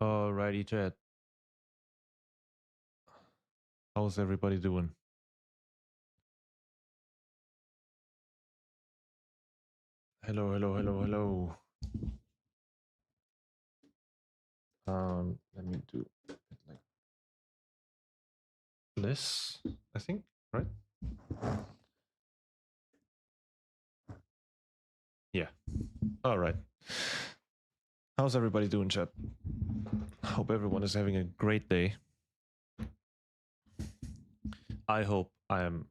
Alrighty, chat. How's everybody doing? Hello, hello, hello, hello. Let me do it like this, I think, right? Yeah. All right. How's everybody doing, chat? Hope everyone is having a great day. I hope I am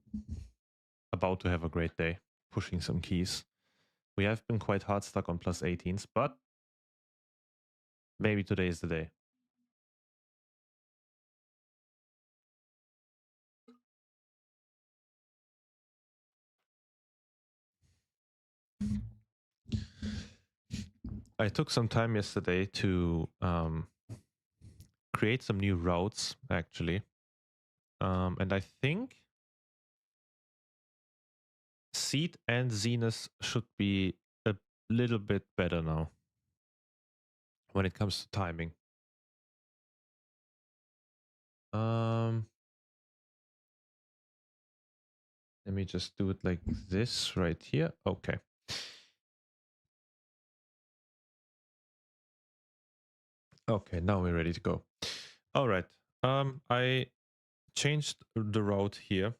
about to have a great day, pushing some keys. We have been quite hard stuck on plus 18s, but maybe today is the day. I took some time yesterday to create some new routes, actually. And I think Seed and Zenith should be a little bit better now when it comes to timing. Let me just do it like this right here. Okay. Okay, now we're ready to go. All right. I changed the route here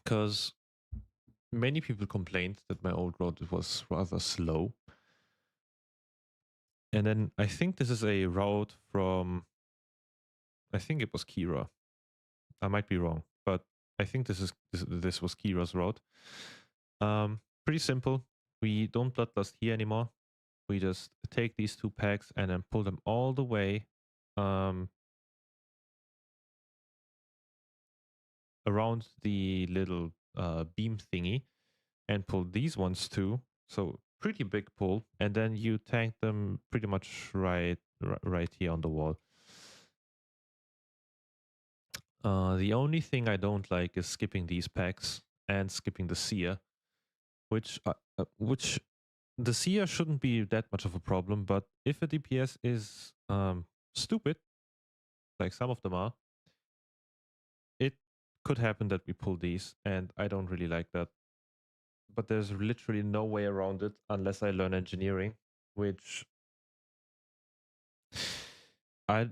because many people complained that my old route was rather slow. And then I think this is a route from, I think it was Kira. I might be wrong, but I think this was Kira's route. Pretty simple. We don't bloodlust here anymore. We just take these two packs and then pull them all the way around the little beam thingy and pull these ones too. So pretty big pull, and then you tank them pretty much right here on the wall. The only thing I don't like is skipping these packs and skipping the seer, which the seer shouldn't be that much of a problem, but if a DPS is stupid, like some of them are, it could happen that we pull these, and I don't really like that. But there's literally no way around it unless I learn engineering, which I.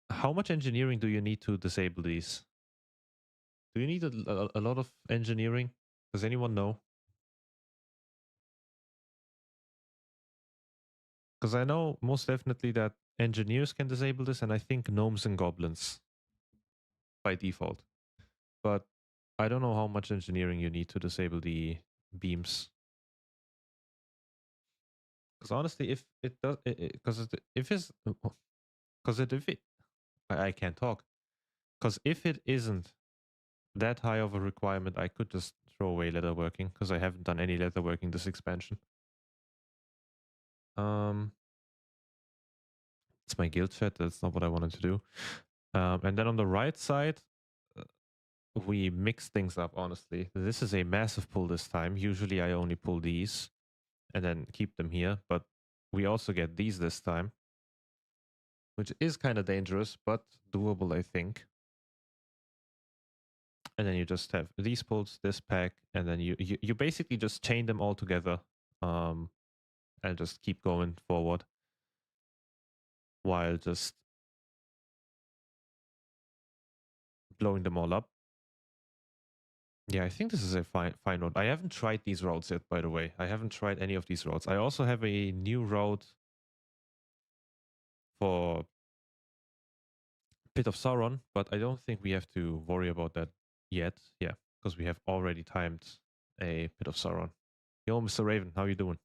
How much engineering do you need to disable these? Do you need a lot of engineering? Does anyone know? Because I know most definitely that engineers can disable this, and I think gnomes and goblins by default. But I don't know how much engineering you need to disable the beams. Because honestly, if it does, because if it's, because if it, I can't talk. Because if it isn't that high of a requirement, I could just throw away leatherworking because I haven't done any leatherworking this expansion. It's my guild chat. That's not what I wanted to do. And then on the right side, we mix things up, honestly. This is a massive pull this time. Usually I only pull these and then keep them here, but we also get these this time, which is kind of dangerous, but doable, I think. And then you just have these pulls, this pack, and then you basically just chain them all together and just keep going forward while just blowing them all up. Yeah, I think this is a fine route. I haven't tried these routes yet, by the way. I haven't tried any of these routes. I also have a new route for Pit of Sauron, but I don't think we have to worry about that yet. Yeah, because we have already timed a Pit of Sauron. Yo, Mr. Raven, how you doing?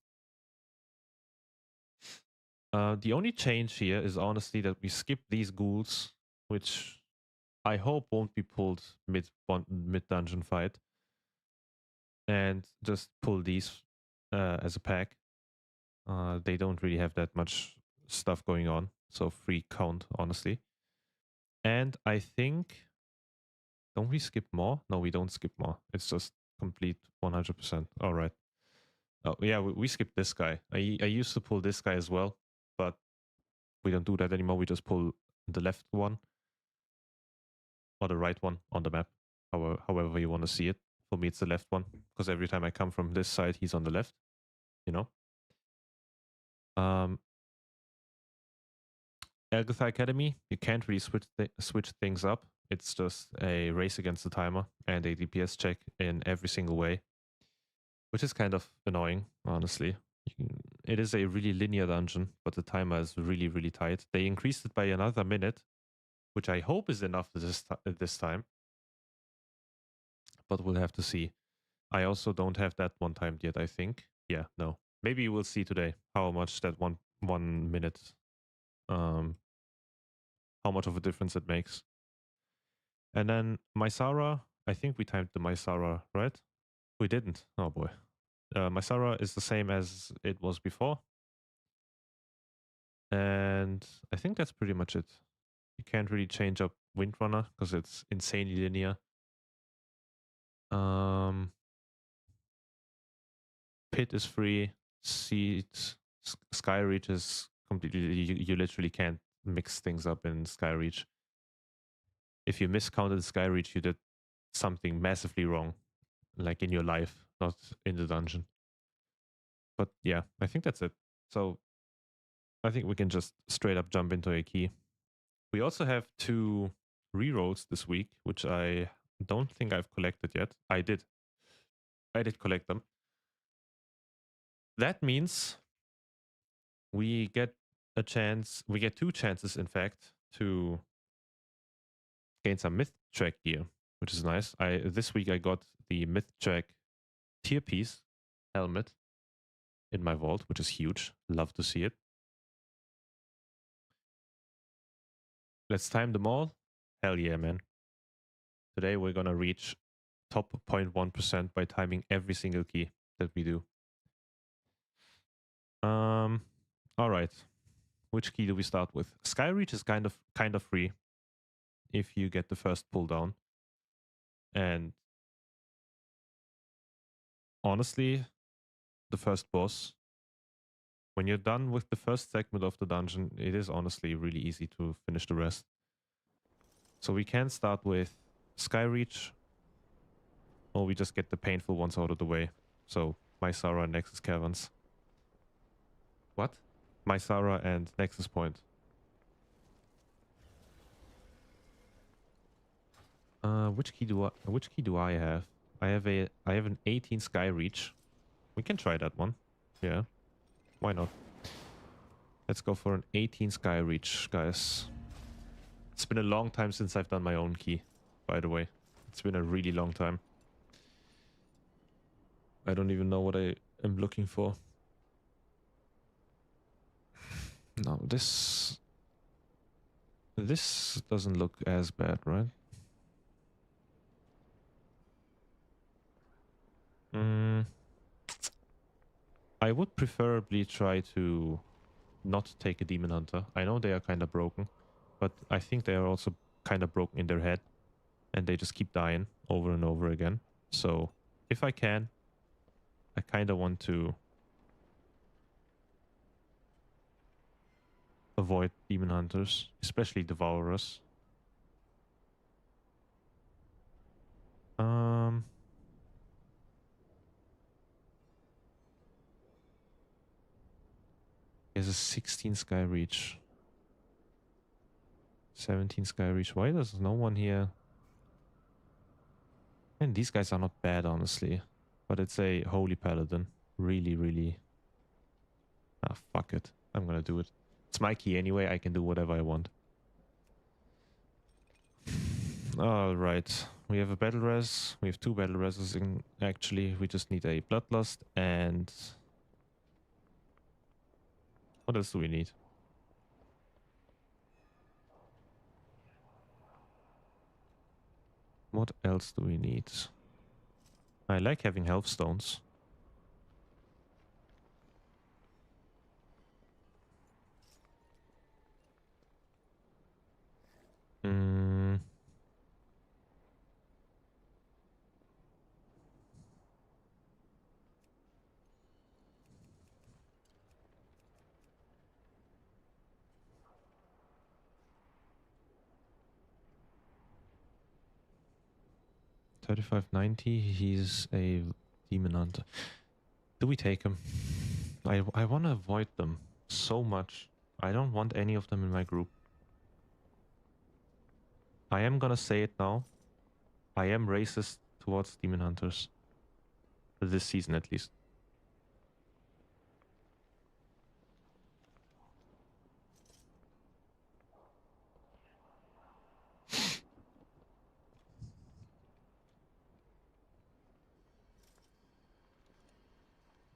The only change here is honestly that we skip these ghouls, which I hope won't be pulled mid dungeon fight, and just pull these as a pack. They don't really have that much stuff going on, so free count, honestly. And I think, don't we skip more? No, we don't skip more. It's just complete 100%. All right. Oh yeah, we skipped this guy. I used to pull this guy as well, but we don't do that anymore. We just pull the left one or the right one on the map, however you want to see it. For me, it's the left one because every time I come from this side, he's on the left. You know. Elgitha Academy, you can't really switch things up. It's just a race against the timer and a DPS check in every single way, which is kind of annoying, honestly. It is a really linear dungeon, but the timer is really, really tight. They increased it by another minute, which I hope is enough this time, but we'll have to see. I also don't have that one timed yet, I think. Yeah, no. Maybe we'll see today how much that one minute, how much of a difference it makes. And then Mysara, I think we timed the Mysara, right? We didn't. Oh boy. Mysara is the same as it was before. And I think that's pretty much it. You can't really change up Windrunner because it's insanely linear. Pit is free. Seed, Skyreach is completely. You literally can't mix things up in Skyreach. If you miscounted Skyreach, you did something massively wrong, like in your life, not in the dungeon. But yeah, I think that's it. So I think we can just straight up jump into a key. We also have 2 rerolls this week, which I don't think I've collected yet. I did collect them. That means we get a chance, we get 2 chances, in fact, to gain some myth track gear, which is nice. This week I got the myth track tier piece helmet in my vault, which is huge. Love to see it. Let's time them all. Hell yeah, man. Today we're gonna reach top 0.1% by timing every single key that we do. All right. Which key do we start with? Skyreach is kind of free if you get the first pull down. And honestly, the first boss, when you're done with the first segment of the dungeon, it is honestly really easy to finish the rest. So we can start with Skyreach, or we just get the painful ones out of the way. So Mysara and Nexus Caverns. What? Mysara and Nexus Point. Which key do I have? I have an 18 Skyreach. We can try that one. Yeah. Why not? Let's go for an 18 Skyreach, guys. It's been a long time since I've done my own key, by the way. It's been a really long time. I don't even know what I am looking for. No, this doesn't look as bad, right? I would preferably try to not take a Demon Hunter. I know they are kind of broken, but I think they are also kind of broken in their head, and they just keep dying over and over again. So if I can, I kind of want to avoid Demon Hunters, especially Devourers. There's a 16 Skyreach. 17 Skyreach. Why does no one here? And these guys are not bad, honestly. But it's a Holy Paladin. Really, really. Ah, fuck it. I'm gonna do it. It's my key anyway. I can do whatever I want. Alright. We have a battle res. We have 2 battle reses in, actually. We just need a Bloodlust and... What else do we need? What else do we need? I like having health stones. 3590, he's a demon hunter. Do we take him? I want to avoid them so much. I don't want any of them in my group. I am gonna say it now. I am racist towards demon hunters. This season at least.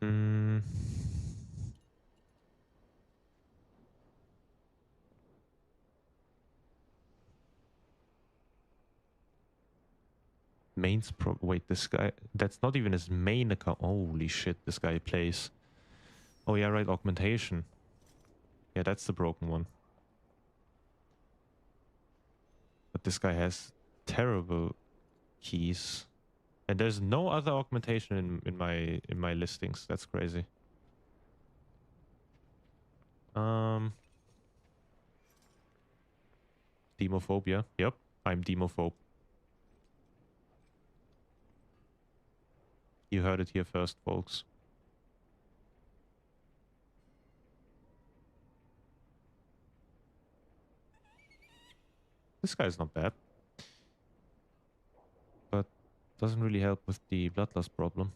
Hmm. Main's pro. Wait, this guy. That's not even his main account. Holy shit, this guy plays. Oh, yeah, right. Augmentation. Yeah, that's the broken one. But this guy has terrible keys. And there's no other augmentation in my listings. That's crazy. Demophobia. Yep, I'm demophobe. You heard it here first, folks. This guy's not bad. But doesn't really help with the bloodlust problem.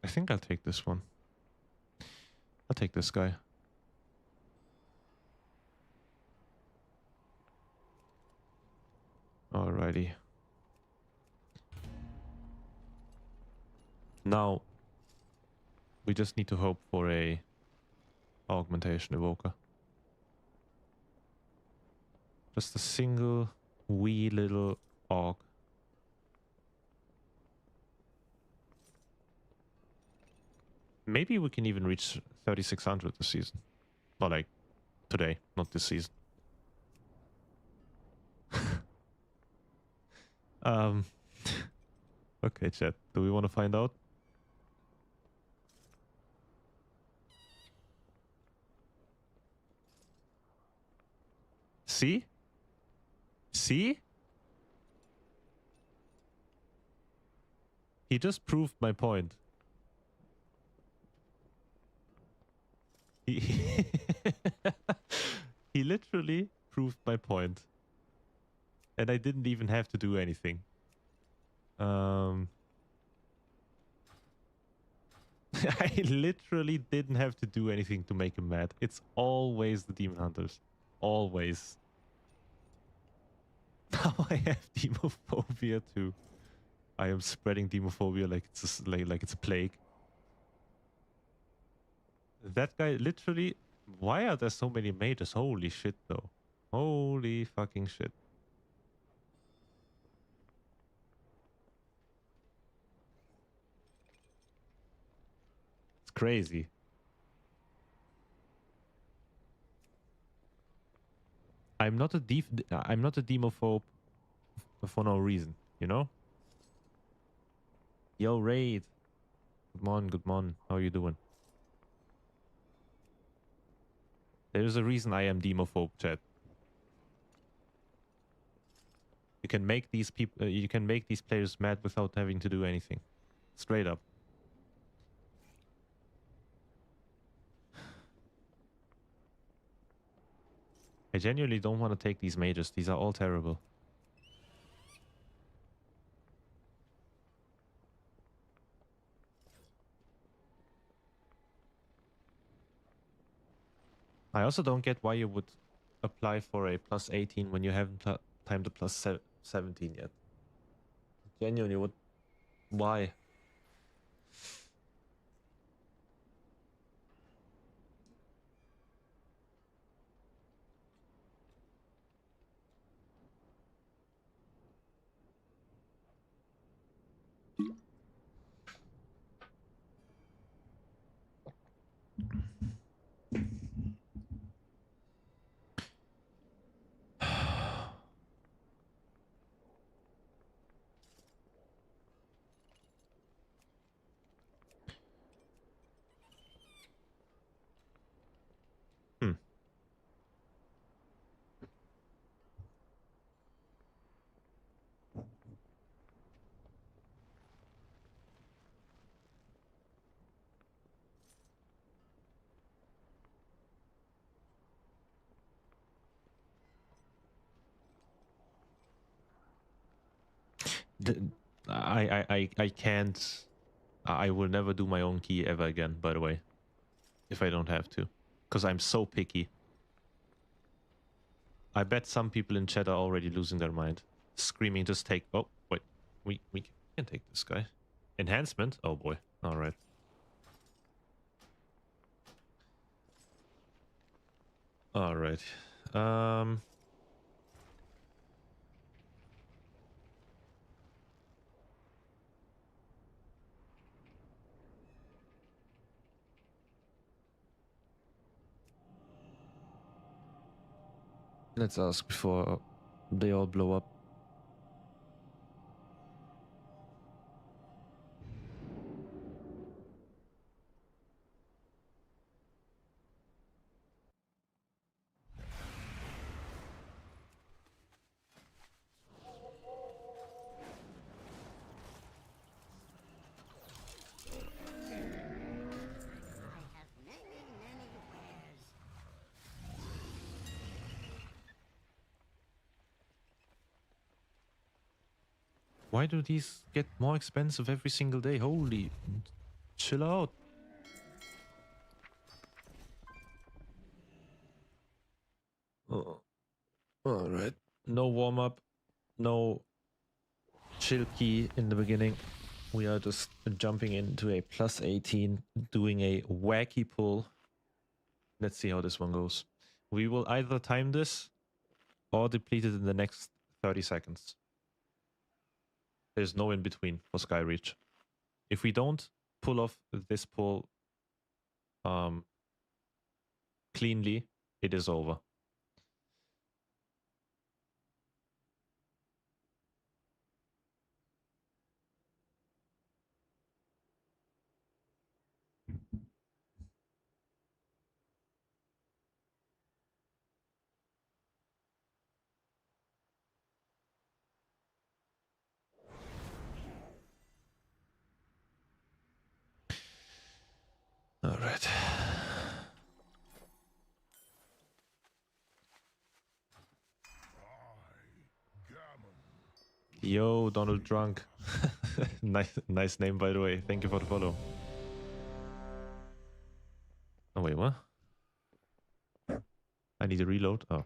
I think I'll take this one. I'll take this guy. Alrighty. Now, we just need to hope for a augmentation evoker. Just a single wee little aug. Maybe we can even reach 3600 this season. Not like today, not this season. Okay, chat. Do we want to find out? See? See? He just proved my point. He, he literally proved my point. And I didn't even have to do anything. I literally didn't have to do anything to make him mad. It's always the demon hunters. Always. Now I have demophobia too. I am spreading demophobia like it's like it's a plague. That guy literally... Why are there so many mages? Holy shit though. Holy fucking shit. It's crazy. I'm not a demophobe for no reason, you know? Yo, Raid. Good morning, good morning. How are you doing? There's a reason I am demophobe, chat. You can make these people, you can make these players mad without having to do anything. Straight up. I genuinely don't want to take these mages. These are all terrible. I also don't get why you would apply for a plus 18 when you haven't timed the plus 17 yet. Genuinely, what? Why? I can't. I will never do my own key ever again, by the way, if I don't have to, because I'm so picky. I bet some people in chat are already losing their mind, screaming, just take... Oh, wait. We can take this guy. Enhancement? Oh, boy. All right. All right. Let's ask before they all blow up. Why do these get more expensive every single day? Holy... Chill out. Oh, all right. No warm-up. No chill key in the beginning. We are just jumping into a plus 18, doing a wacky pull. Let's see how this one goes. We will either time this or deplete it in the next 30 seconds. There's no in between for Skyreach. If we don't pull off this pull cleanly, it is over. All right. Yo, Donald Drunk. nice name, by the way. Thank you for the follow. Oh, wait, what? I need to reload. Oh.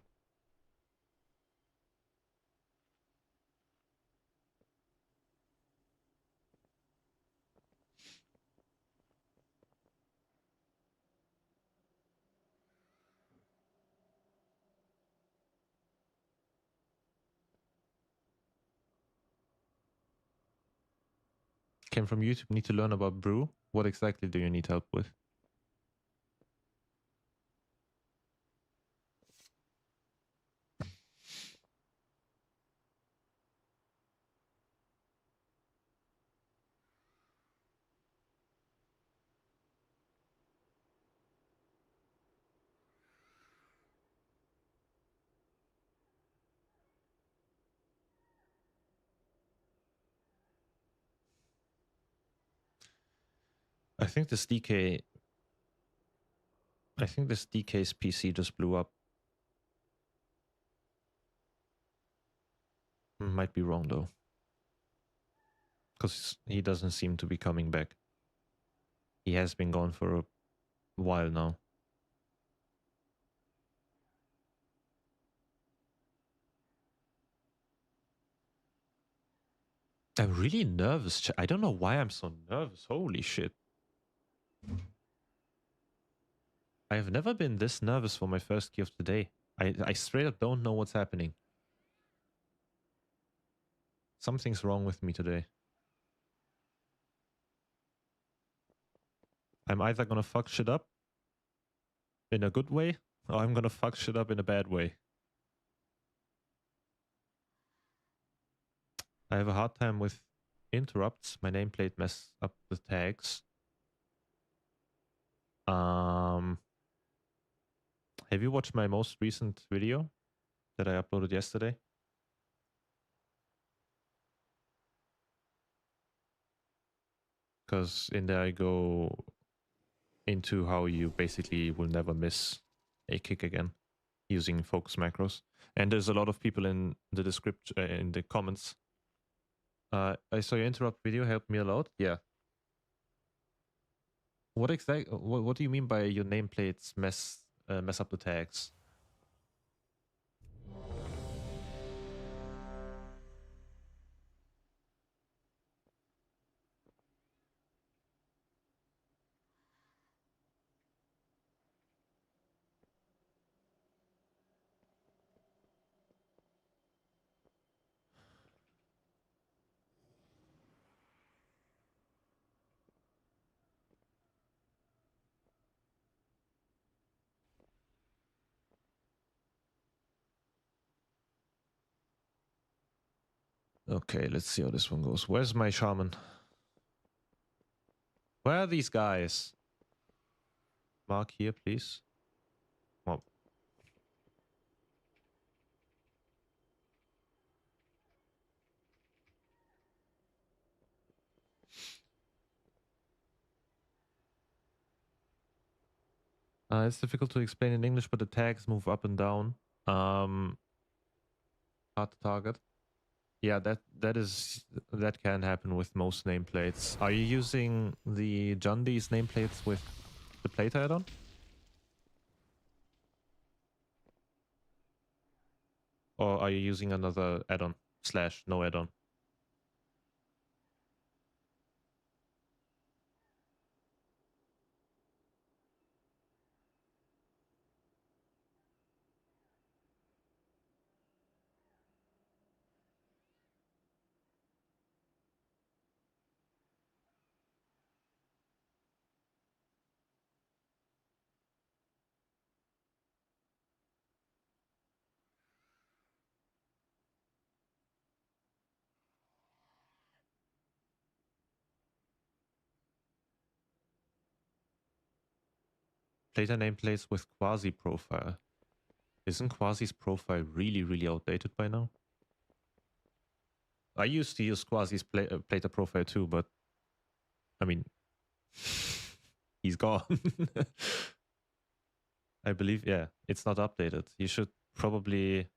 Came from YouTube. Need to learn about brew. What exactly do you need help with? I think this DK... I think this DK's PC just blew up. Might be wrong, though. Because he doesn't seem to be coming back. He has been gone for a while now. I'm really nervous. I don't know why I'm so nervous. Holy shit. I have never been this nervous for my first key of the day. I straight up don't know what's happening. Something's wrong with me today. I'm either gonna fuck shit up in a good way, or I'm gonna fuck shit up in a bad way. I have a hard time with interrupts. My nameplate messed up the tags. Have you watched my most recent video that I uploaded yesterday? Because in there I go into how you basically will never miss a kick again using focus macros. And there's a lot of people in the description, in the comments, I saw your interrupt video helped me a lot. Yeah. What do you mean by your nameplates mess up the tags? Okay, let's see how this one goes. Where's my shaman? Where are these guys? Mark here, please. Oh. It's difficult to explain in English, but the tags move up and down. Hard to target. Yeah, that can happen with most nameplates. Are you using the Jundi's nameplates with the plate add-on? Or are you using another add-on / no add-on? Plater nameplates with quasi profile. Isn't quasi's profile really, really outdated by now? I used to use quasi's plater profile too, but I mean, he's gone. I believe, yeah, it's not updated. You should probably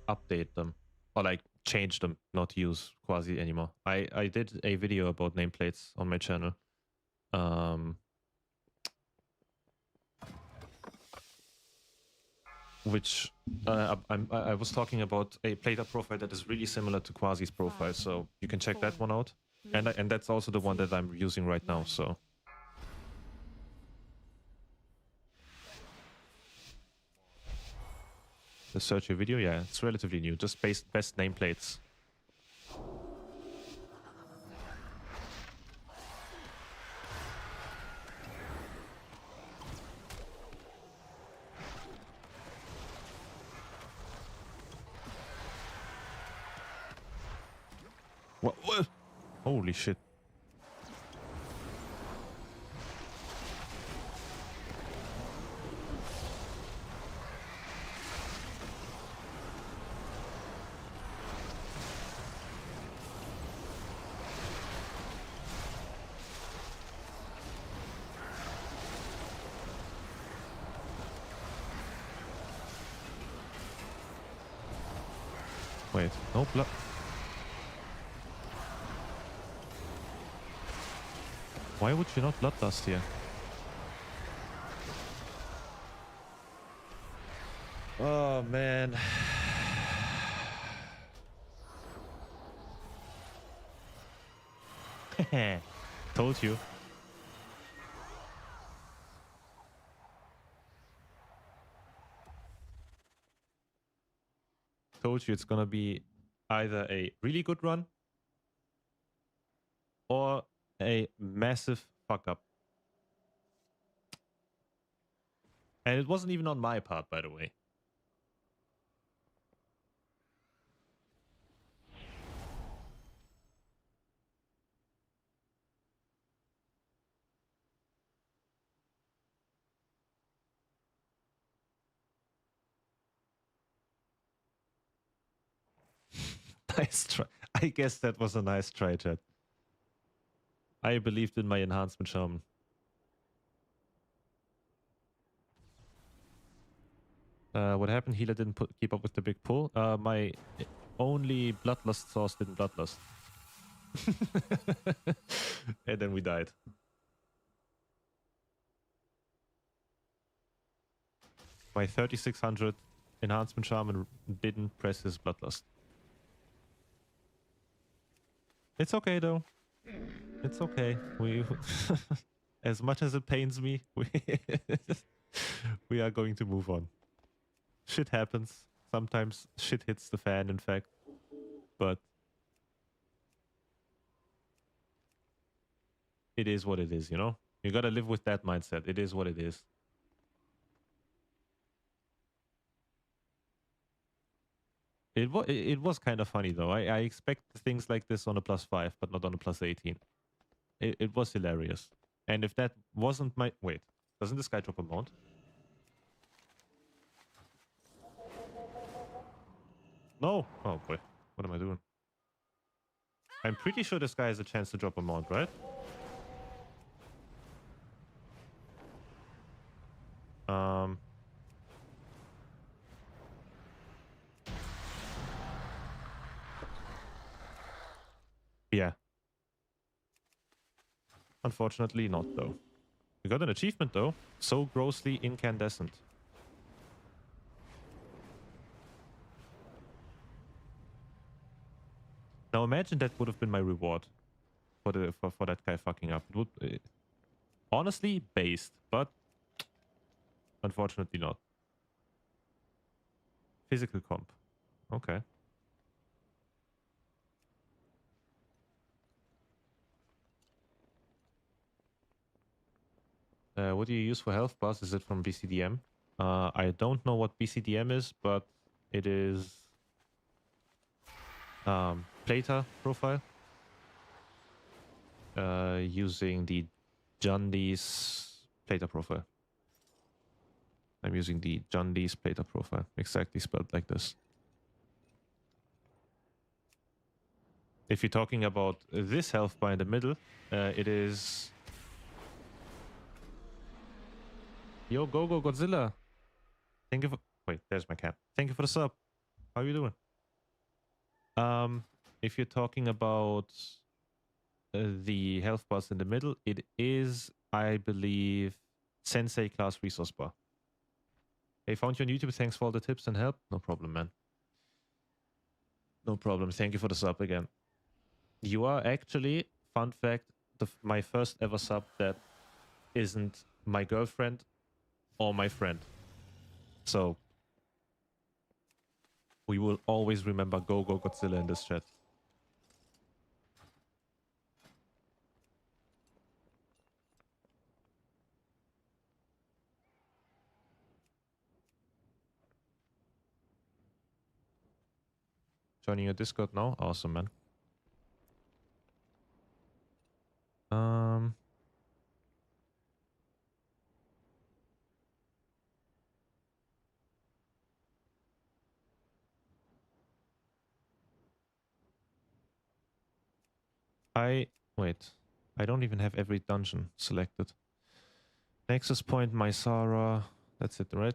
update them or like change them, not use quasi anymore. I did a video about nameplates on my channel. Which I was talking about a plater profile that is really similar to Quasi's profile, so you can check that one out. And that's also the one that I'm using right now, so. The search your video, yeah, it's relatively new. Just best nameplates. What? Holy shit. Wait, no blood. Why would you not bloodlust here? Oh man. Told you. Told you it's gonna be either a really good run or a massive fuck up. And it wasn't even on my part, by the way. Nice try. I guess that was a nice try, chat. I believed in my enhancement shaman. What happened? Healer didn't keep up with the big pull. My only Bloodlust source didn't Bloodlust. And then we died. My 3600 enhancement shaman didn't press his Bloodlust. It's okay though. It's okay. We, as much as it pains me, we are going to move on. Shit happens. Sometimes shit hits the fan, in fact. But it is what it is, you know? You gotta live with that mindset. It is what it is. It was kind of funny though. I expect things like this on a +5, but not on a +18. It was hilarious. And if that wasn't my... Wait, doesn't this guy drop a mount? No! Oh boy, what am I doing? I'm pretty sure this guy has a chance to drop a mount, right? Yeah. Unfortunately not, though. We got an achievement, though. So grossly incandescent. Now imagine that would have been my reward for that guy fucking up. It would, honestly, based, but unfortunately not. Physical comp. Okay. What do you use for health bars? Is it from BCDM? I don't know what BCDM is, but it is Plata profile. Using the Jundi's Plata profile. I'm using the Jundi's Plata profile. Exactly spelled like this. If you're talking about this health bar in the middle, it is... Yo, go Godzilla! Thank you for... Wait, there's my cat. Thank you for the sub. How are you doing? If you're talking about the health bars in the middle, it is, I believe, Sensei class resource bar. Hey, found you on YouTube. Thanks for all the tips and help. No problem, man. No problem. Thank you for the sub again. You are actually, fun fact, my first ever sub that isn't my girlfriend or my friend. So we will always remember Go Godzilla in this chat. Joining your Discord now? Awesome, man. Wait. I don't even have every dungeon selected. Nexus Point, Mysara. That's it, right?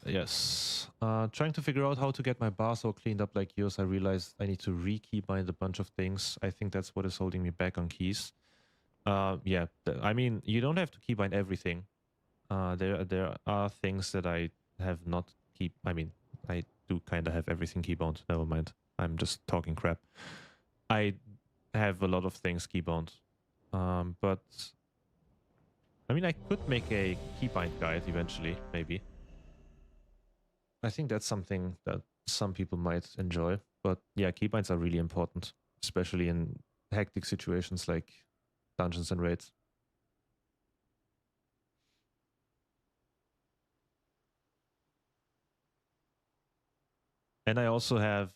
Yes. Trying to figure out how to get my bars all cleaned up like yours. I realized I need to re-keybind a bunch of things. I think that's what is holding me back on keys. Yeah, I mean, you don't have to keybind everything. There are things that I have not I mean, I do kind of have everything keybound. Never mind. I'm just talking crap. I have a lot of things keybound. But I mean, I could make a keybind guide eventually, maybe. I think that's something that some people might enjoy. But yeah, keybinds are really important, especially in hectic situations like dungeons and raids. And I also have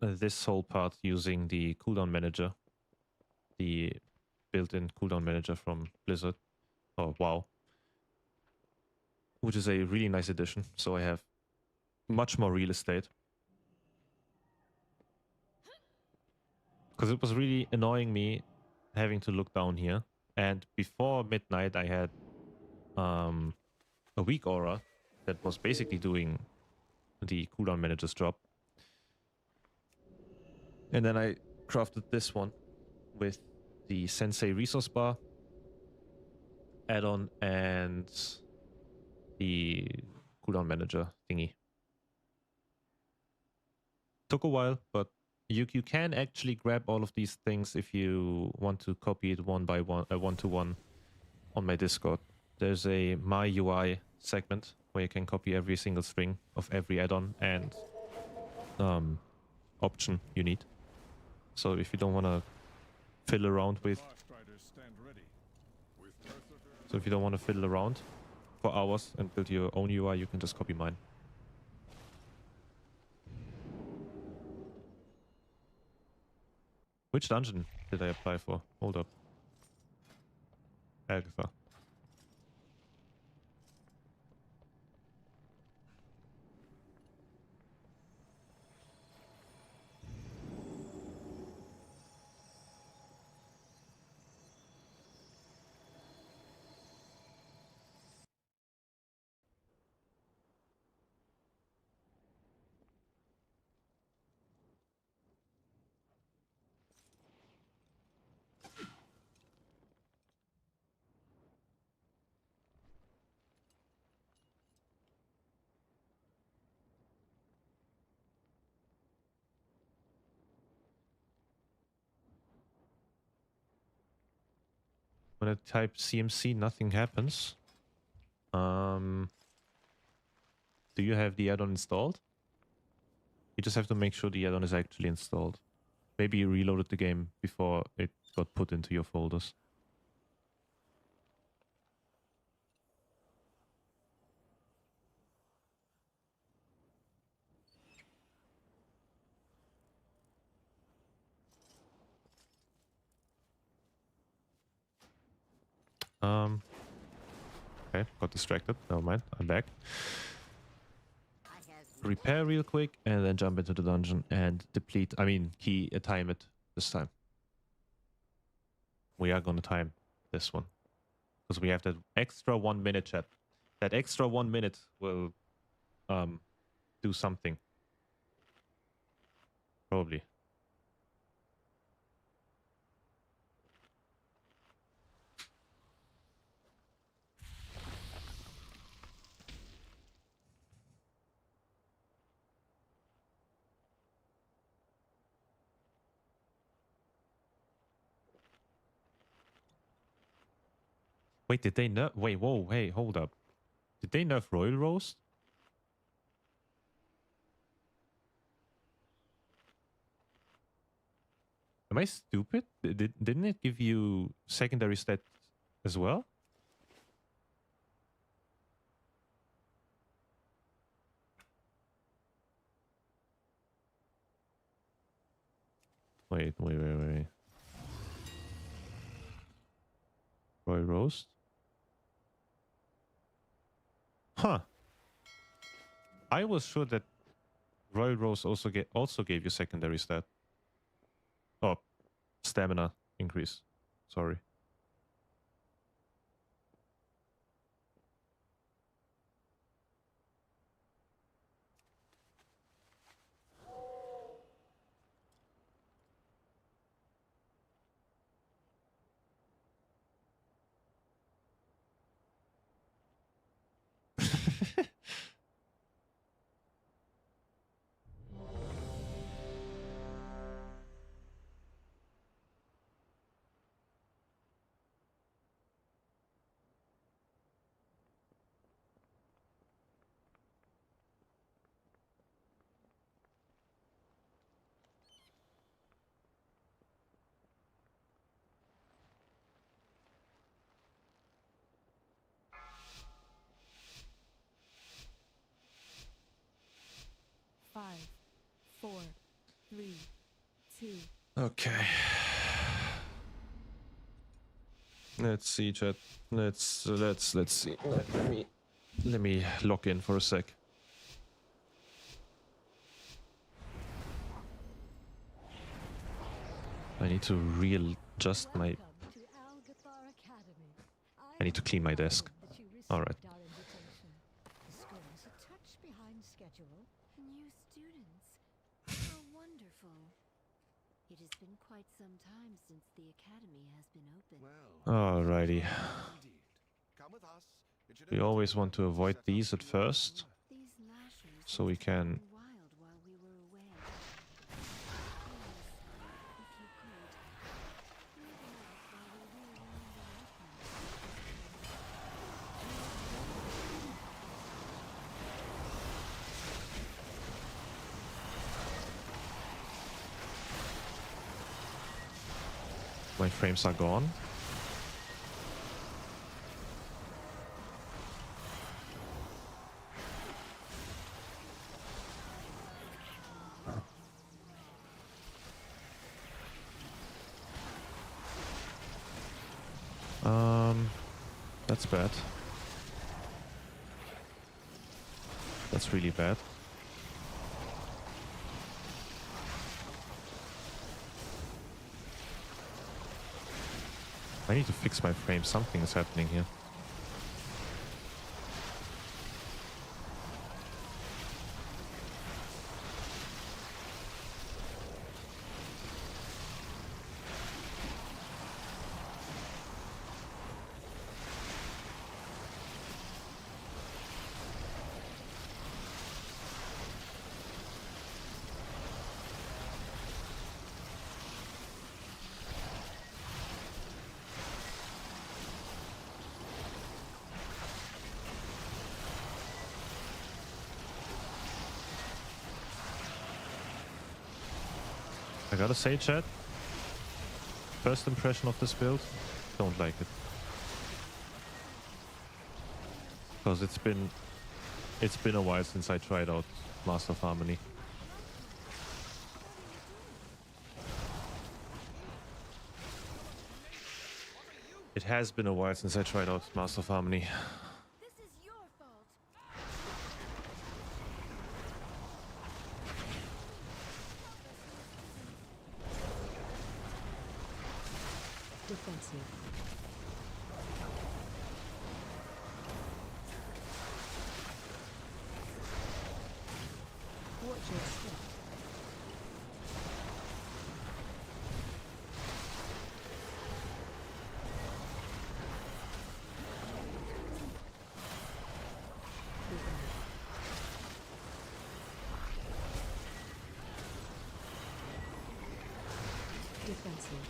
this whole part using the cooldown manager, the built-in cooldown manager from Blizzard, or WoW, which is a really nice addition. So I have much more real estate. Because it was really annoying me having to look down here. And before midnight, I had a weak aura that was basically doing the cooldown managers drop. And then I crafted this one with the Sensei resource bar add-on and the cooldown manager thingy. Took a while, but you can actually grab all of these things if you want to copy it one by one, to one on my Discord. There's a My UI segment where you can copy every single string of every add-on and option you need. So if you don't want to fiddle around with, for hours and build your own UI, you can just copy mine. Which dungeon did I apply for? Hold up. Agatha. When I type CMC, nothing happens. Do you have the add-on installed? You just have to make sure the add-on is actually installed. Maybe you reloaded the game before it got put into your folders. Okay, got distracted. Never mind, I'm back. Repair real quick and then jump into the dungeon and deplete. I mean, time it this time. We are gonna time this one because we have that extra 1 minute, chat. That extra 1 minute will do something. Probably. Wait, did they nerf? Wait, whoa, hey, hold up. Did they nerf Royal Roast? Am I stupid? Didn't it give you secondary stat as well? Wait. Royal Roast? Huh. I was sure that Royal Roast also gave you secondary stat. Oh, stamina increase. Sorry. Five, 4, 3, 2. Okay. Let's see, chat. Let's see. Let me log in for a sec. I need to readjust my... I need to clean my desk. Alright. It has been quite some time since the academy has been open. Well, Alrighty. indeed. Come with us. It should We only always take want to a avoid set up these at to first, These lashers so we must have can... gone wild while we were away. Please, if you could, leave them out while we realign the weapons. My frames are gone. That's bad. That's really bad. I need to fix my frame. Something is happening here. I gotta say, chat, first impression of this build, don't like it. Because it's been a while since I tried out Master of Harmony. It has been a while since I tried out Master of Harmony. This is your fault. Defensive. Watch your step. Defensive.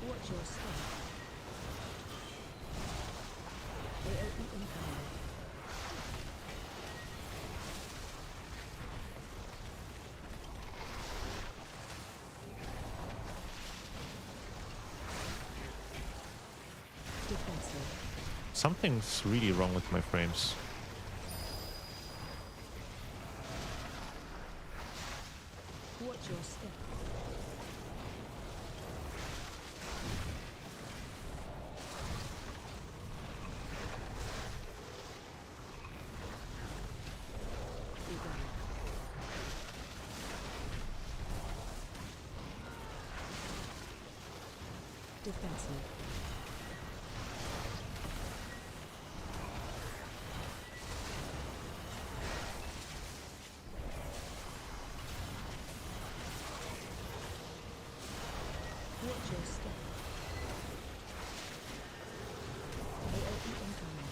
Watch your step. AOE incoming. Defensive. Something's really wrong with my frames. Watch your step. Defensive. Watch your step. AOE incoming.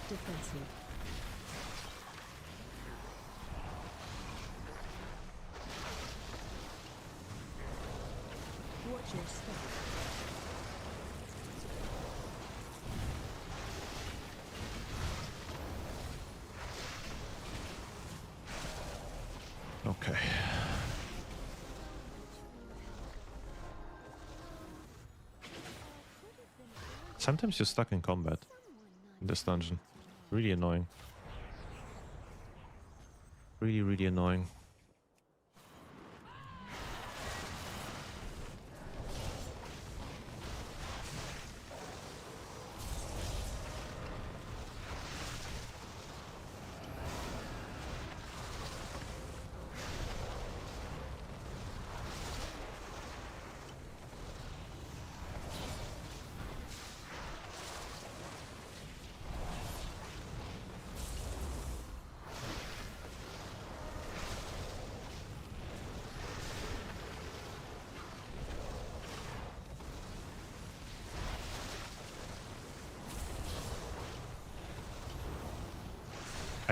Defensive. Watch your step. Okay. Sometimes you're stuck in combat in this dungeon. Really annoying. Really, really annoying.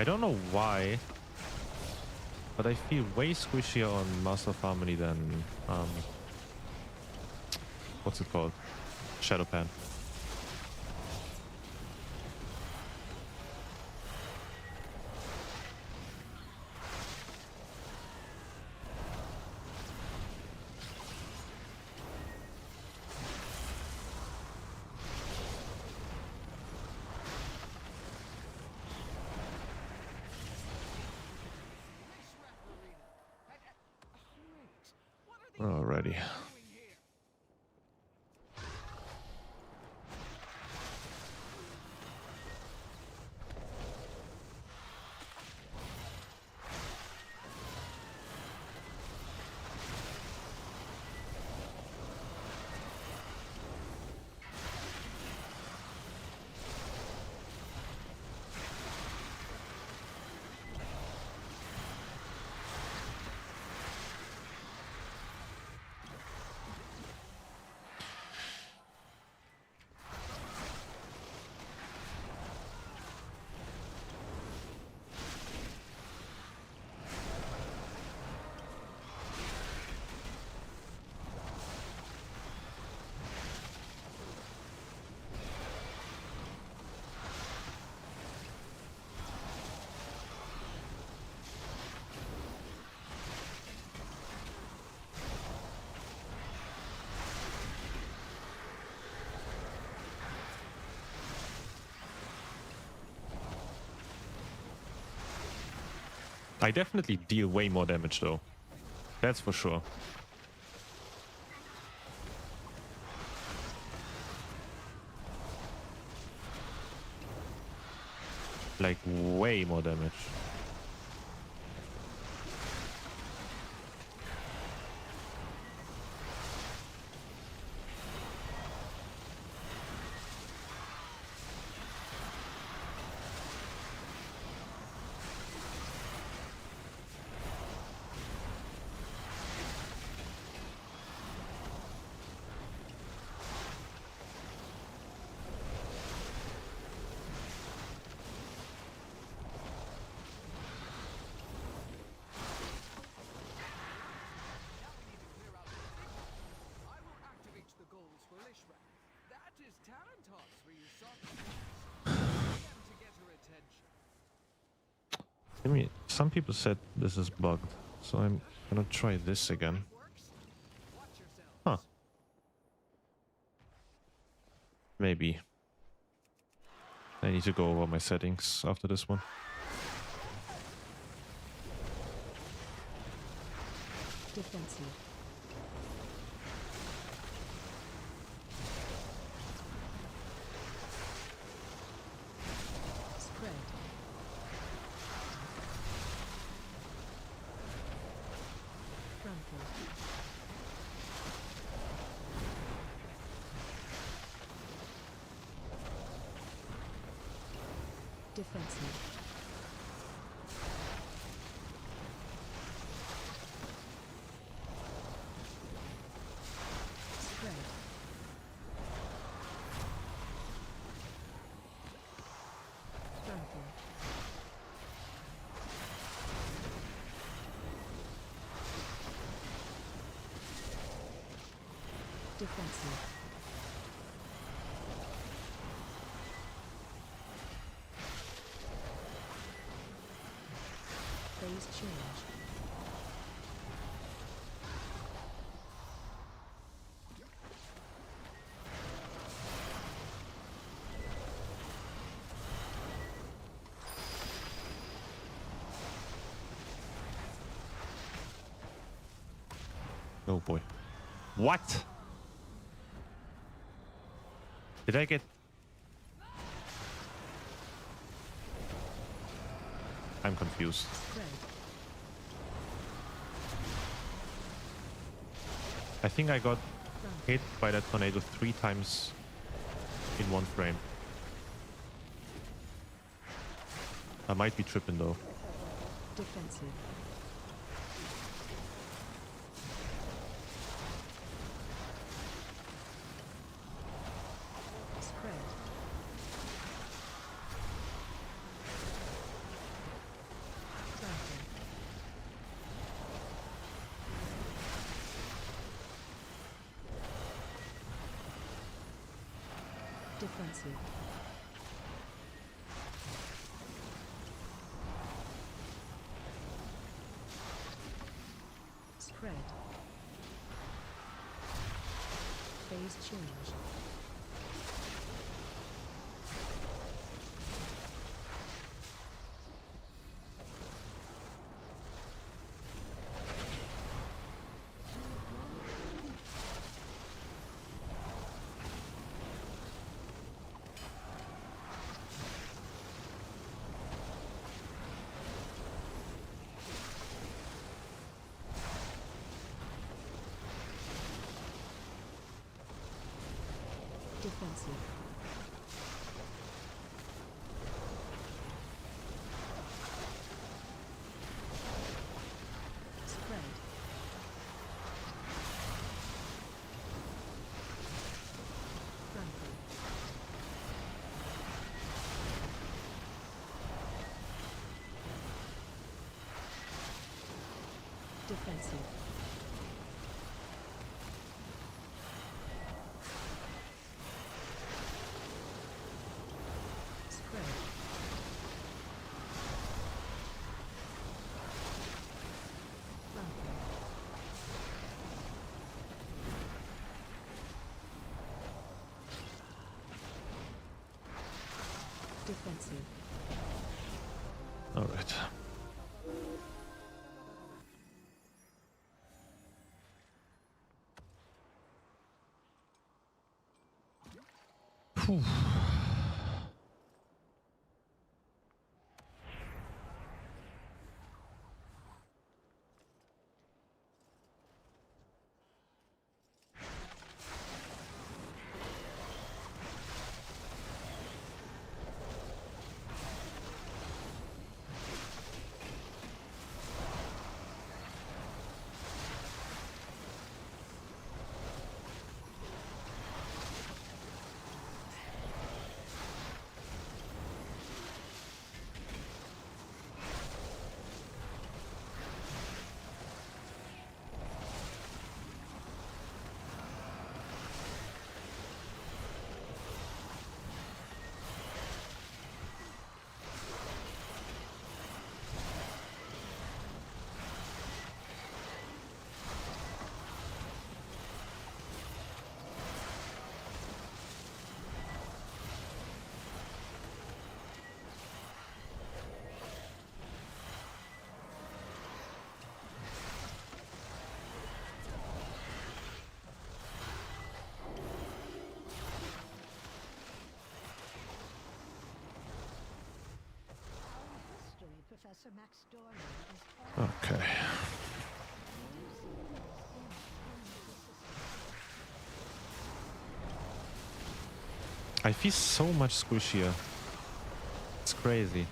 I don't know why, but I feel way squishier on Master of Harmony than what's it called? Shadowpan. Alrighty. I definitely deal way more damage though. That's for sure. Like way more damage. I mean, some people said this is bugged, so I'm gonna try this again. Huh. Maybe. I need to go over my settings after this one. Defensive. Spread. Frontal. Defensive. Spread. Frontal. Defensive. Phase change. Oh boy. What? Did I get... I'm confused. Spread. I think I got Frontal. hit by that tornado 3 times in one frame. I might be tripping though. Defensive. Spread. Defensive. Spread. Phase change. Defensive. Spread. Flanking. Defensive. Spread. Flanking. Defensive. All right. Phew. History, Professor Max Dorman is Okay. I feel so much squishier. It's crazy.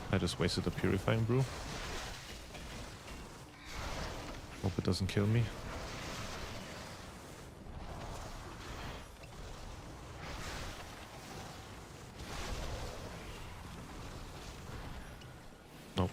I just wasted a purifying brew. Hope it doesn't kill me. Nope.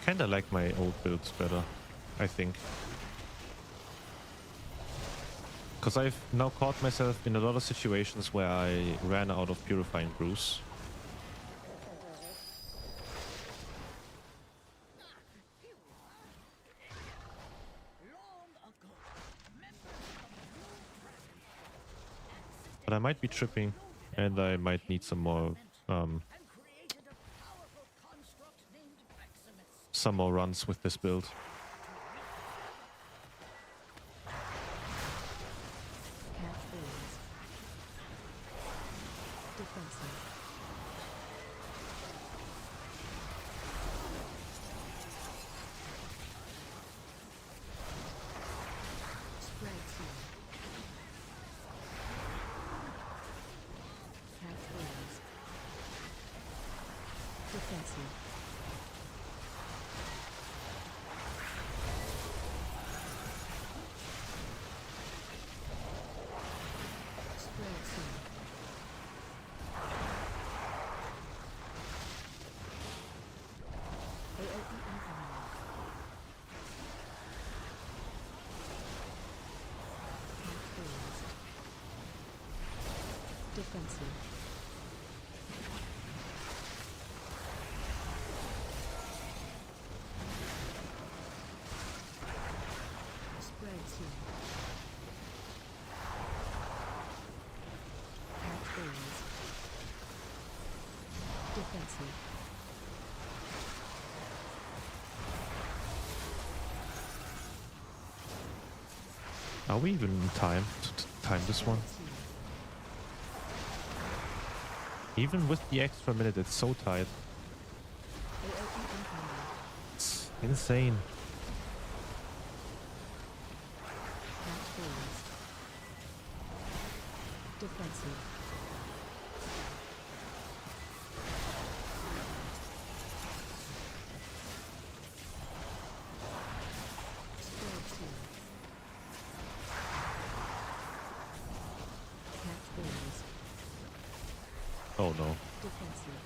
kind of like my old builds better, I think. Because I've now caught myself in a lot of situations where I ran out of purifying brews. But I might be tripping, and I might need some more runs with this build. Cat phase. Defensive. Spread seal. Cat phase. Defensive. Spread seal. AOE incoming. Cat phase. Defensive. Spread seal. Cat phase. Defensive. Are we even in time to time this one? Seal. Even with the extra minute, it's so tight. AOE incoming. It's insane. Cat phase. Defensive. Spread seal. Cat phase. Oh no. Defensive.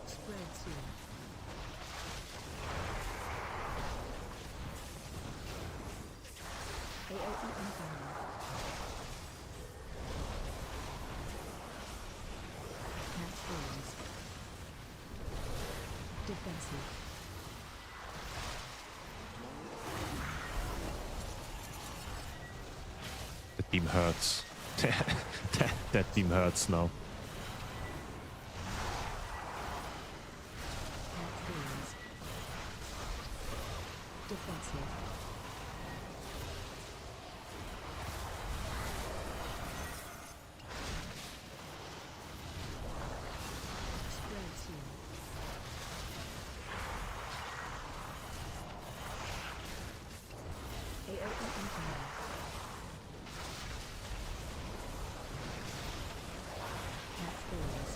Spread seal. AOE incoming. Cat phase. Defensive. That beam hurts. that beam hurts now. Cat phase. Defensive. Spread seal. AOE incoming. Cat phase.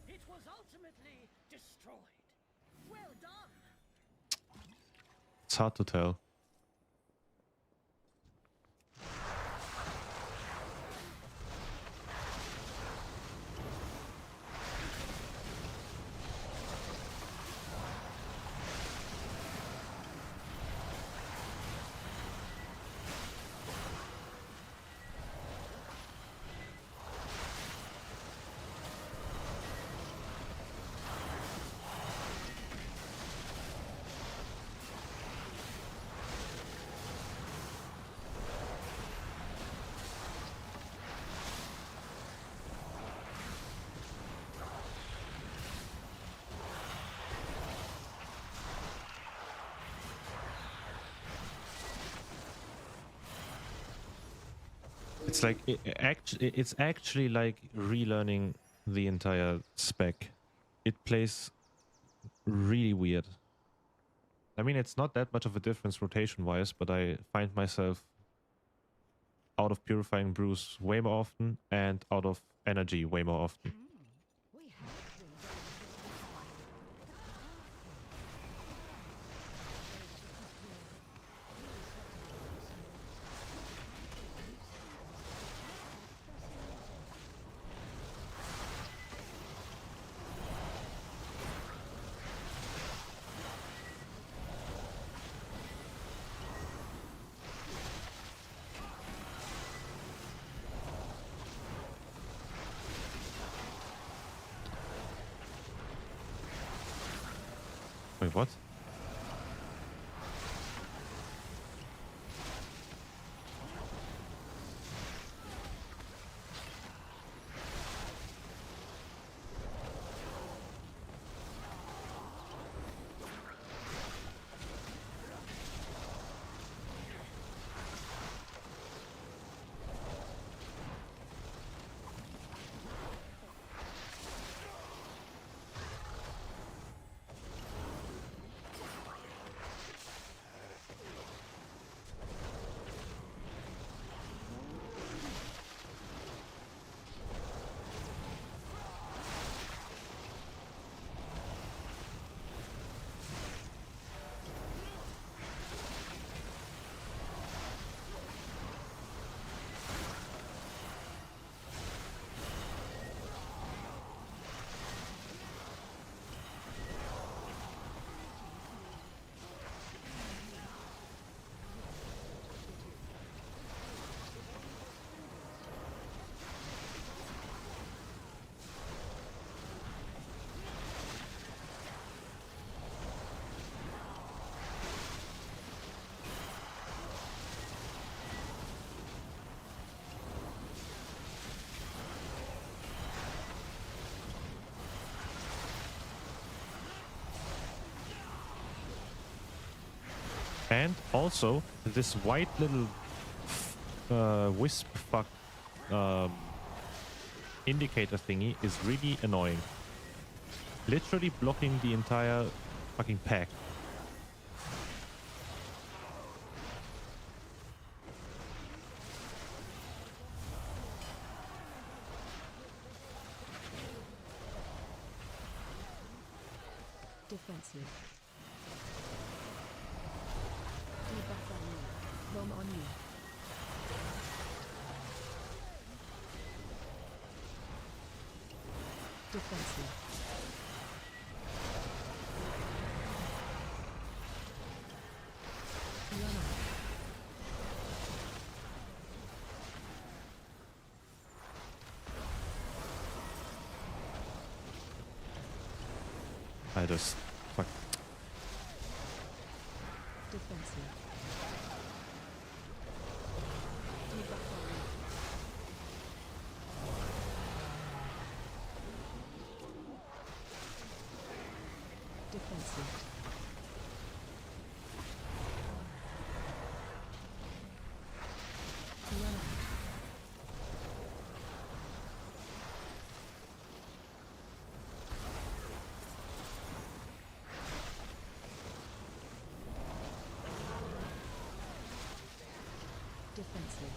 It was ultimately destroyed. Well done. It's hard to tell. It's like it's actually like relearning the entire spec. It plays really weird. I mean, it's not that much of a difference rotation-wise, but I find myself out of purifying brews way more often and out of energy way more often. We have been going through this fight. Wait, what? And also, this white little wisp fuck indicator thingy is really annoying. Literally blocking the entire fucking pack. Defensive. Debuff on you. Bomb on you. Defensive. Run out. I just fuck. Defensive. Debuff on you. Defensive. Run out. Defensive.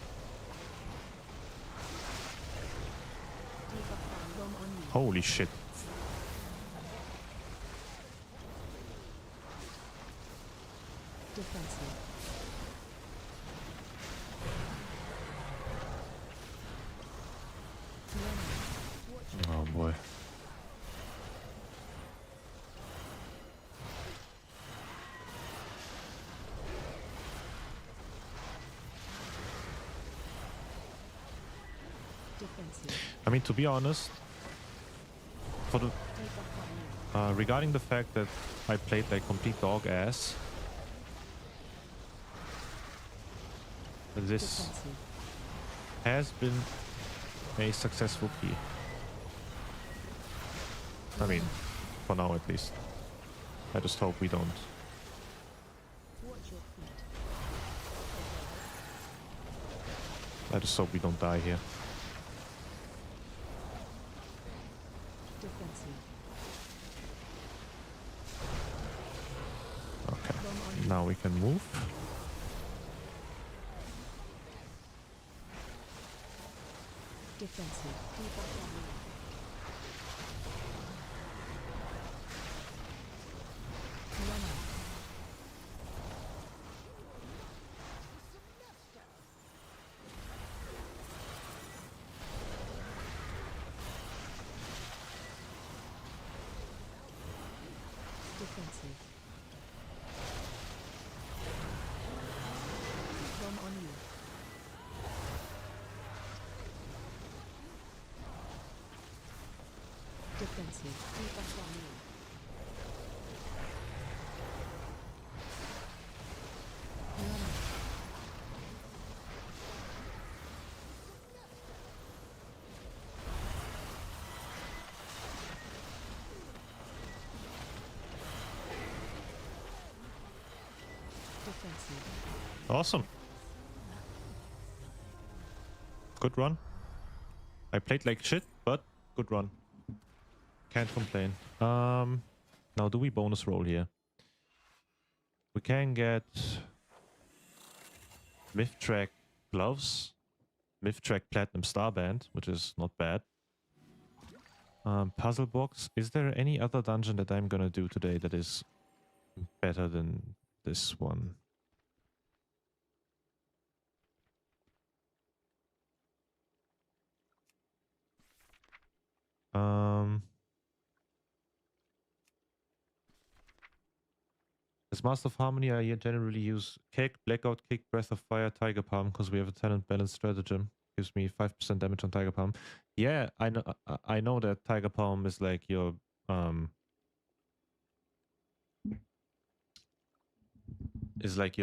Debuff on bomb on you. Holy shit. Defensive. Run out. Oh boy. Defensive. I mean, to be honest, for the Debuff on you. regarding the fact that I played like complete dog ass, this Defensive. has been a successful key. I mean, for now at least. I just hope we don't. Watch your feet. I just hope we don't die here. Defensive. Okay. Bomb on you. Now we can move. Defensive. Debuff on you. Run out. Defensive. Bomb on you. Defensive. Debuff on you. defensive. Awesome. Good run. I played like shit, but good run. Can't complain. Now do we bonus roll here? We can get Myth-Track gloves, Myth-Track Platinum Starband, which is not bad. Puzzle box. Is there any other dungeon that I'm gonna do today that is better than this one? As Master of Harmony, I generally use Kick, Blackout Kick, Breath of Fire, Tiger Palm, because we have a talent balance stratagem. Gives me 5% damage on Tiger Palm. Yeah, I know that Tiger Palm is like your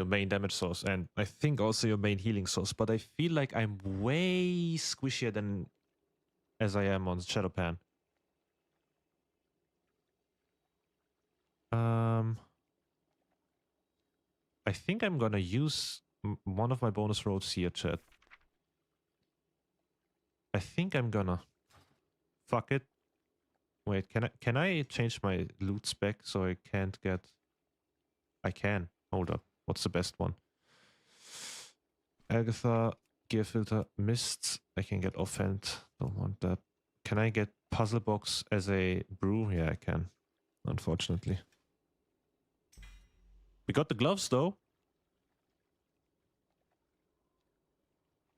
main damage source, and I think also your main healing source, but I feel like I'm way squishier than as I am on Shadowpan. I think I'm gonna use one of my bonus rolls here, chat. I think I'm gonna fuck it. Wait, can I change my loot spec so I can't get? I can. Hold up. What's the best one? Agatha, Gear Filter, Mists. I can get Offhand. Don't want that. Can I get Puzzle Box as a brew? Yeah, I can. Unfortunately. We got the gloves though.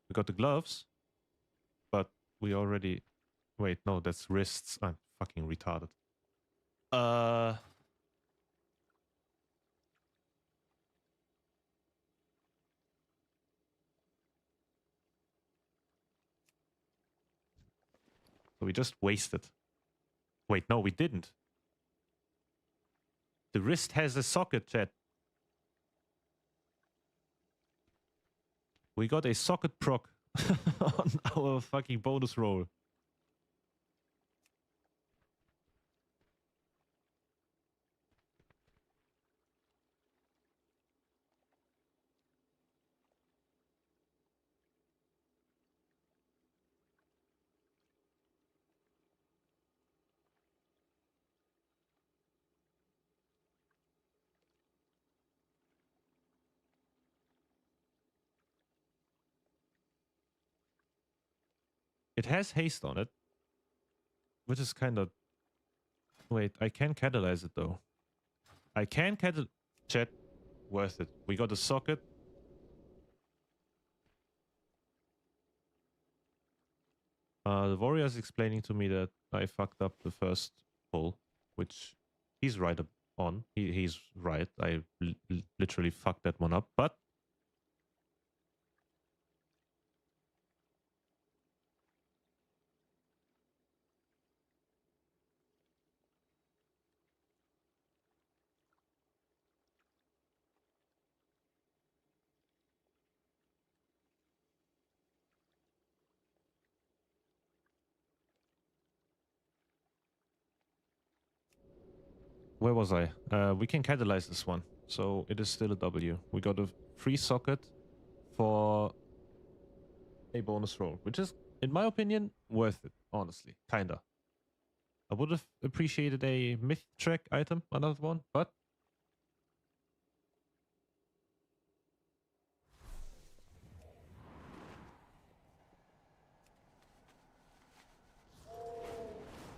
We got the gloves. But we already... Wait, no, that's wrists. I'm fucking retarded. So we just wasted. Wait, no, we didn't. The wrist has a socket, chat. We got a socket proc on our fucking bonus roll. It has haste on it, which is kind of... Wait, I can catalyze it though. I can catalyze... Chat, worth it. We got a socket. The warrior is explaining to me that I fucked up the first pull, which he's right on. He's right. I literally fucked that one up, but where was I? We can catalyze this one. So it is still a W. We got a free socket for a bonus roll, which is, in my opinion, worth it, honestly. Kinda. I would have appreciated a myth track item, another one, but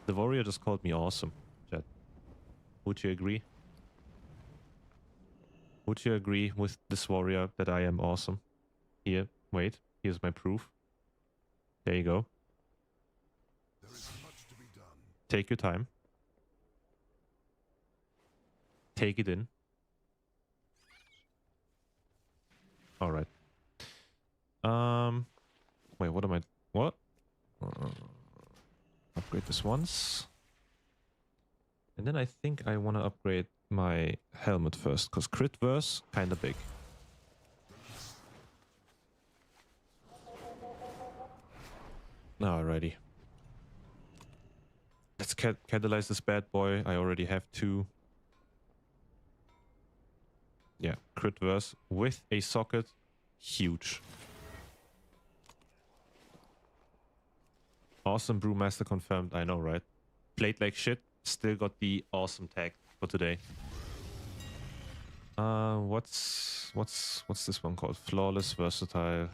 the warrior just called me awesome, chat. Would you agree? Would you agree with this warrior that I am awesome? Here, wait, here's my proof. There you go. There is much to be done. Take your time. Take it in. All right. Wait, what am I... What? Upgrade this once. And then I think I want to upgrade my helmet first, because crit verse, kind of big. Alrighty. Let's catalyze this bad boy. I already have 2. Yeah, crit verse with a socket. Huge. Awesome Brewmaster confirmed. I know, right? Played like shit. Still got the awesome tag for today. What's this one called? Flawless Versatile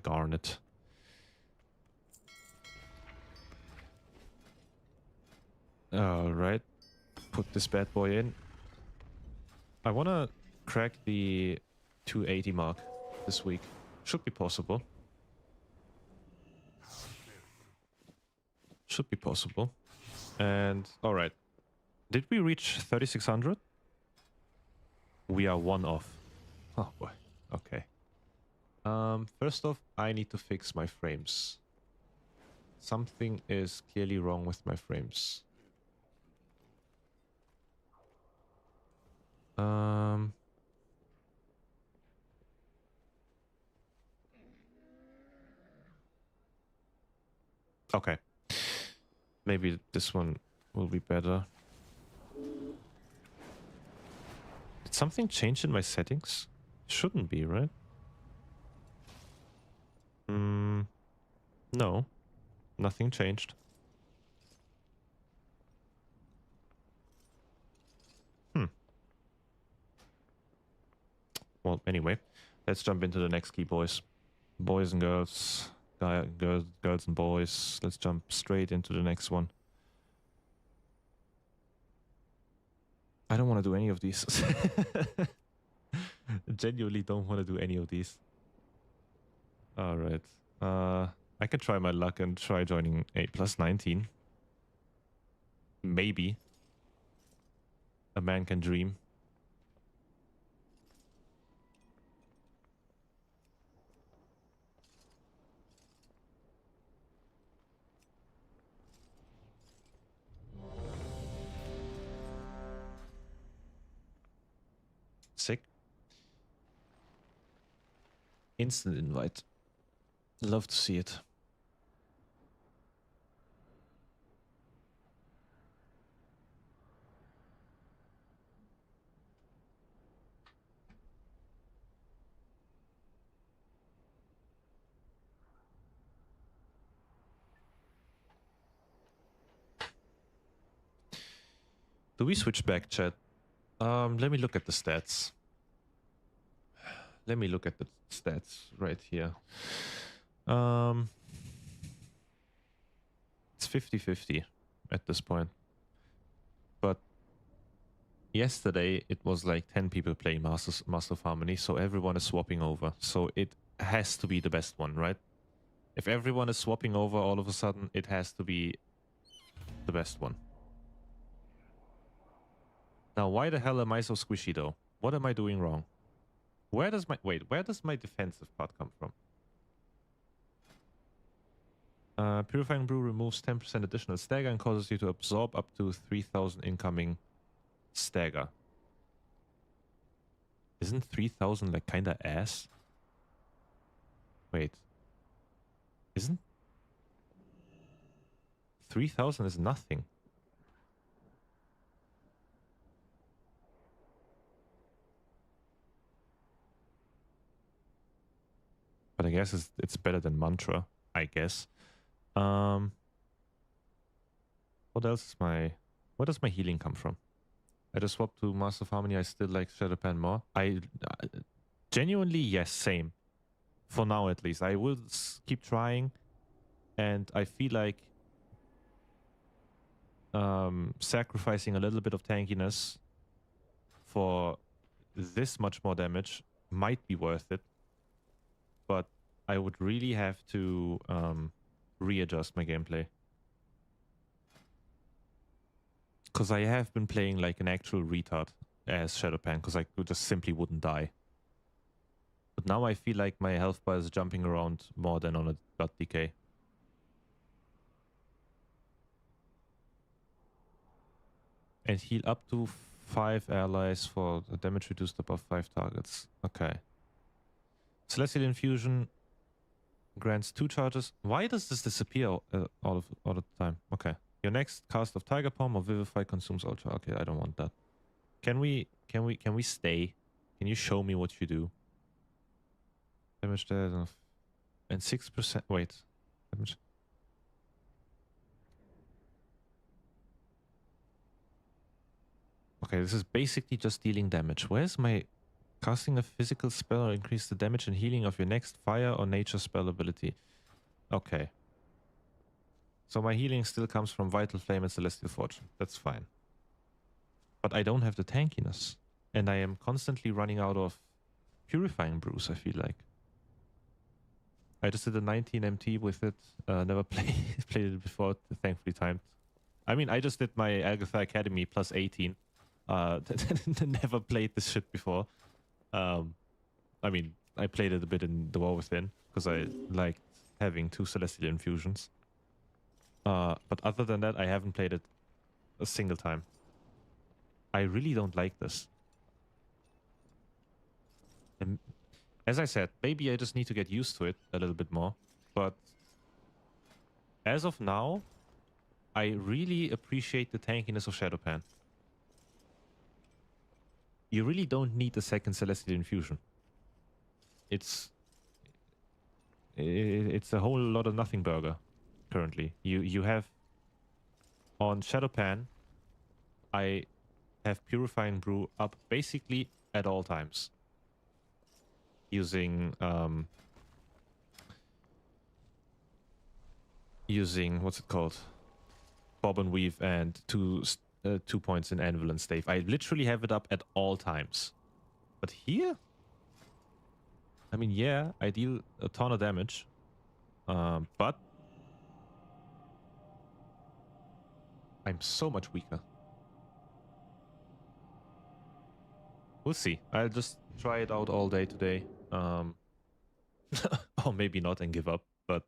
Garnet. All right, put this bad boy in. I want to crack the 280 mark this week. Should be possible. Should be possible. And all right, did we reach 3600? We are one off. Oh boy. Okay. First off, I need to fix my frames. Something is clearly wrong with my frames. Okay. Maybe this one will be better. Did something change in my settings? Shouldn't be, right? No. Nothing changed. Well, anyway, let's jump into the next key, boys. Boys and girls. Girls and boys. Let's jump straight into the next one. I don't want to do any of these. Genuinely don't want to do any of these. All right. I can try my luck and try joining 8+19. Maybe. A man can dream. Sick. Instant invite. Love to see it. Do we switch back, chat? Let me look at the stats. Let me look at the stats right here. It's 50-50 at this point. But yesterday it was like 10 people playing Master of Harmony, so everyone is swapping over. So it has to be the best one, right? If everyone is swapping over all of a sudden, it has to be the best one. Now, why the hell am I so squishy though? What am I doing wrong? Where does my defensive part come from? Purifying Brew removes 10% additional stagger and causes you to absorb up to 3000 incoming stagger. Isn't 3000 like kinda ass? Wait. Isn't 3000 is nothing. But I guess it's better than Mantra, I guess. What else is where does my healing come from? I just swapped to Master of Harmony. I still like Shadowpan more. I genuinely, yes, same. For now, at least. I will keep trying. And I feel like sacrificing a little bit of tankiness for this much more damage might be worth it. But I would really have to readjust my gameplay. Because I have been playing like an actual retard as Shadowpan, because I just simply wouldn't die. But now I feel like my health bar is jumping around more than on a blood decay. And heal up to 5 allies for the damage reduced above 5 targets. Okay. Celestial Infusion grants 2 charges. Why does this disappear all the time? Okay. Your next cast of Tiger Palm or Vivify consumes all charge. Okay, I don't want that. Can we stay? Can you show me what you do? Damage there and 6%. Wait. Damage. Okay, this is basically just dealing damage. Where's my casting a physical spell or increase the damage and healing of your next fire or nature spell ability? Okay. So my healing still comes from Vital Flame and Celestial Fortune. That's fine. But I don't have the tankiness. And I am constantly running out of Purifying Brews, I feel like. I just did a 19 MT with it. Never played it before, thankfully timed. I mean, I just did my Agatha Academy plus 18. Never played this shit before. I mean, I played it a bit in The War Within because I liked having 2 Celestial Infusions. But other than that, I haven't played it a single time. I really don't like this. And as I said, maybe I just need to get used to it a little bit more. But as of now, I really appreciate the tankiness of Shadowpan. You really don't need a second Celestial Infusion. It's a whole lot of nothing burger currently. You have on Shadowpan, I have Purifying Brew up basically at all times. Using what's it called? Bob and Weave and 2 points in Anvil and Stave. I literally have it up at all times. But here, I mean, yeah, I deal a ton of damage. But I'm so much weaker. We'll see. I'll just try it out all day today. Or maybe not and give up, but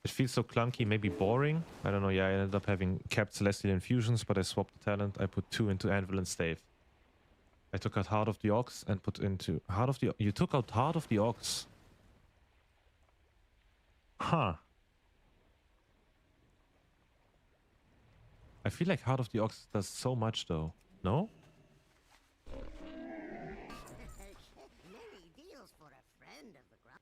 it feels so clunky, maybe boring. I don't know. Yeah, I ended up having kept Celestial Infusions, but I swapped the talent. I put 2 into Anvil and Stave. I took out Heart of the Ox and put into Heart of the... You took out Heart of the Ox. Huh. I feel like Heart of the Ox does so much though. No? Many deals for a friend of the ground.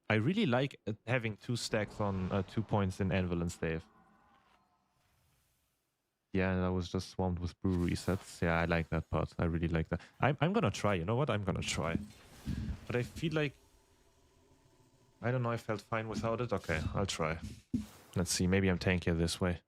I really like having 2 stacks on 2 points in Anvil and Stave. Yeah, and I was just swamped with brew resets. Yeah, I like that part. I really like that. I'm gonna try. You know what? I'm gonna try. But I feel like... I don't know. I felt fine without it. Okay, I'll try. Let's see. Maybe I'm tankier this way.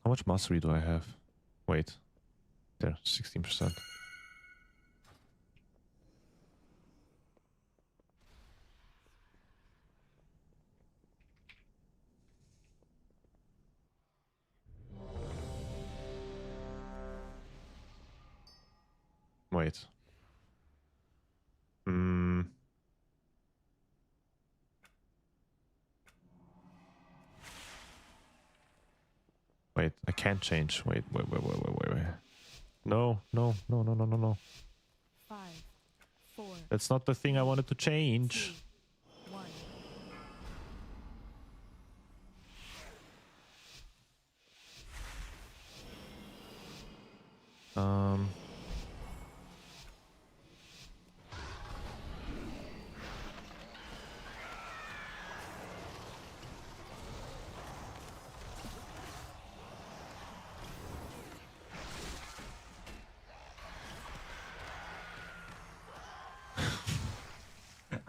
How much mastery do I have? Wait. There, 16%. Wait. Wait, I can't change. Wait. No. 5, 4, That's not the thing I wanted to change. 2, 1.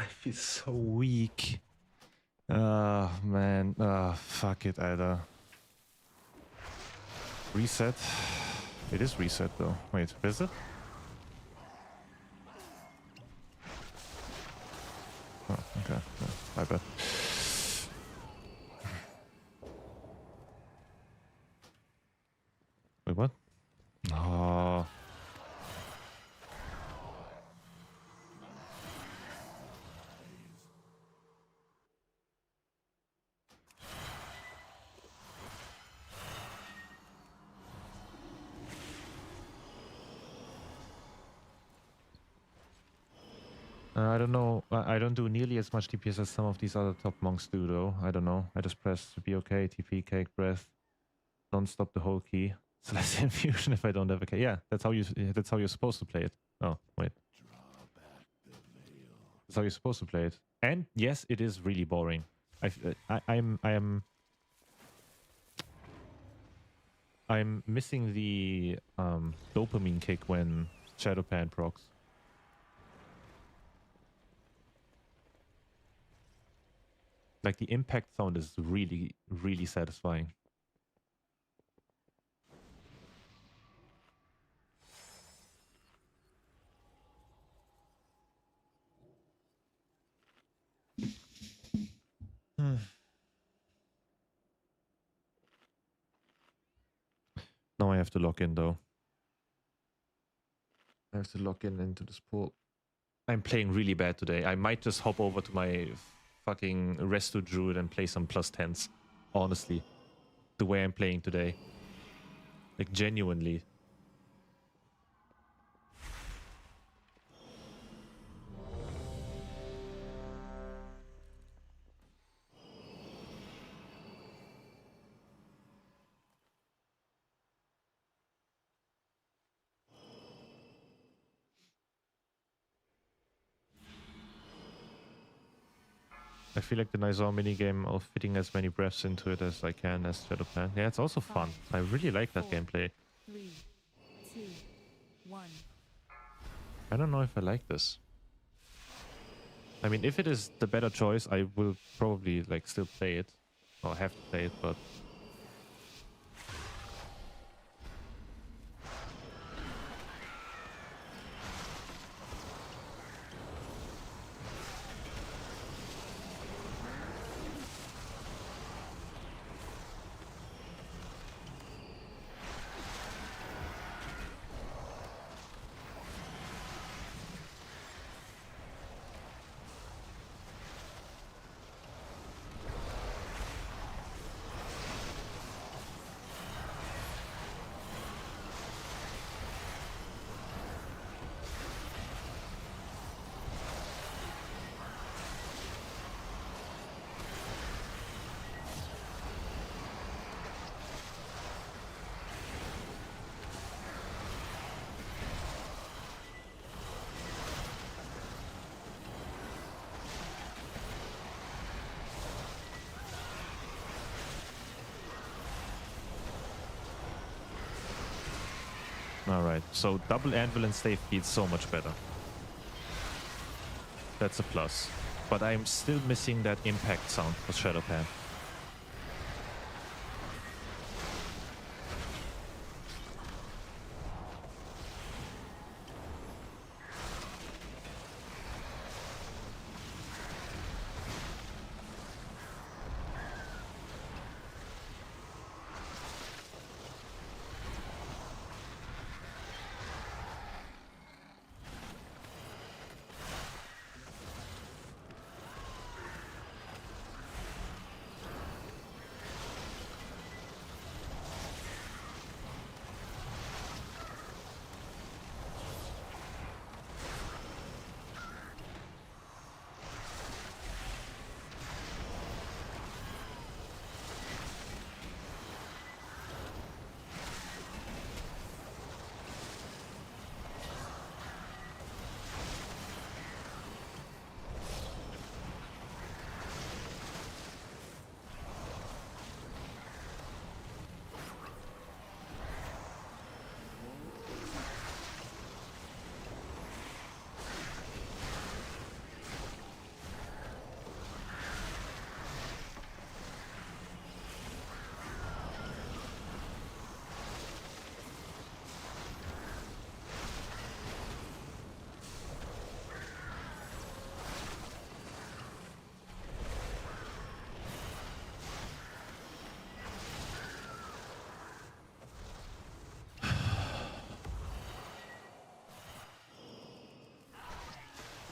I feel so weak. Man. Fuck it, Alter. Reset. It is reset though. Wait, is it? Oh, okay. No, my bad. Wait, what? Oh. I don't know. I don't do nearly as much DPS as some of these other top monks do, though. I don't know. I just press to be okay, TP, cake, breath, don't stop the whole key. Celestial Fusion if I don't have a K. Yeah, that's how you're supposed to play it. Oh, wait. That's how you're supposed to play it. And yes, it is really boring. I'm missing the dopamine kick when Shadowpan procs. Like the impact sound is really, really satisfying. Now I have to log in though. I have to log in into this pool. I'm playing really bad today. I might just hop over to my fucking Resto Druid and play some plus 10s. Honestly. The way I'm playing today. Like genuinely. I feel like the Nizar minigame of fitting as many breaths into it as I can as Shadowpan. Yeah, it's also fun. I really like that gameplay. 3, 2, 1. I don't know if I like this. I mean, if it is the better choice, I will probably like still play it. Or have to play it, but... Alright, so double anvil and stave feels so much better. That's a plus. But I'm still missing that impact sound for Shadowpan.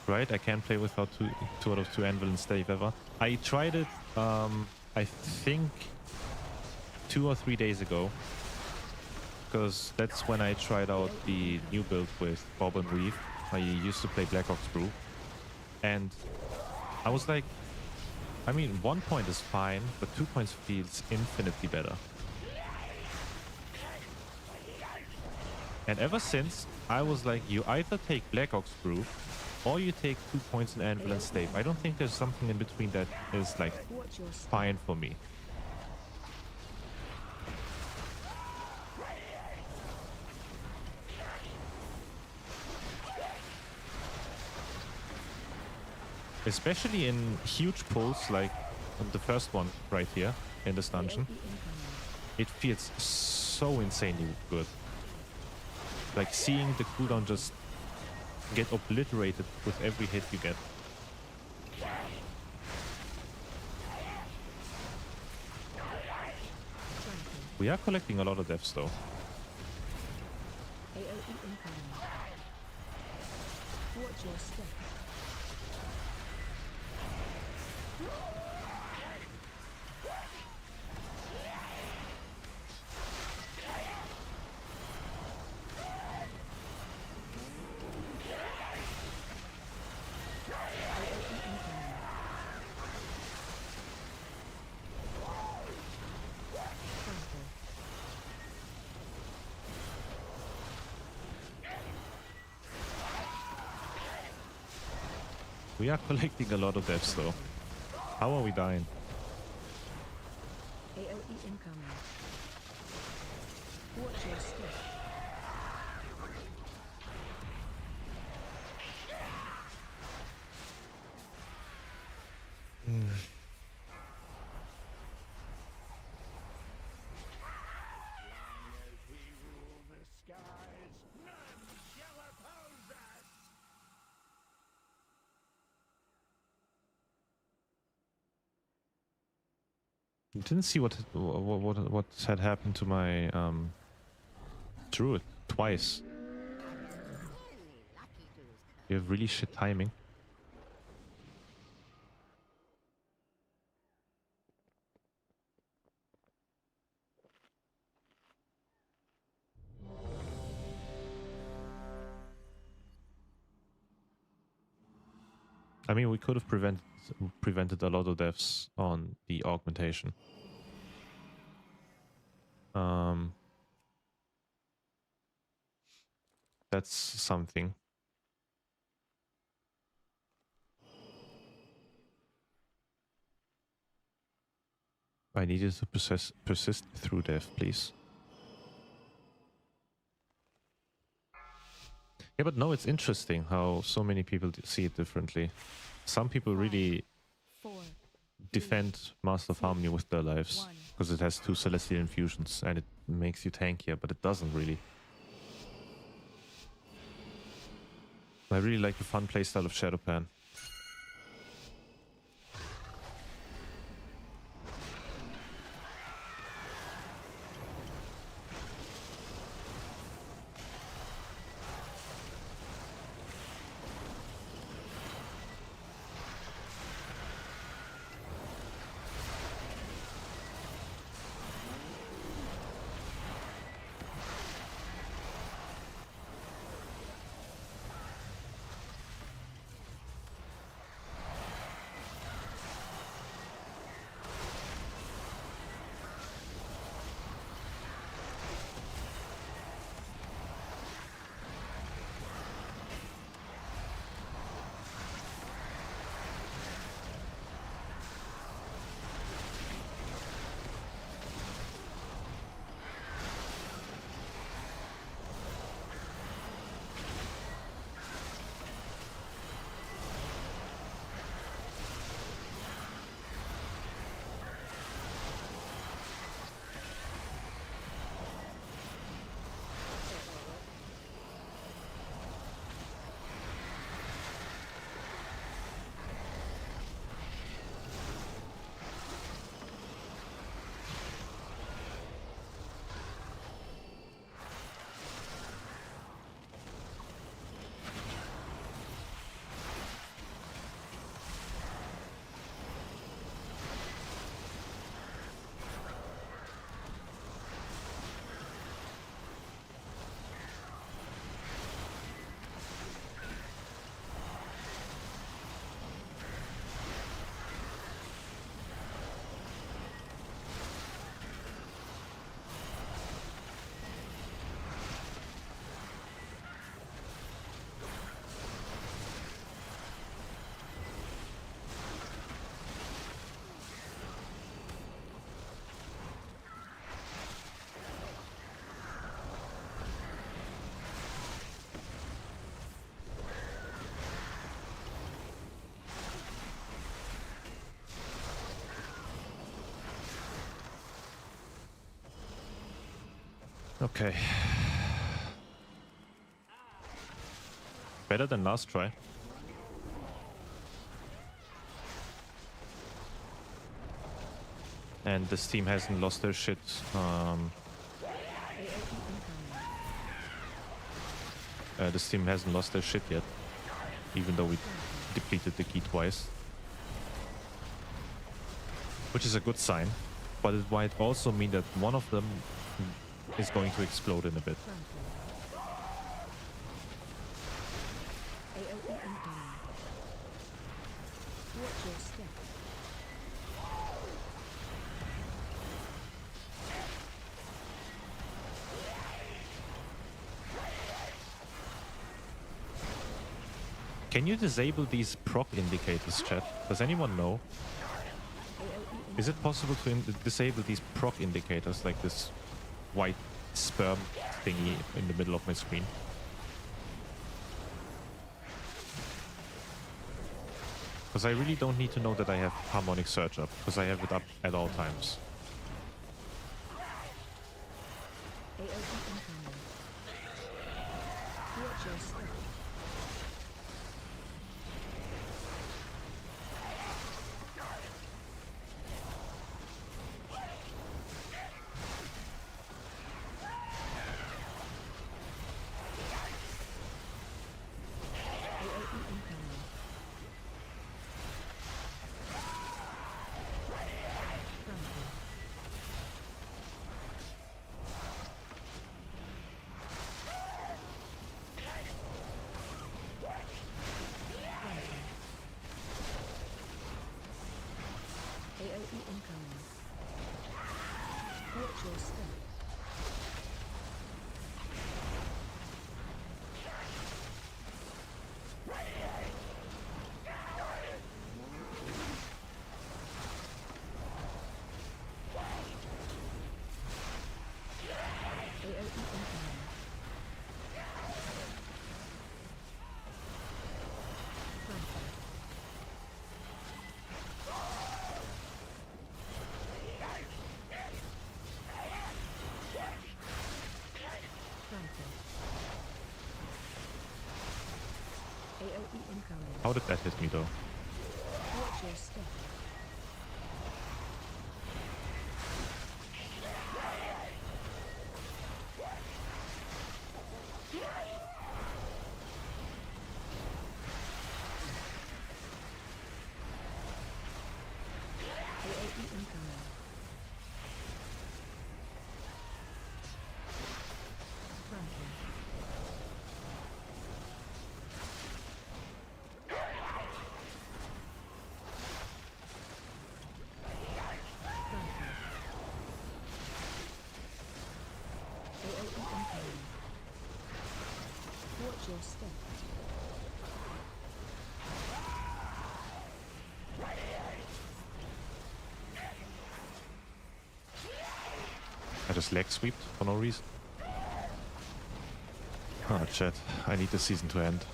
right? I can't play without two out of two anvil and stave ever. I tried it, I think 2 or 3 days ago, because that's when I tried out the new build with Bob and Weave. I used to play Black Ops Brew, and I was like, I mean, 1 point is fine, but 2 points feels infinitely better. And ever since, I was like, you either take Black Ops Brew, or you take 2 points in Anvil and Stave. I don't think there's something in between that is like Watch your step. fine for me. Especially in huge pulls like the first one right here in this dungeon. AoE incoming. It feels so insanely good. Like seeing the cooldown just get obliterated with every hit you get. Tracking. We are collecting a lot of deaths though. AoE incoming. Watch your step. AoE incoming. Trample. We are collecting a lot of deaths though. How are we dying? AoE incoming. Watch your step. You didn't see what had happened to my druid twice. You have really shit timing. I mean, we could have prevented a lot of deaths on the augmentation. That's something. I needed to persist through death, please. Yeah, but no, it's interesting how so many people see it differently. Some people really 4, defend Master of Harmony with their lives because it has 2 Celestial Infusions and it makes you tankier, but it doesn't really. I really like the fun playstyle of Shadowpan. Okay. Better than last try. And this team hasn't lost their shit. This team hasn't lost their shit yet. Even though we depleted the key twice. Which is a good sign. But it might also mean that one of them is going to explode in a bit. AoE incoming. Watch your step. Can you disable these proc indicators, chat? Does anyone know? AoE Is it possible to disable these proc indicators, like this white sperm thingy in the middle of my screen? Because I really don't need to know that I have harmonic surge up, because I have it up at all times. AoE incoming. Watch your step. AoE incoming. Trample. AoE incoming. Watch your step. AoE incoming. Trample. Trample. AoE incoming. How did that hit me though? Watch your step. AoE incoming. Trample. Trample. AoE incoming. Watch your step. I just leg sweeped for no reason. Ah, chat. I need the season to end.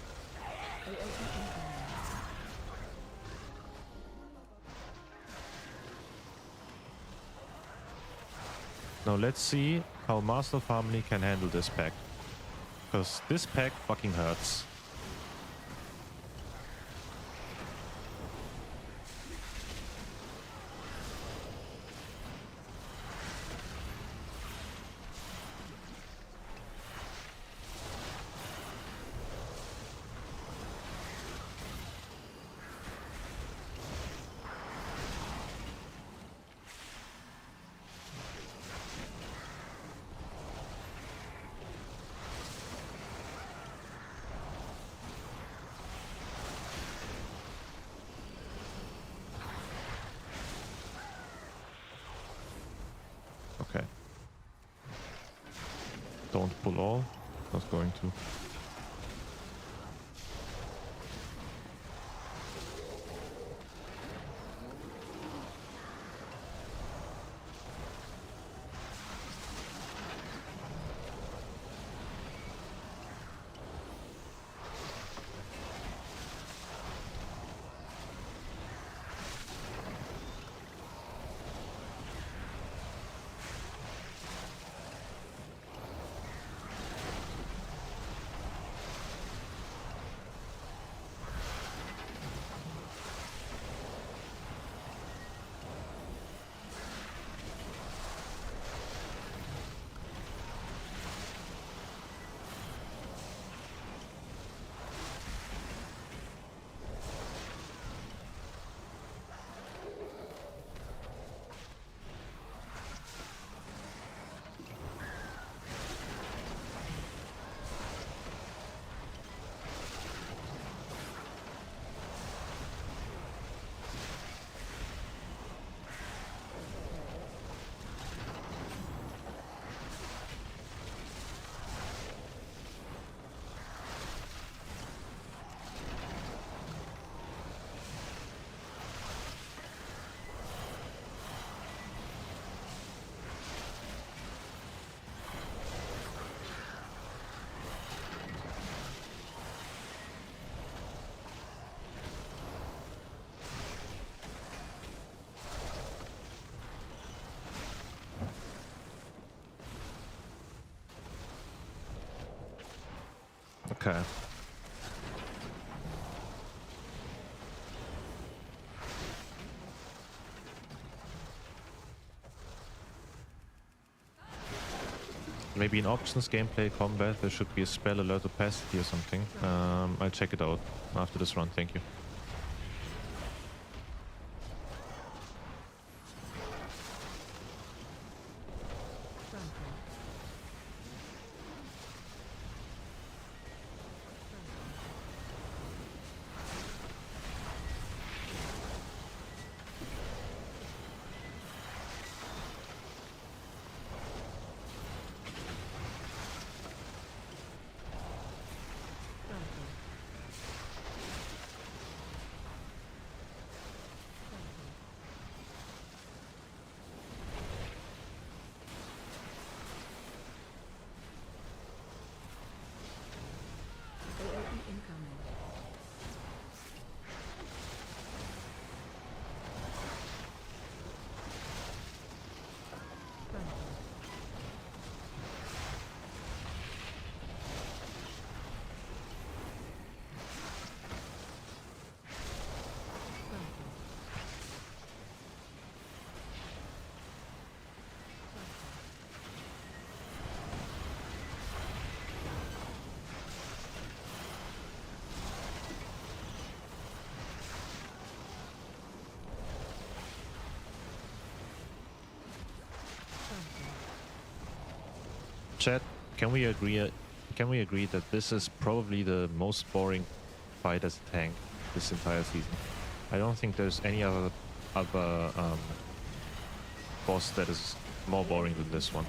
AoE incoming. Now let's see how Master of Harmony can handle this pack. Because this pack fucking hurts. Okay. Don't pull all. Not going to. Okay. Maybe in options, gameplay, combat, there should be a spell alert opacity or something. I'll check it out after this run, thank you. Trample. Trample. AoE incoming. Trample. Trample. Chat, can we agree that this is probably the most boring fight as a tank this entire season? I don't think there's any other boss that is more boring than this one.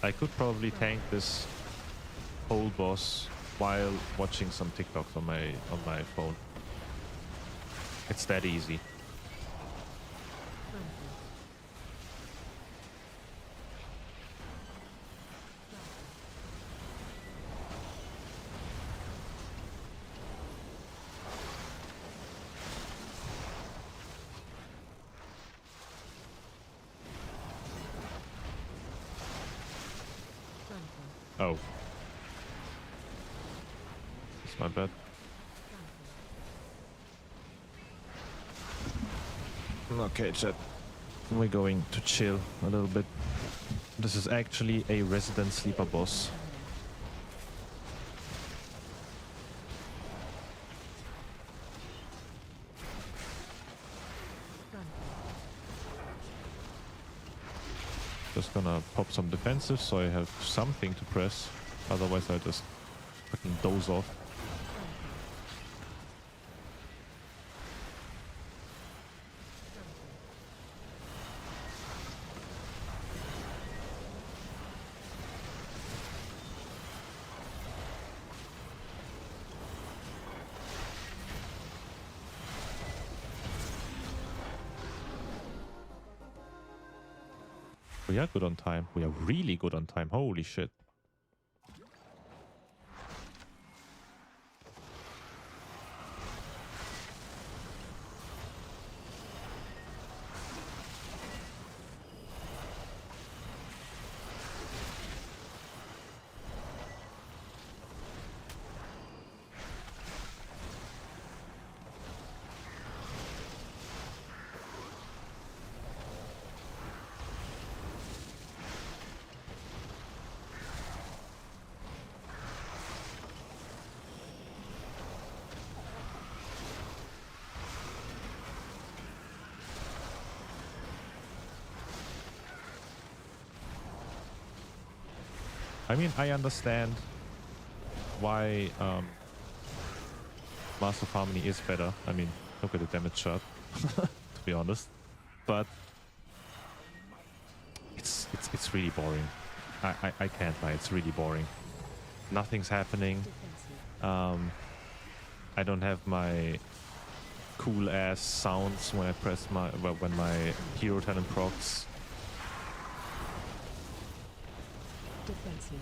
I could probably tank this whole boss while watching some TikToks on my phone. It's that easy. Trample. Trample. Oh. It's my bad. Okay, chat. We're going to chill a little bit. This is actually a resident sleeper boss. Just gonna pop some defensive so I have something to press. Otherwise I just fucking doze off. We are good on time. We are really good on time. Holy shit. I mean, I understand why Master of Harmony is better. I mean, look at the damage chart, to be honest. But it's really boring. I can't lie, it's really boring. Nothing's happening. I don't have my cool ass sounds when I press when my hero talent procs. Defensive.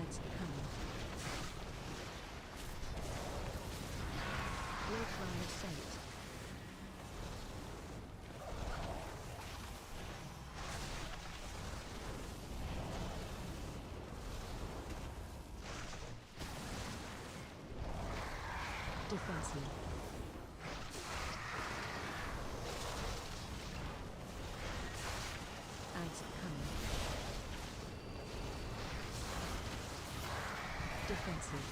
Ads coming. Great line of sight. Defensive. Ads coming. Defensive.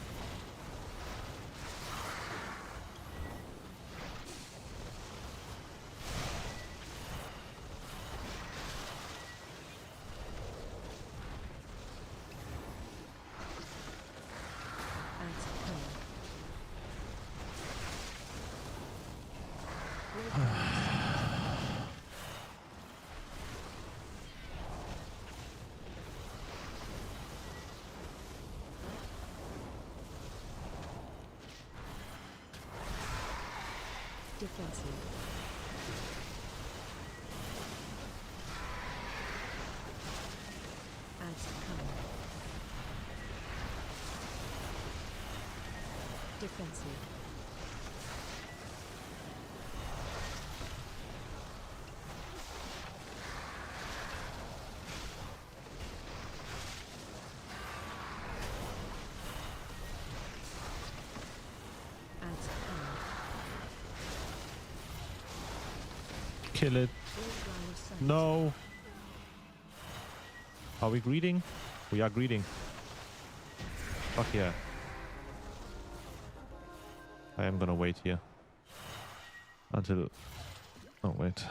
Ads coming. Great line of sight. Defensive. Ads coming. Defensive. Ads coming. Kill it. Great line of sight. No. Are we greeting? We are greeting. Fuck yeah. I am gonna wait here. Until... Oh, wait.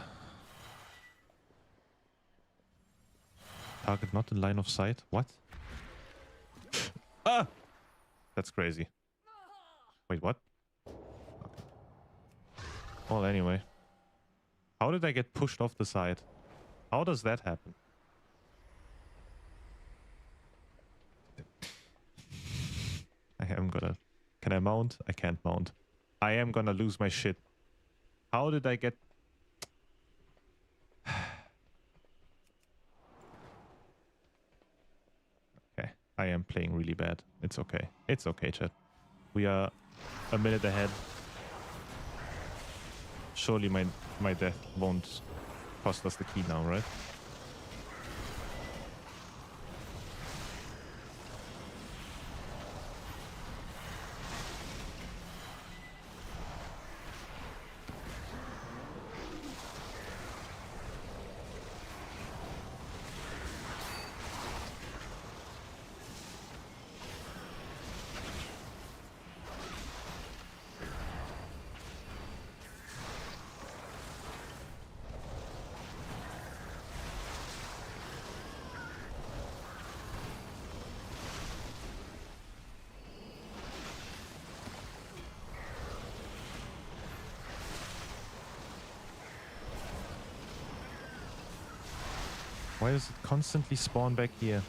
Target not in line of sight? What? Ah! That's crazy. Wait, what? Okay. Well, anyway. How did I get pushed off the side? How does that happen? I am gonna... Can I mount? I can't mount. I am gonna lose my shit. How did I get... Okay. I am playing really bad. It's okay. It's okay, chat. We are a minute ahead. Surely my death won't cost us the key now, right? Why does it constantly spawn back here?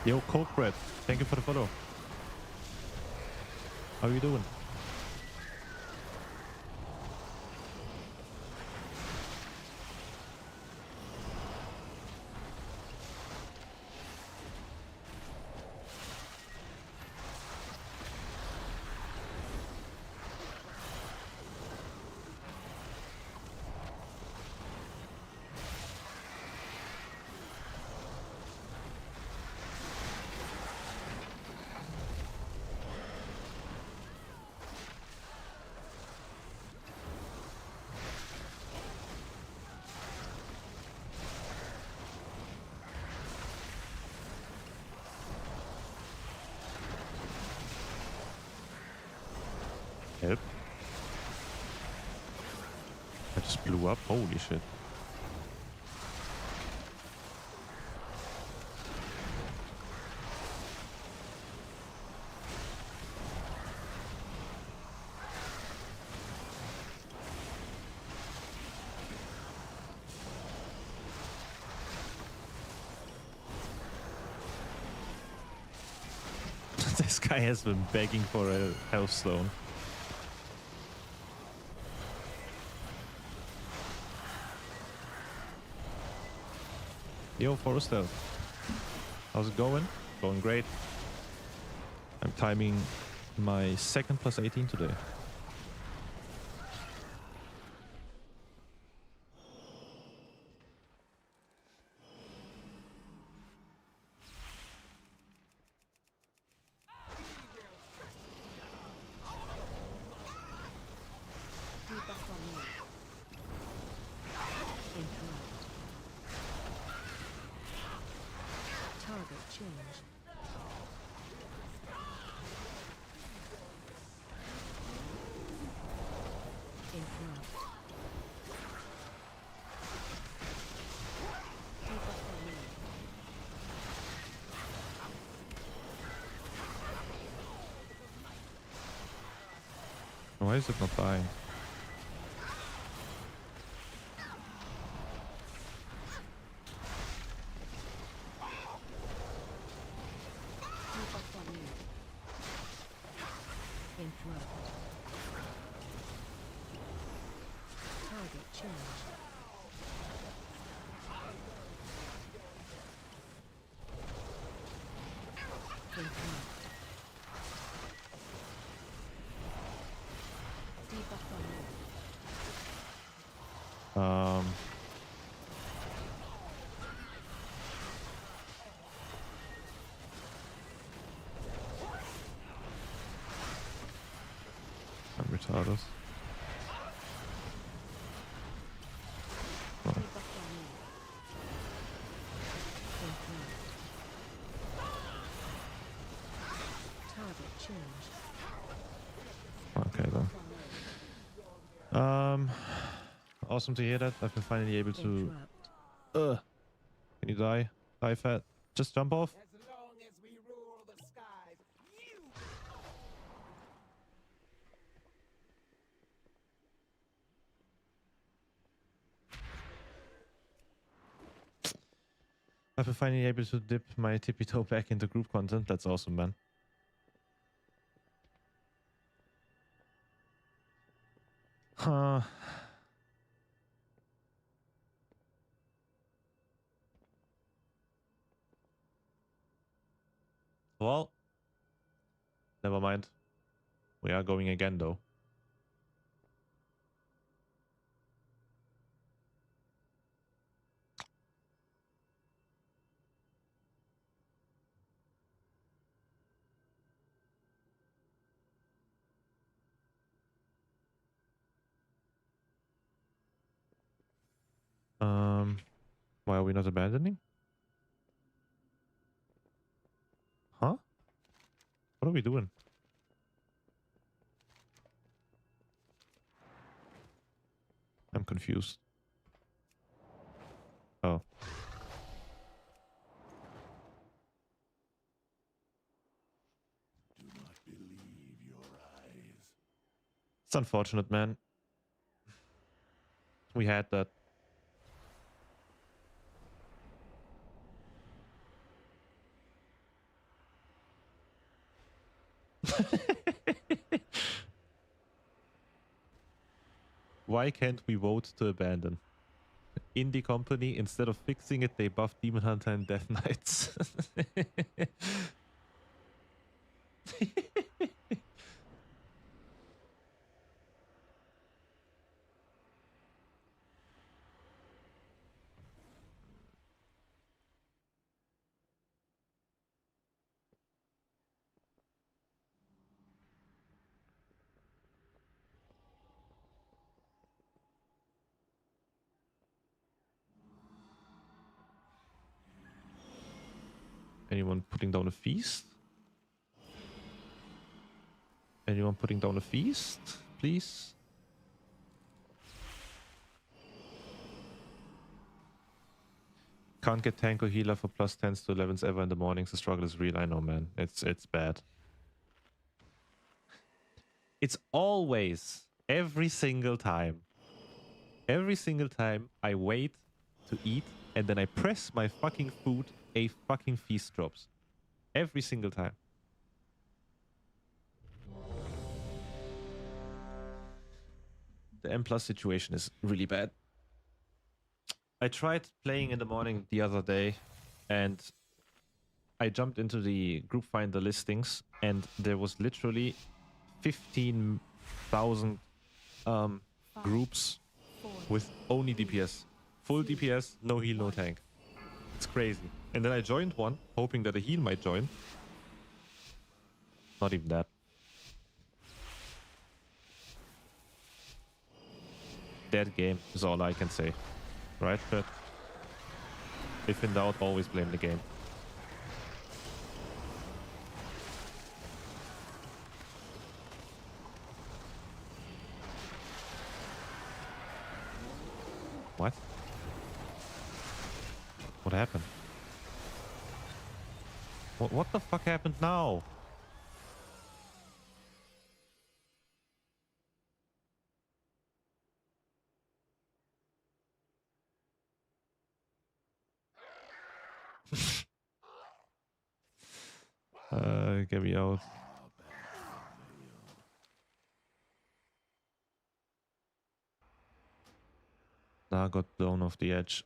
Yo, Coke Bread, thank you for the follow. How you doing? Help. I just blew up. Holy shit. This guy has been begging for a health stone. Yo, Forrestel. How's it going? Going great. I'm timing my second plus 18 today. Debuff on me. Interrupt. Target change. Interrupt. Debuff on me. Why is it not dying? Debuff on me. Interrupt. Target change. Interrupt. Debuff on me. I'm retarded. Oh. Debuff on me. Interrupt. Target change. Okay then. Awesome to hear that. I've been finally able to. Interrupt. Can you die? Die fat. Just jump off. As long as we rule the skies, you I've been finally able to dip my tippy toe back into group content. That's awesome, man. Huh. Well, never mind. We are going again, though. Why are we not abandoning? Huh? What are we doing? I'm confused. Oh. Do not believe your eyes. It's unfortunate, man. We had that. Why can't we vote to abandon? Indie company, instead of fixing it, they buff Demon Hunter and Death Knights. Anyone putting down a feast? Anyone putting down a feast, please? Can't get tank or healer for plus 10s to 11s ever in the mornings. The struggle is real. I know, man. It's bad. It's always, every single time I wait to eat and then I press my fucking food, a fucking feast drops. Every single time. The M plus situation is really bad. I tried playing in the morning the other day and I jumped into the group finder listings and there was literally 15,000 groups with only DPS. Full DPS, no heal, no tank. It's crazy. And then I joined one, hoping that a heal might join. Not even that. Dead game is all I can say. Right, but if in doubt, always blame the game. What? What happened? What the fuck happened now? Get me out. Nah, got blown off the edge.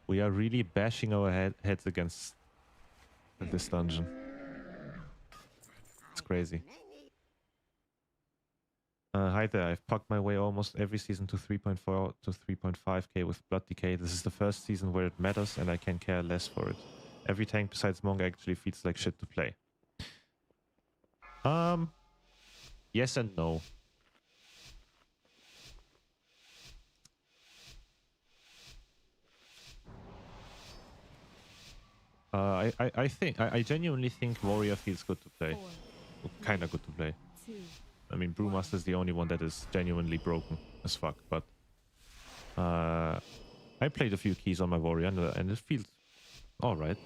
We are really bashing our heads against this dungeon. It's crazy. Hi there, I've pucked my way almost every season to 3.4 to 3.5k with Blood Decay. This is the first season where it matters and I can care less for it. Every tank besides Monk actually feels like shit to play. Yes and no. I genuinely think Warrior feels good to play. Kinda good to play. I mean, Brewmaster is the only one that is genuinely broken as fuck, but I played a few keys on my Warrior and it feels alright.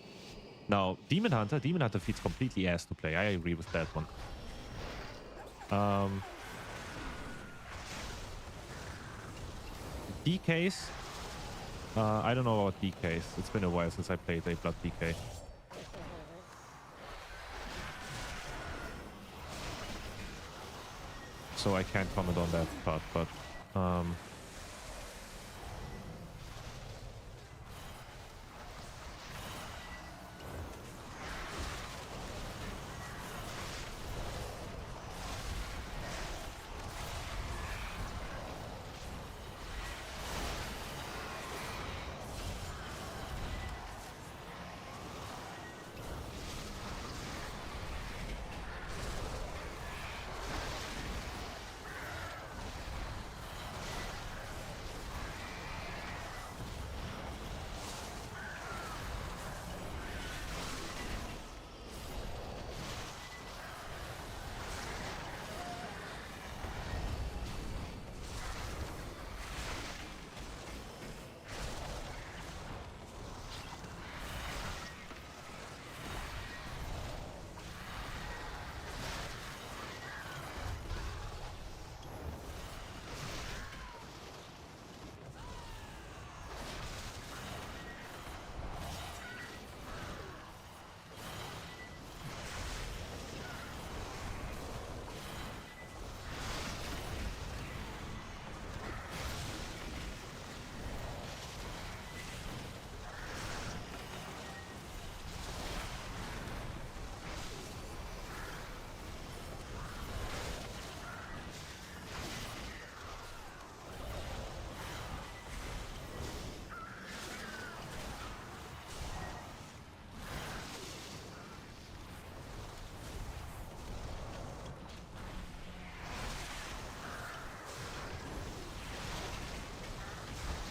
Now, Demon Hunter feels completely ass to play. I agree with that one. DKs, I don't know about DKs. It's been a while since I played a Blood DK. So I can't comment on that part, but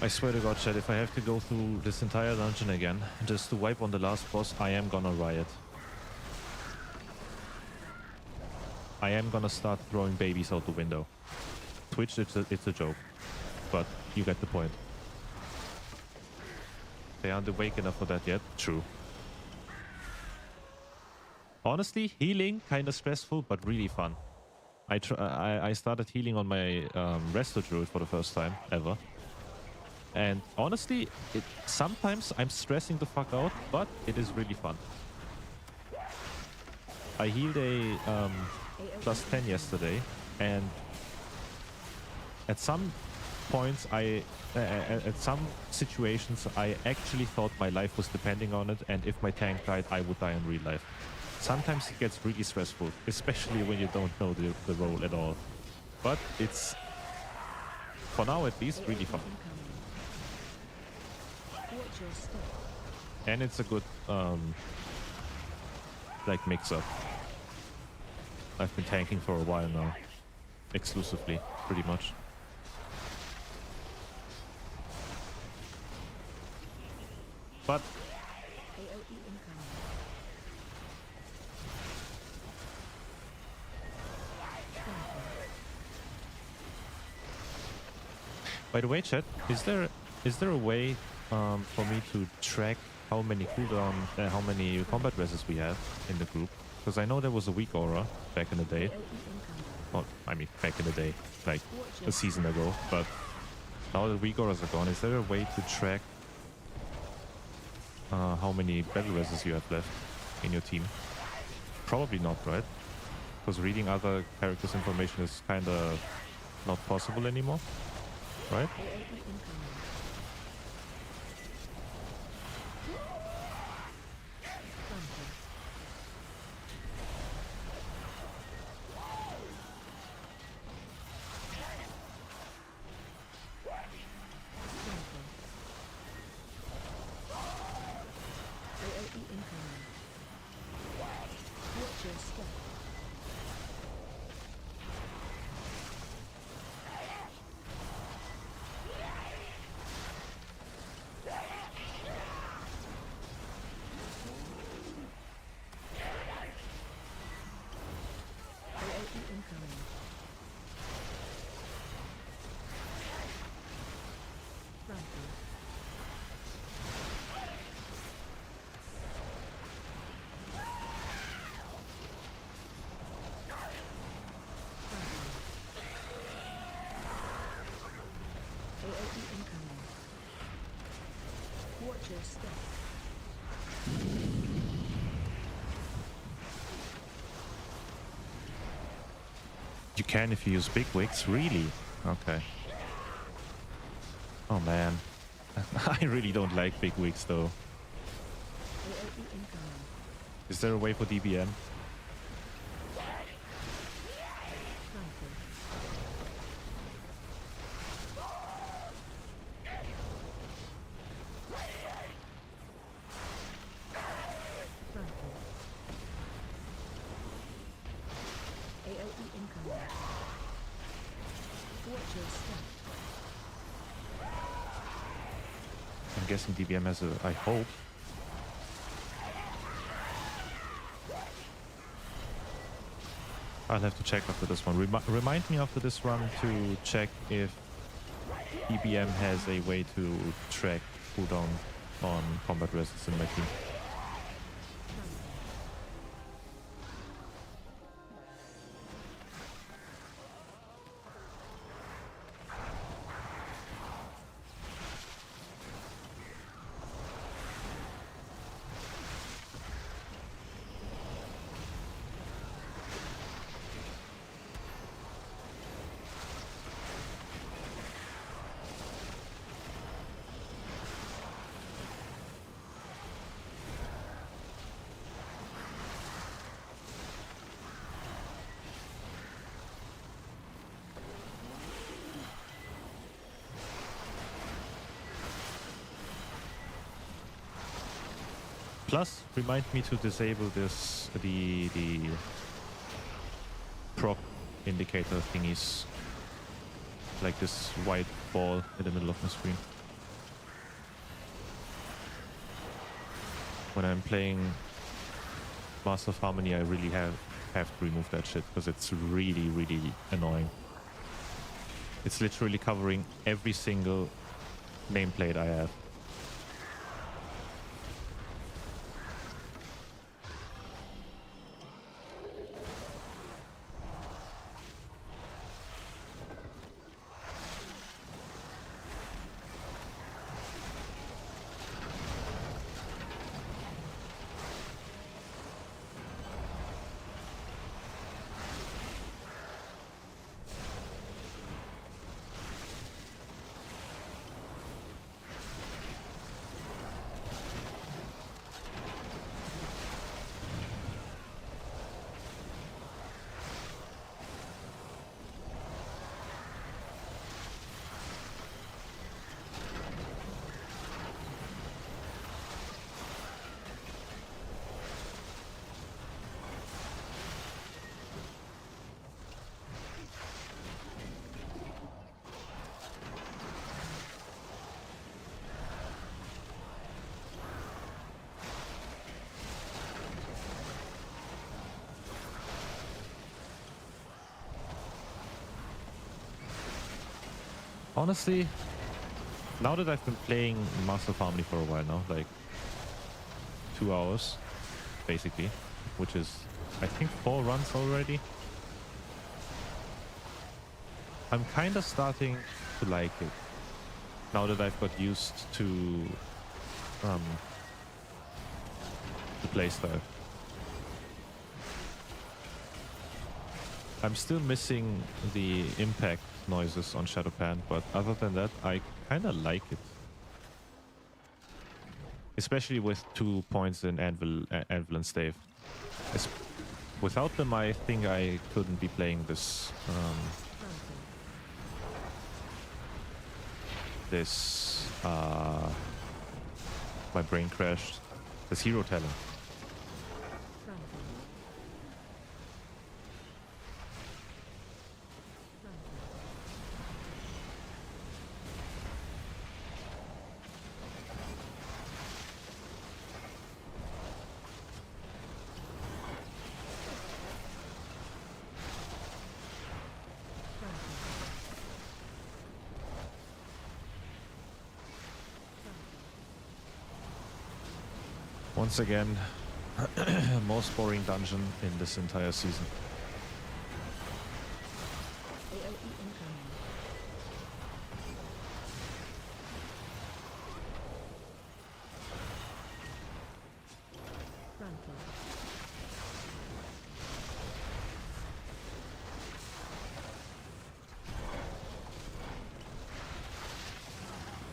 I swear to God, chat, if I have to go through this entire dungeon again just to wipe on the last boss, I am gonna riot. I am gonna start throwing babies out the window. Twitch, it's a joke, but you get the point. They aren't awake enough for that yet. True. Honestly, healing kind of stressful, but really fun. I started healing on my Resto Druid for the first time ever. And honestly, sometimes I'm stressing the fuck out, but it is really fun. I healed a +10 yesterday, and at some points at some situations I actually thought my life was depending on it, and if my tank died, I would die in real life. Sometimes it gets really stressful, especially when you don't know the role at all. But it's, for now at least, really fun. Watch your step. And it's a good like mix-up. I've been tanking for a while now. Exclusively, pretty much. But AOE incoming. by the way, chat, is there a way for me to track how many how many combat reses we have in the group? Because I know there was a weak aura back in the day. AOE incoming. Well, I mean, back in the day, like a season ago. But now the weak auras are gone. Is there a way to track how many battle reses you have left in your team? Probably not, right? Because reading other characters' information is kind of not possible anymore, right? AOE incoming. Thunder. Thunder. AOE incoming. Watch your step. AOE incoming. Rampage. AOE incoming. Watch your step. You can if you use big wigs, really? Okay. Oh man. I really don't like big wigs though. AOE incoming. Is there a way for DBM? Rampage. Rampage. AOE incoming. Watch your step. I'm guessing DBM has a... I hope. I'll have to check after this one. Remind me after this run to check if DBM has a way to track cooldown on combat reses in my team. Plus, remind me to disable this the proc indicator thingies, like this white ball in the middle of my screen. when I'm playing Master of Harmony, I really have to remove that shit because it's really, really annoying. It's literally covering every single nameplate I have. Honestly, now that I've been playing Master of Harmony for a while now, like 2 hours, basically, which is, I think, 4 runs already, I'm kind of starting to like it. Now that I've got used to the playstyle. I'm still missing the impact noises on Shadowpan, but other than that, I kind of like it. Especially with 2 points in Anvil and Stave. Without them, I think I couldn't be playing this. My brain crashed. This hero talent. Once again, most boring dungeon in this entire season. AOE incoming. Frontal.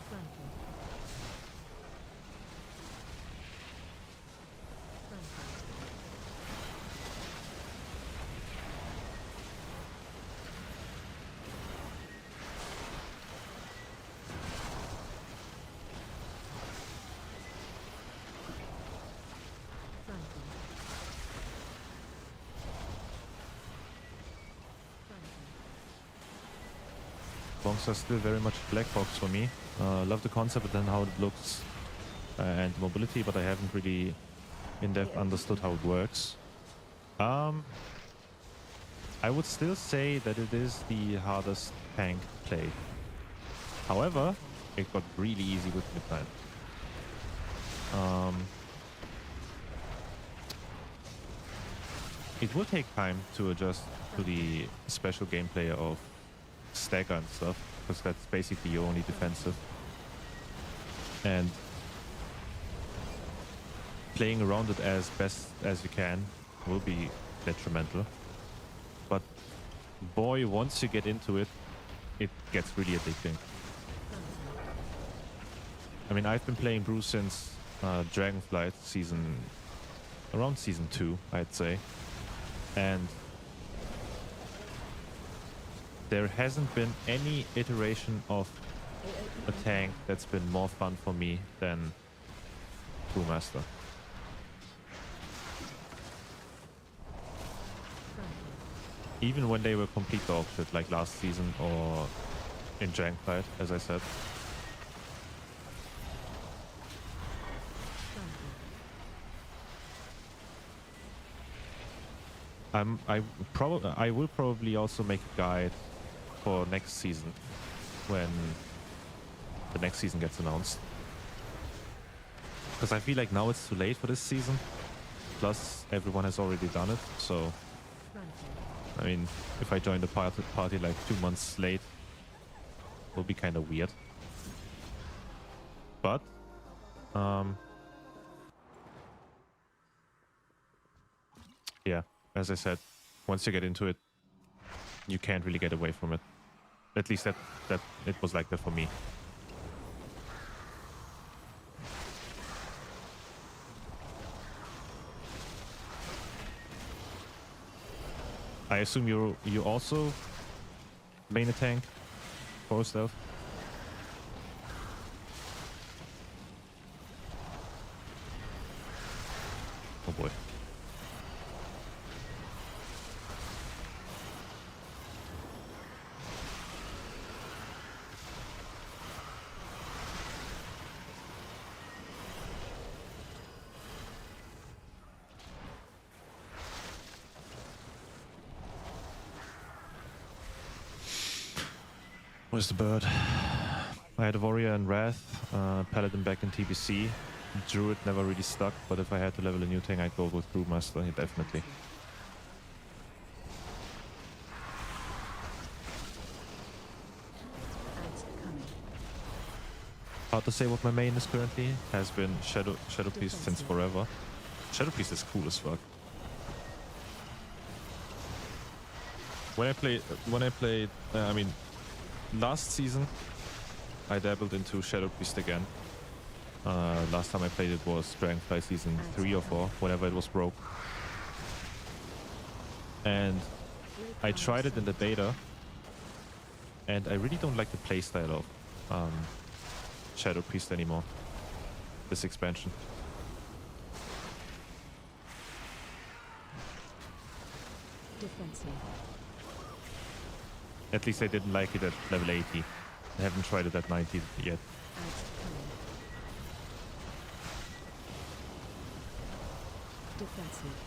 Frontal. Bonks are still very much black box for me. Love the concept and how it looks and mobility, but I haven't really in-depth understood how it works. I would still say that it is the hardest tank to play. However, it got really easy with Midnight. It will take time to adjust to the special gameplay of stagger and stuff, because that's basically your only defensive. And playing around it as best as you can will be detrimental. But boy, once you get into it, it gets really addicting. I mean, I've been playing Brew since Dragonflight around season 2, I'd say. And there hasn't been any iteration of a tank that's been more fun for me than Brewmaster. Even when they were complete dog shit, like last season or in Dragonflight, as I said. I will probably also make a guide for next season when the next season gets announced. Because I feel like now it's too late for this season. Plus, everyone has already done it. So, Granted. I mean, if I join the party like 2 months late, it will be kind of weird. But, yeah, as I said, once you get into it, you can't really get away from it. At least that it was like that for me. I assume you also main a tank for stealth. Oh boy. Where's the bird? I had a warrior and wrath, paladin back in TBC. Druid never really stuck, but if I had to level a new tank, I'd go with Brewmaster, yeah, definitely. Ads coming. Hard to say what my main is currently. Has been Shadow Priest since forever. Shadow Priest is cool as fuck. When I played, I mean, last season, I dabbled into Shadow Priest again. Last time I played it was Dragonfly season 3 or 4, whenever it was broke. And I tried it in the beta, and I really don't like the playstyle of Shadow Priest anymore. This expansion. Defensive. At least I didn't like it at level 80. I haven't tried it at 90 yet. Ads coming. Defensive.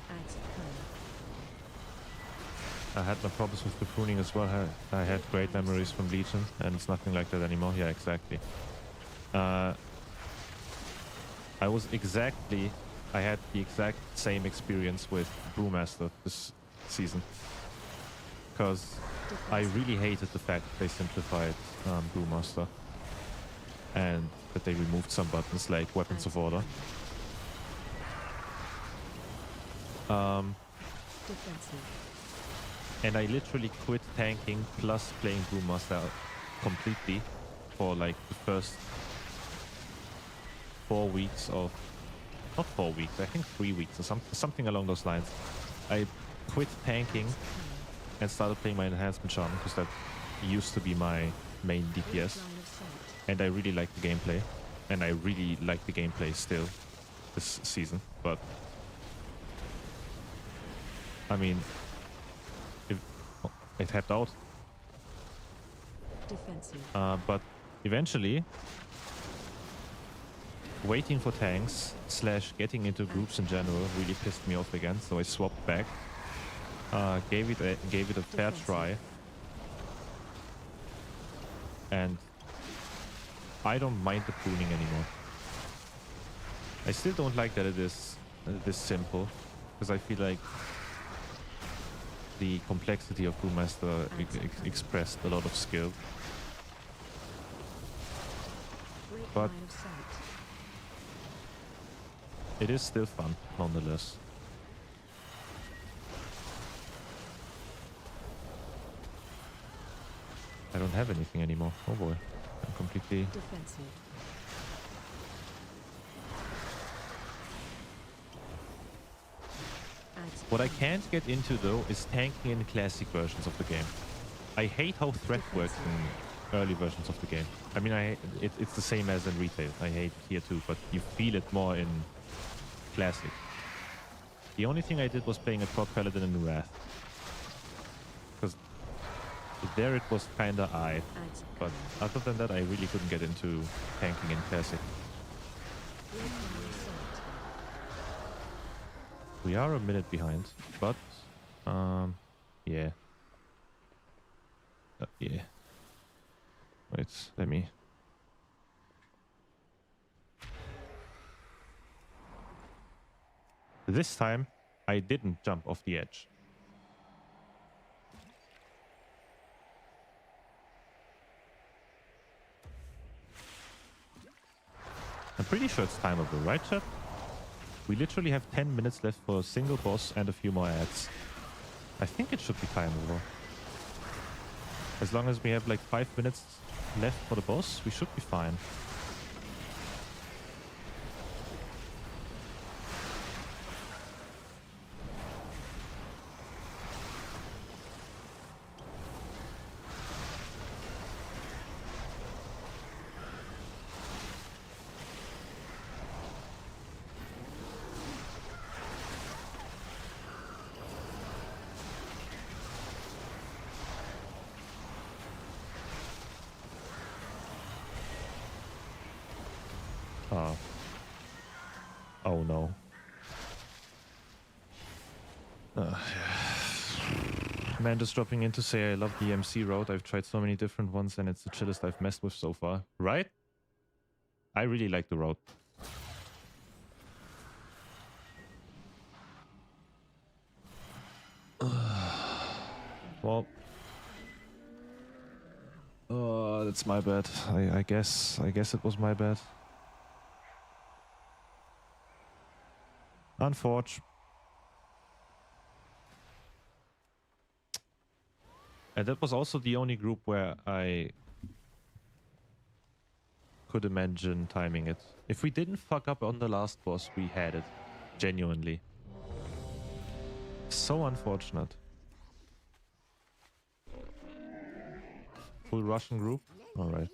Ads coming. I had my problems with the pruning as well. I had great memories from Legion, and it's nothing like that anymore. Yeah, exactly. I had the exact same experience with Brewmaster this season. Because I really hated the fact that they simplified Brewmaster. And that they removed some buttons like Weapons of Order. Defensive. And I literally quit tanking plus playing Brewmaster completely for like the first 4 weeks of... Not 4 weeks, I think 3 weeks or something along those lines. I quit tanking and started playing my enhancement shaman because that used to be my main DPS. Line of sight. And I really like the gameplay. And I really like the gameplay still this season. But I mean, it tapped out. Defensive. But eventually, waiting for tanks / getting into groups in general really pissed me off again. So I swapped back, gave it a fair try, and I don't mind the pruning anymore. I still don't like that it is this simple, because I feel like the complexity of Brewmaster expressed a lot of skill. Great But line of sight. it is still fun, nonetheless. I don't have anything anymore. Oh boy. I'm completely... Defensive. Ads What I can't get into, though, is tanking in classic versions of the game. I hate how threat works in early versions of the game. I mean, it's the same as in retail. I hate it here too, but you feel it more in classic. The only thing I did was playing a Prog Paladin in Wrath. Because there it was kinda aight. Add to But command. other than that, I really couldn't get into tanking in Classic. Lake on your side. We are a minute behind, but yeah. Yeah. Wait, let me. This time, I didn't jump off the edge. I'm pretty sure it's timeable, right, chat? We literally have 10 minutes left for a single boss and a few more ads. I think it should be timeable. As long as we have like 5 minutes left for the boss, we should be fine. Oh no. Man just dropping in to say I love the MC route. I've tried so many different ones and it's the chillest I've messed with so far. Right? I really like the route. Well. That's my bad. I guess it was my bad. Unforge. And that was also the only group where I could imagine timing it. If we didn't fuck up on the last boss, we had it. Genuinely. So unfortunate. Full Russian group? Alright.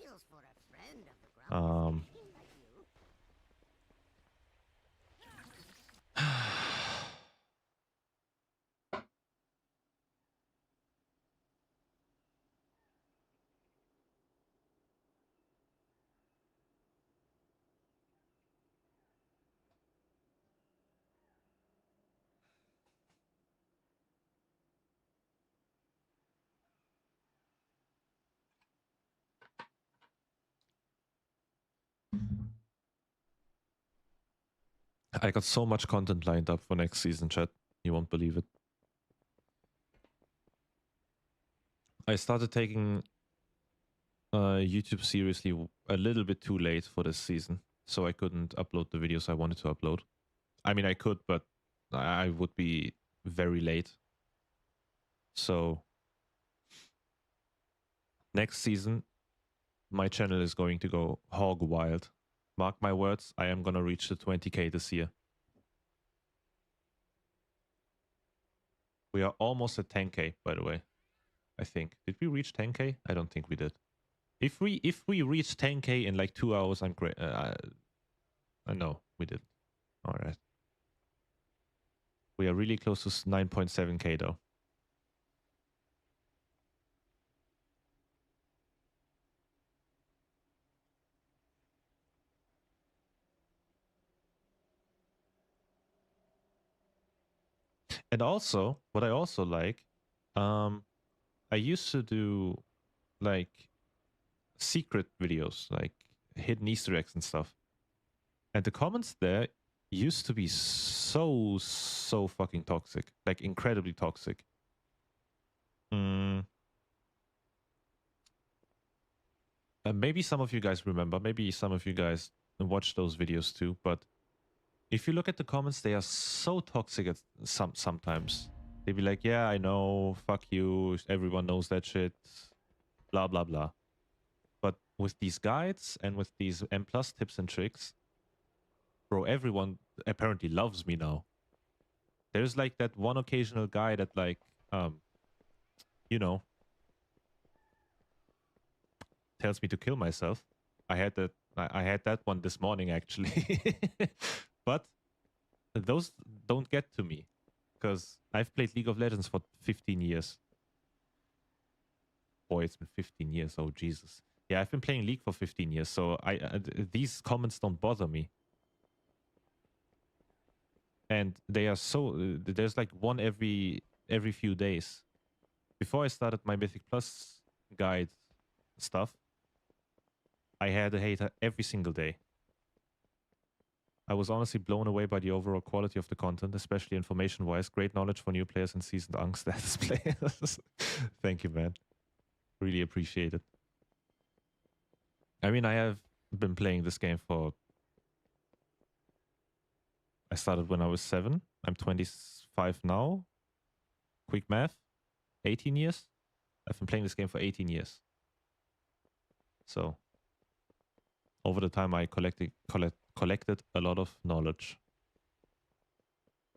I got so much content lined up for next season, chat. You won't believe it. I started taking YouTube seriously a little bit too late for this season, so I couldn't upload the videos I wanted to upload. I mean, I could, but I would be very late. So next season, my channel is going to go hog wild. Mark my words, I am gonna reach the 20k this year. We are almost at 10k, by the way. I think. Did we reach 10k? I don't think we did. If we reach 10k in like 2 hours, I'm great. I know we did. All right. We are really close to 9.7k though. And also, what I also like, I used to do like secret videos, like hidden Easter eggs and stuff. And the comments there used to be so fucking toxic, like incredibly toxic. Maybe some of you guys remember, maybe some of you guys watch those videos too, but if you look at the comments, they are so toxic at sometimes. They be like, yeah, I know, fuck you, everyone knows that shit, blah, blah, blah. But with these guides and with these M+ tips and tricks, bro, everyone apparently loves me now. There's like that one occasional guy that like, you know, tells me to kill myself. I had that one this morning actually. But those don't get to me because I've played League of Legends for 15 years. Boy, it's been 15 years. Oh, Jesus. Yeah, I've been playing League for 15 years, so these comments don't bother me. And they are so... there's like one every few days. Before I started my Mythic Plus guide stuff, I had a hater every single day. I was honestly blown away by the overall quality of the content, especially information-wise. Great knowledge for new players and seasoned Ankh status players. Thank you, man. Really appreciate it. I mean, I have been playing this game for... I started when I was 7. I'm 25 now. Quick math. 18 years? I've been playing this game for 18 years. So, over the time, I collected a lot of knowledge.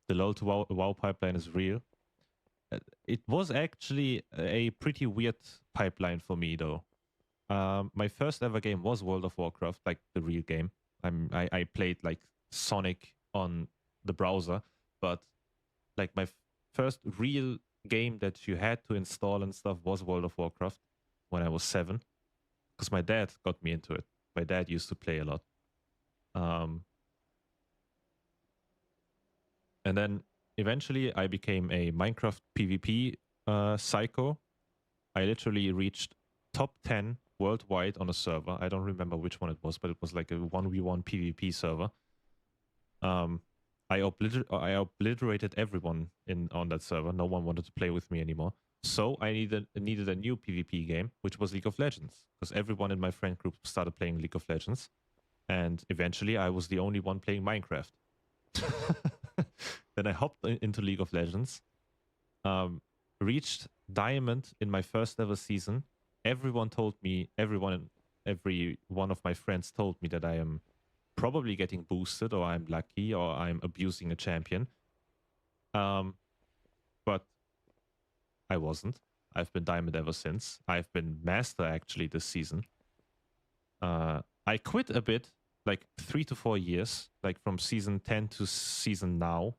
The LoL to WoW pipeline is real. It was actually a pretty weird pipeline for me, though. My first ever game was World of Warcraft, like the real game. I played like Sonic on the browser, but like my first real game that you had to install and stuff was World of Warcraft when I was 7, because my dad got me into it. My dad used to play a lot. And then eventually I became a Minecraft PvP psycho. I literally reached top 10 worldwide on a server. I don't remember which one it was, but it was like a 1v1 PvP server. I obliterated everyone on that server. No one wanted to play with me anymore. So I needed a new PvP game, which was League of Legends, because everyone in my friend group started playing League of Legends. And eventually I was the only one playing Minecraft. Then I hopped into League of Legends, reached Diamond in my first ever season. Every one of my friends told me that I am probably getting boosted, or I'm lucky, or I'm abusing a champion. But I wasn't. I've been Diamond ever since. I've been Master actually this season. I quit a bit, like 3 to 4 years, like from season 10 to season now,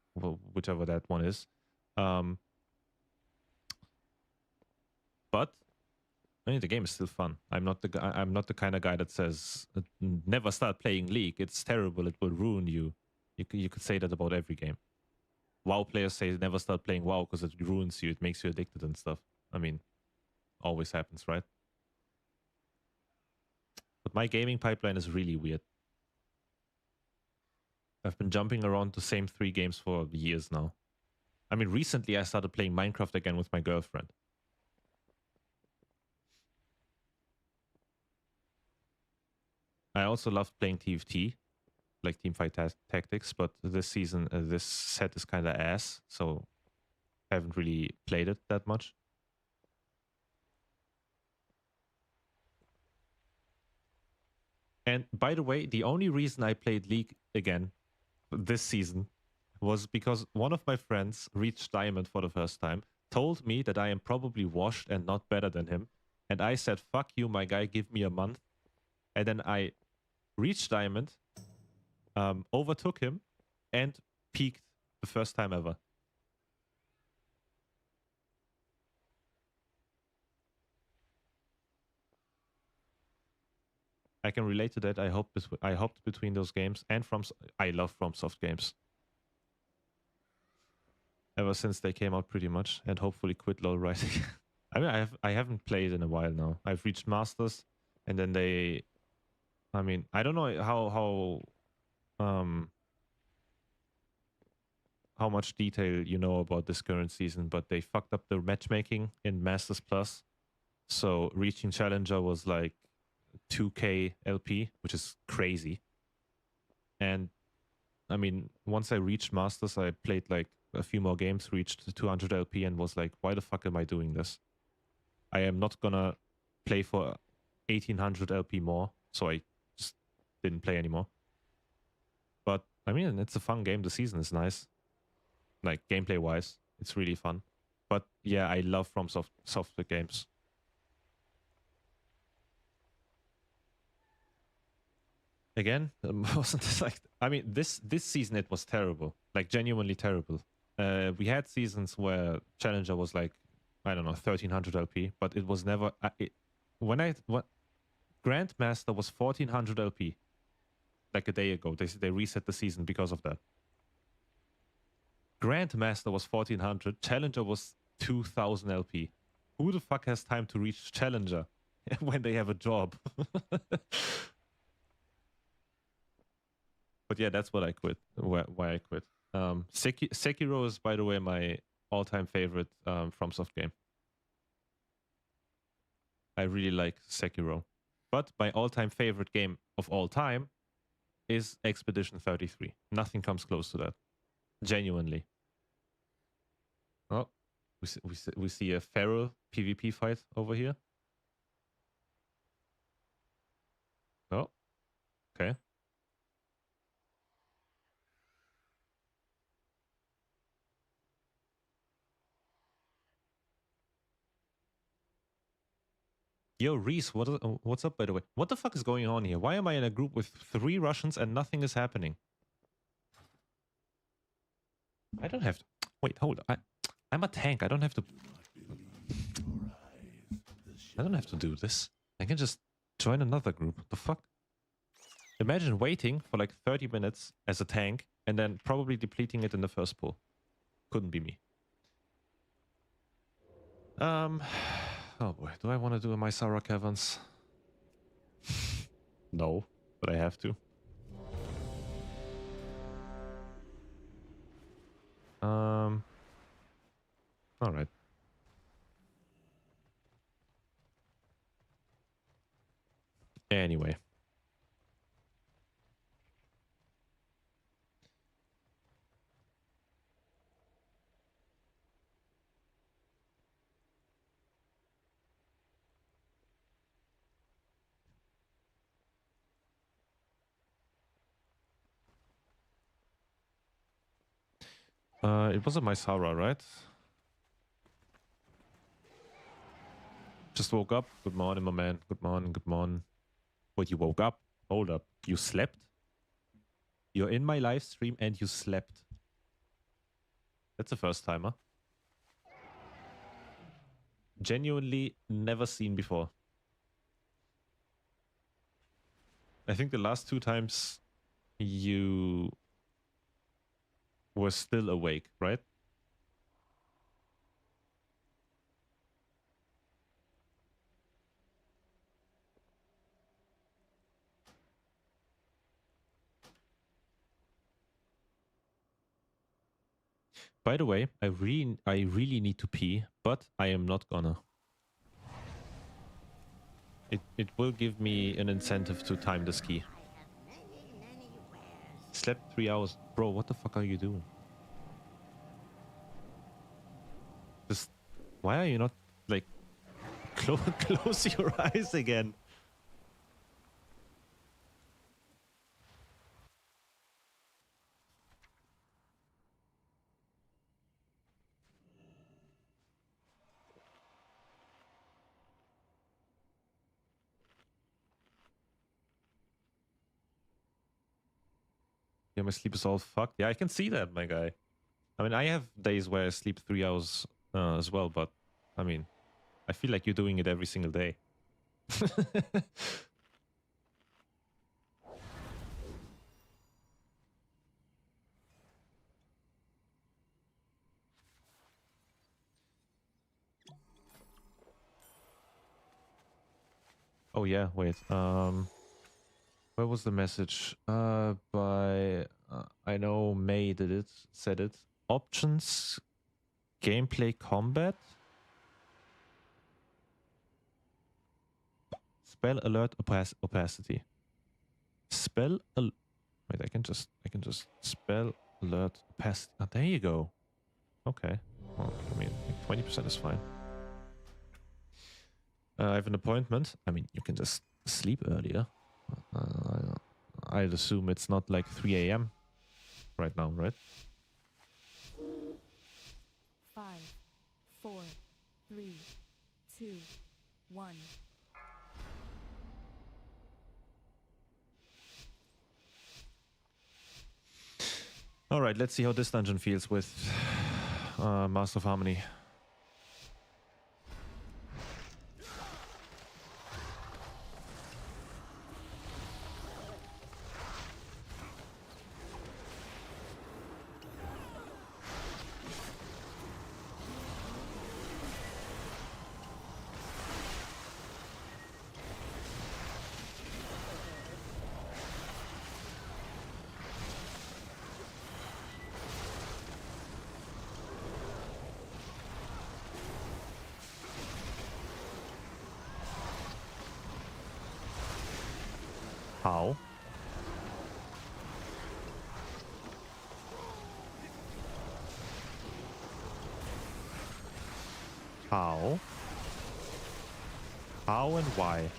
whichever that one is. But I mean, the game is still fun. I'm not the kind of guy that says never start playing League. It's terrible. It will ruin you. You could say that about every game. WoW players say never start playing WoW because it ruins you. It makes you addicted and stuff. I mean, always happens, right? But my gaming pipeline is really weird. I've been jumping around the same 3 games for years now. I mean, recently I started playing Minecraft again with my girlfriend. I also loved playing TFT, like Teamfight Tactics, but this season, this set is kind of ass, so I haven't really played it that much. And by the way, the only reason I played League again this season was because one of my friends reached Diamond for the first time, told me that I am probably washed and not better than him. And I said, fuck you, my guy, give me a month. And then I reached Diamond, overtook him, and peaked the first time ever. I can relate to that. I hopped between those games, and I love FromSoft games. Ever since they came out, pretty much, and hopefully quit LoL Rising. I mean, I haven't played in a while now. I've reached Masters, and then they... I mean, I don't know how much detail you know about this current season, but they fucked up the matchmaking in Masters Plus. So reaching Challenger was like 2k LP, which is crazy. And I mean, once I reached Masters, I played like a few more games, reached 200 LP, and was like, why the fuck am I doing this? I am not gonna play for 1800 LP more, so I just didn't play anymore. But I mean, it's a fun game. The season is nice, like gameplay wise, it's really fun. But yeah, I love software games. again, wasn't this like, I mean, this season it was terrible, like genuinely terrible. We had seasons where Challenger was like, I don't know, 1300 LP, but it was never what Grandmaster was 1400 LP like a day ago. They reset the season because of that. Grandmaster was 1400, Challenger was 2000 LP. Who the fuck has time to reach Challenger when they have a job? But yeah, that's what I quit. Why I quit. Sekiro is, by the way, my all-time favorite FromSoft game. I really like Sekiro. But my all-time favorite game of all time is Expedition 33. Nothing comes close to that. Genuinely. Oh, we see a feral PvP fight over here. Oh, okay. Yo, Reese, what's up, by the way? What the fuck is going on here? Why am I in a group with 3 Russians and nothing is happening? I don't have to... Wait, hold on. I'm a tank. I don't have to... I don't have to do this. I can just join another group. What the fuck? Imagine waiting for like 30 minutes as a tank and then probably depleting it in the first pull. Couldn't be me. Oh boy, do I want to do a Mysara Caverns? No, but I have to. All right. Anyway. It was a Mysara, right? Just woke up. Good morning, my man. Good morning, good morning. Wait, you woke up? Hold up. You slept? You're in my live stream and you slept. That's the first timer. Genuinely never seen before. I think the last 2 times you were still awake, right? By the way, I really need to pee, but I am not gonna. It will give me an incentive to time the ski. Slept 3 hours. Bro, what the fuck are you doing? Just, why are you not, like, close your eyes again? Yeah, my sleep is all fucked. Yeah, I can see that, my guy. I mean, I have days where I sleep 3 hours as well, but I mean, I feel like you're doing it every single day. Oh yeah, wait. Where was the message? I know May did it, said it. Options, gameplay, combat, spell alert, opacity. Wait, I can just spell alert opacity. Oh, there you go. Okay. Well, I mean, 20% is fine. I have an appointment. I mean, you can just sleep earlier. I'd assume it's not like 3 a.m. right now, right? 5, 4, 3, 2, 1. All right, let's see how this dungeon feels with Master of Harmony. How? How? How and why?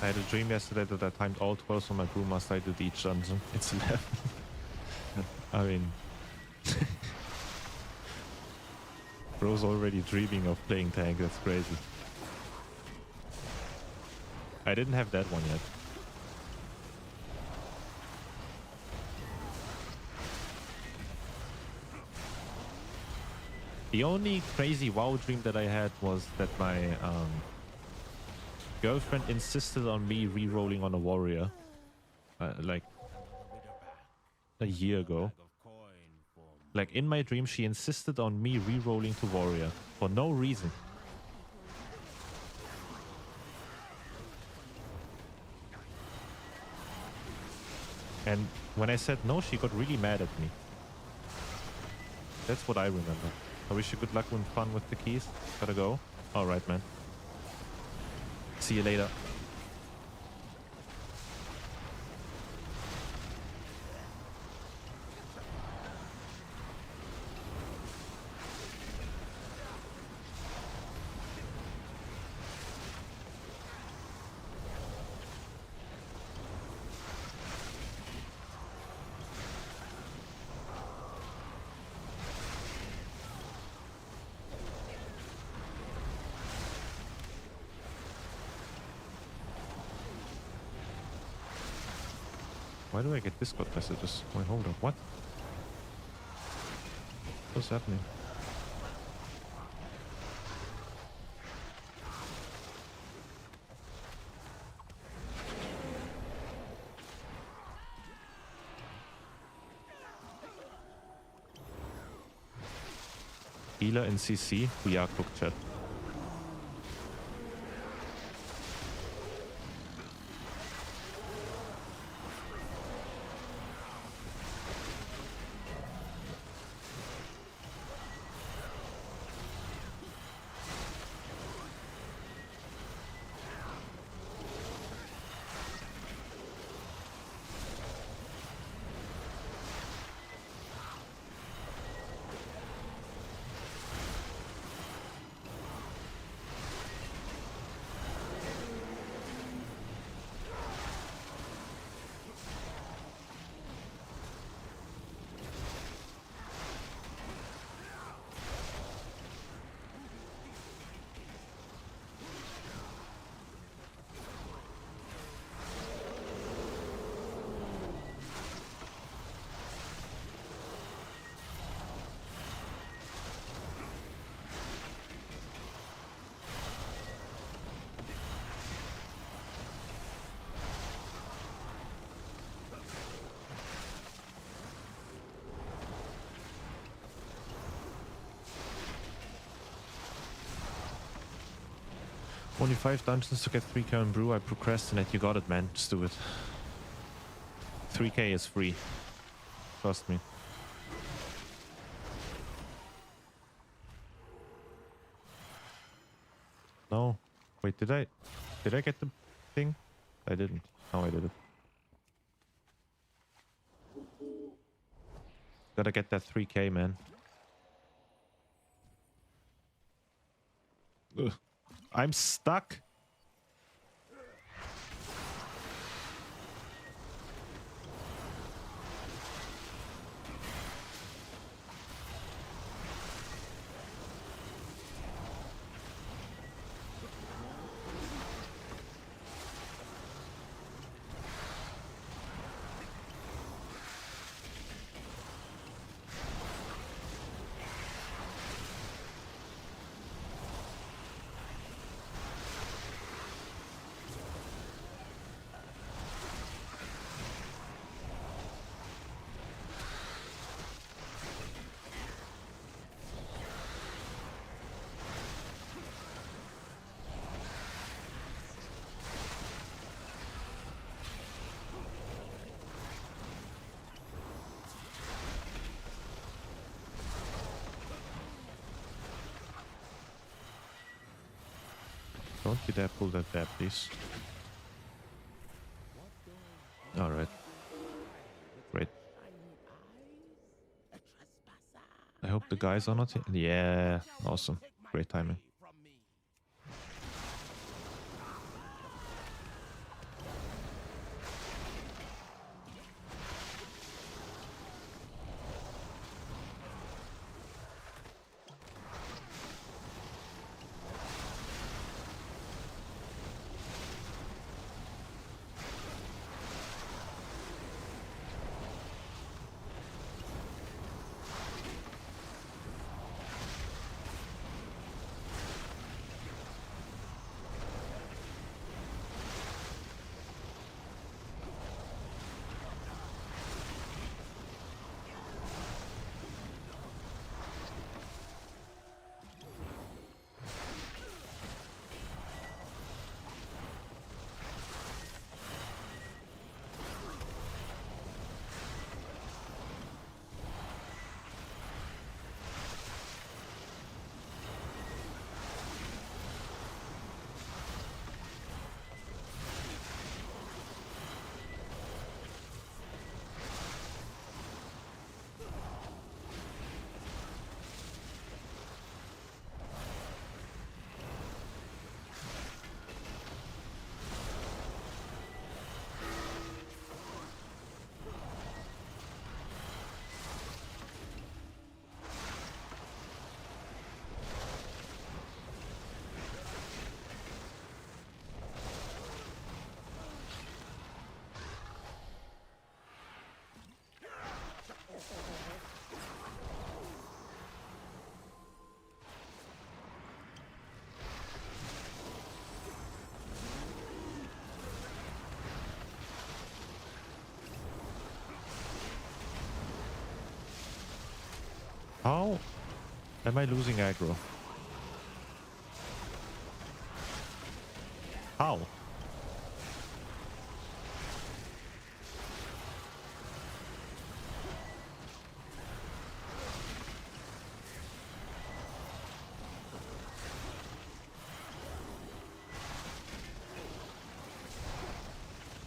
I had a dream yesterday that I timed all 12 on my Brewmaster. I did each dungeon. It's 11. I mean... Bro's already dreaming of playing tank. That's crazy. I didn't have that one yet. The only crazy WoW dream that I had was that my girlfriend insisted on me re-rolling on a warrior. Like a year ago. Like in my dream, she insisted on me re-rolling to warrior for no reason. And when I said no, she got really mad at me. That's what I remember. I wish you good luck and fun with the keys. Gotta go. Alright, man. See you later. Why do I get Discord messages? Wait, hold up. What? What's happening? Healer in CC. We are cooked, chat. Only 5 dungeons to get 3k on brew. I procrastinate. You got it, man. Just do it. 3k is free. Trust me. No. Wait, did I get the thing? I didn't. No, I did it. Gotta get that 3k, man. Ugh. I'm stuck. Don't you dare pull that there, please. Alright. Great. I hope the guys are not here. Yeah, awesome. Great timing. How am I losing aggro? How?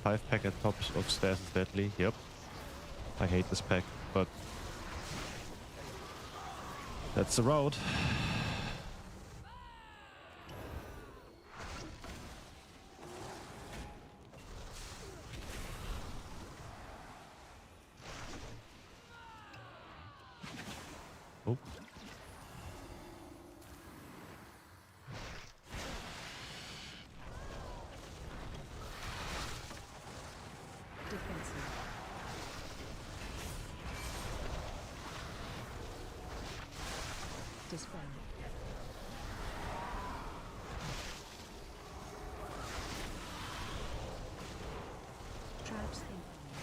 Five pack at top of stairs is deadly. Yep. I hate this pack, but that's the road. Oh. Defensive. Dispel. Traps incoming.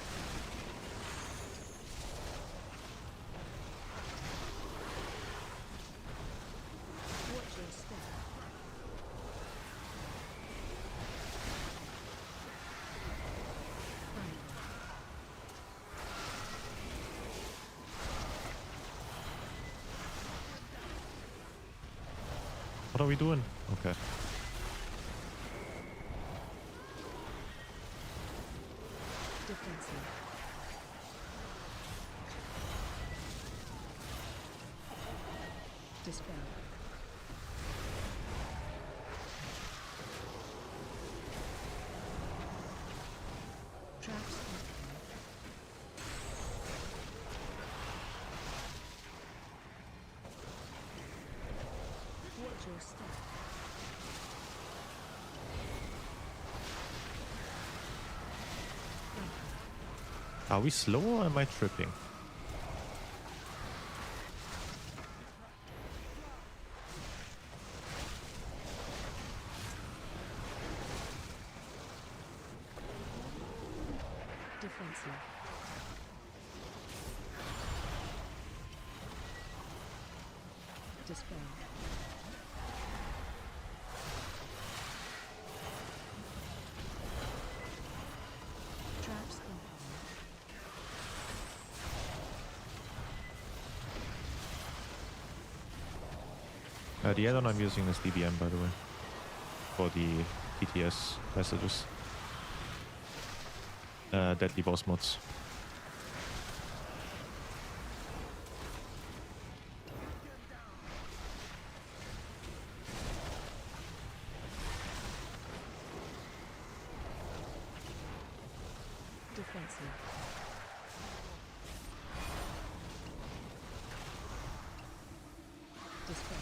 Watch your step. What are we doing? Okay. Defensive. Dispel. Traps incoming. Watch your step. Are we slow or am I tripping? Defensive. Dispel. Traps incoming. The add-on I'm using is DBM, by the way. for the TTS messages. Deadly boss mods. Defensive. Despair.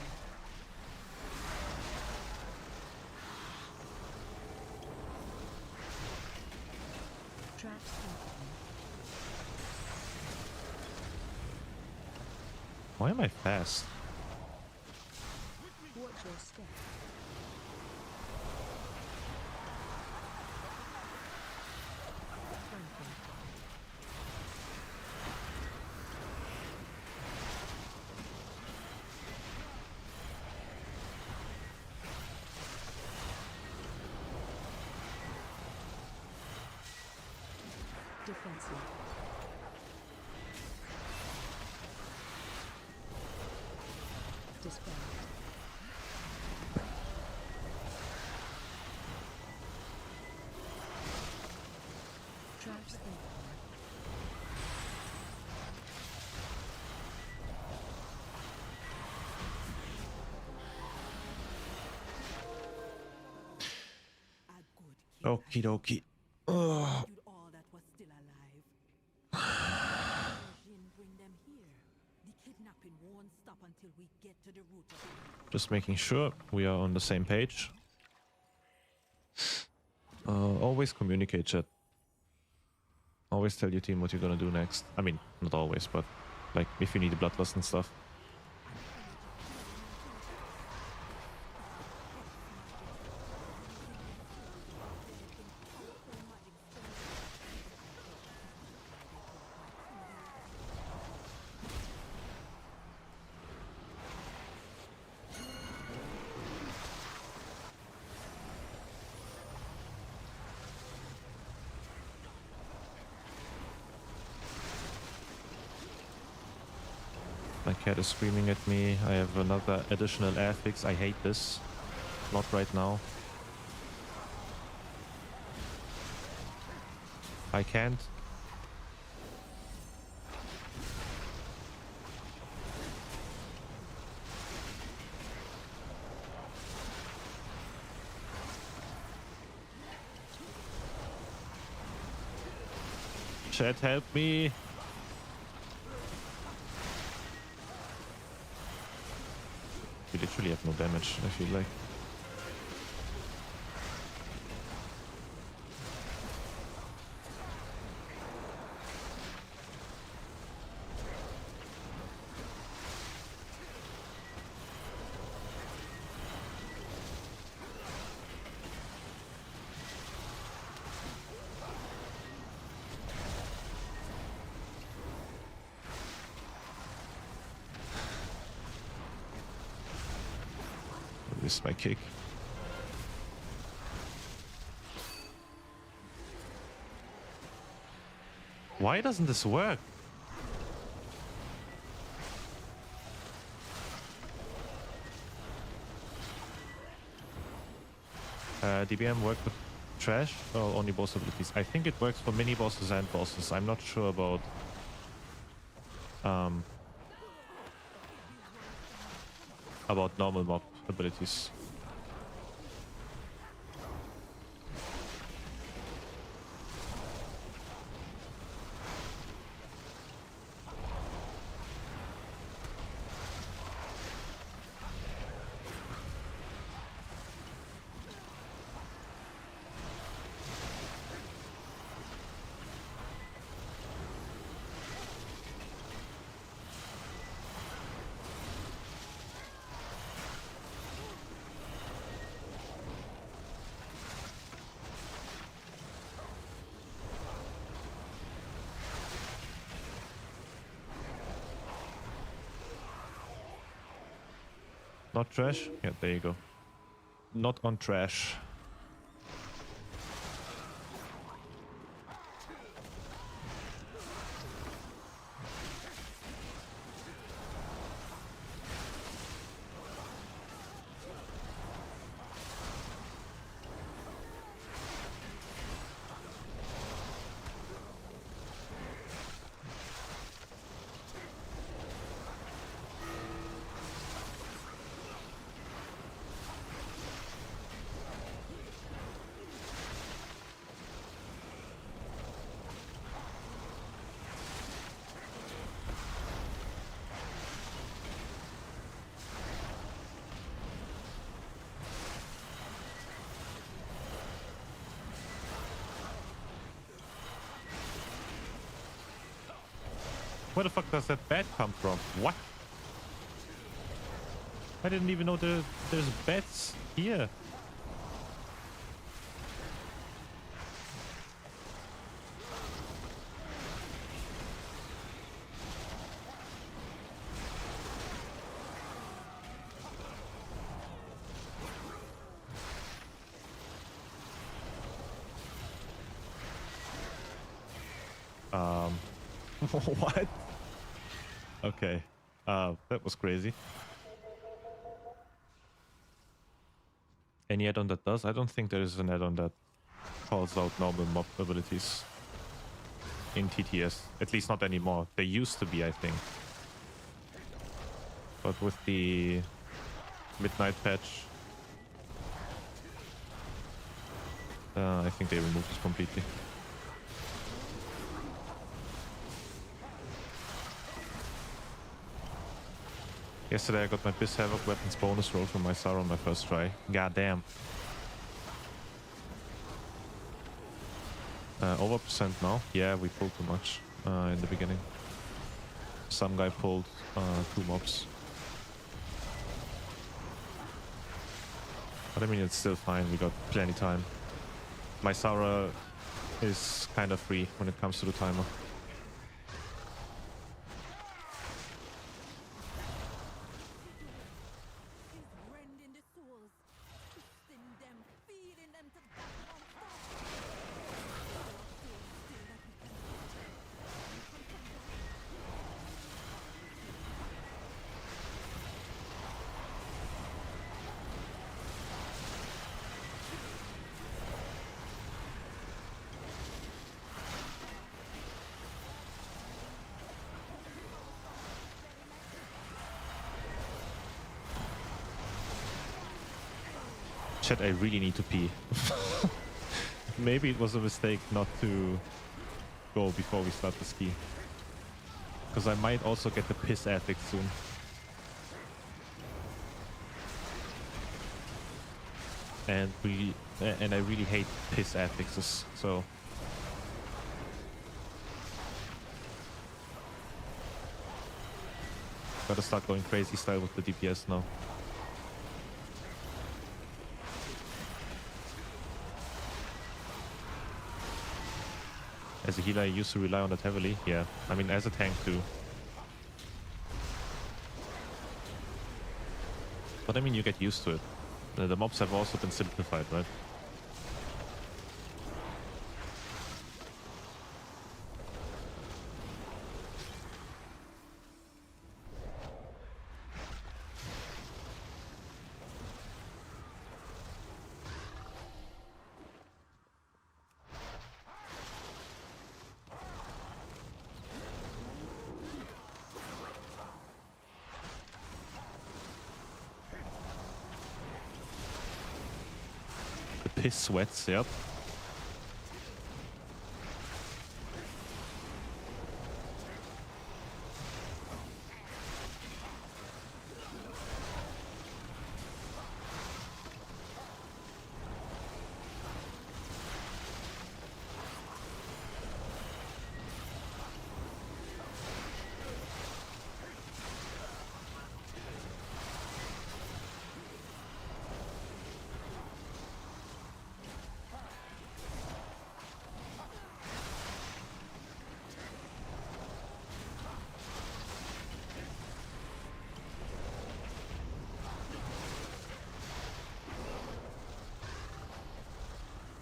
Traps incoming. Why am I fast? Watch your step. Flanking. Defensive. Dispelled. Traps incoming. A good kid Okie dokie. Ugh. rescued all that was still alive. Jin, bring them here. The kidnapping won't stop until we get to the root of it. Just making sure we are on the same page. Always communicate, chat. Always tell your team what you're gonna do next. I mean, not always, but like if you need a bloodlust and stuff. My cat is screaming at me. I have another additional air fix. I hate this. Not right now. I can't. Chat, help me. We literally have no damage, I feel like. Missed my kick. Why doesn't this work? DBM work with trash or only boss abilities? I think it works for mini bosses and bosses. I'm not sure about normal mob abilities. Not trash? Yeah, there you go. Not on trash. Where the fuck does that bat come from? What? I didn't even know there's bats here. What? Okay. That was crazy. Any add-on that does? I don't think there is an add-on that calls out normal mob abilities in TTS. At least not anymore. They used to be, I think. But with the midnight patch, I think they removed it completely. Yesterday I got my Piss Havoc weapons bonus roll from my Sauron on my first try. God damn. Over percent now. Yeah, we pulled too much in the beginning. Some guy pulled 2 mobs. But I mean, it's still fine. We got plenty time. My Saura is kind of free when it comes to the timer. He's rending the souls, twisting them, feeding them to that monster. Still that we can Chat, I really need to pee. Maybe it was a mistake not to go before we start the ski. Because I might also get the piss affix soon. And I really hate piss affixes, so gotta start going crazy style with the DPS now. As a healer, I used to rely on that heavily. Yeah, I mean, as a tank too. But I mean, you get used to it. The mobs have also been simplified, right? Piss sweats, yep.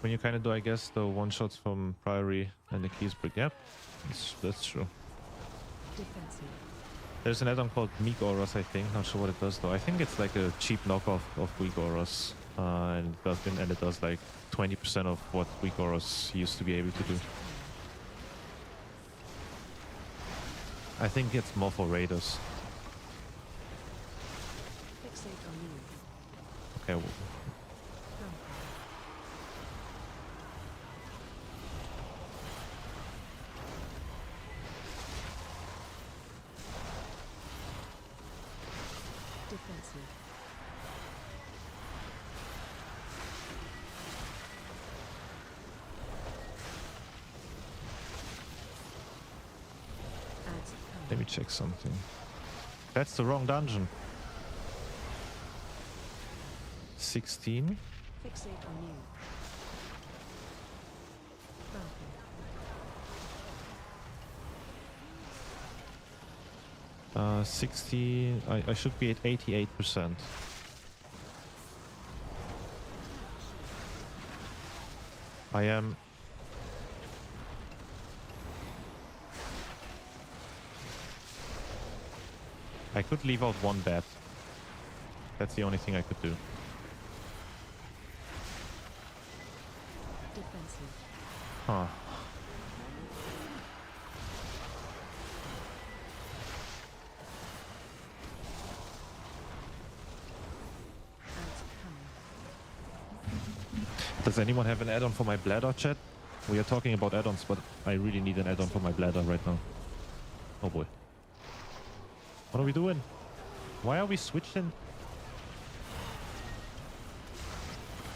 When you kind of do, I guess, the one-shots from Priory and the Keysbrick. Yep, that's true. Defensive. There's an add-on called Meek Auras, I think. Not sure what it does, though. I think it's like a cheap knockoff of Weak Auras. And it does like 20% of what Weak Auras used to be able to do. I think it's more for raiders. Fixate on you. Okay, Defensive. Adds power. Let me check something. That's the wrong dungeon. 16. Fixate on you. Bounty. 16. I should be at 88%. I am. I could leave out one bet. That's the only thing I could do. Defensive. Huh. Ants coming. Does anyone have an add-on for my bladder, chat? We are talking about add-ons, but I really need an add-on for my bladder right now. Oh boy. What are we doing? Why are we switching?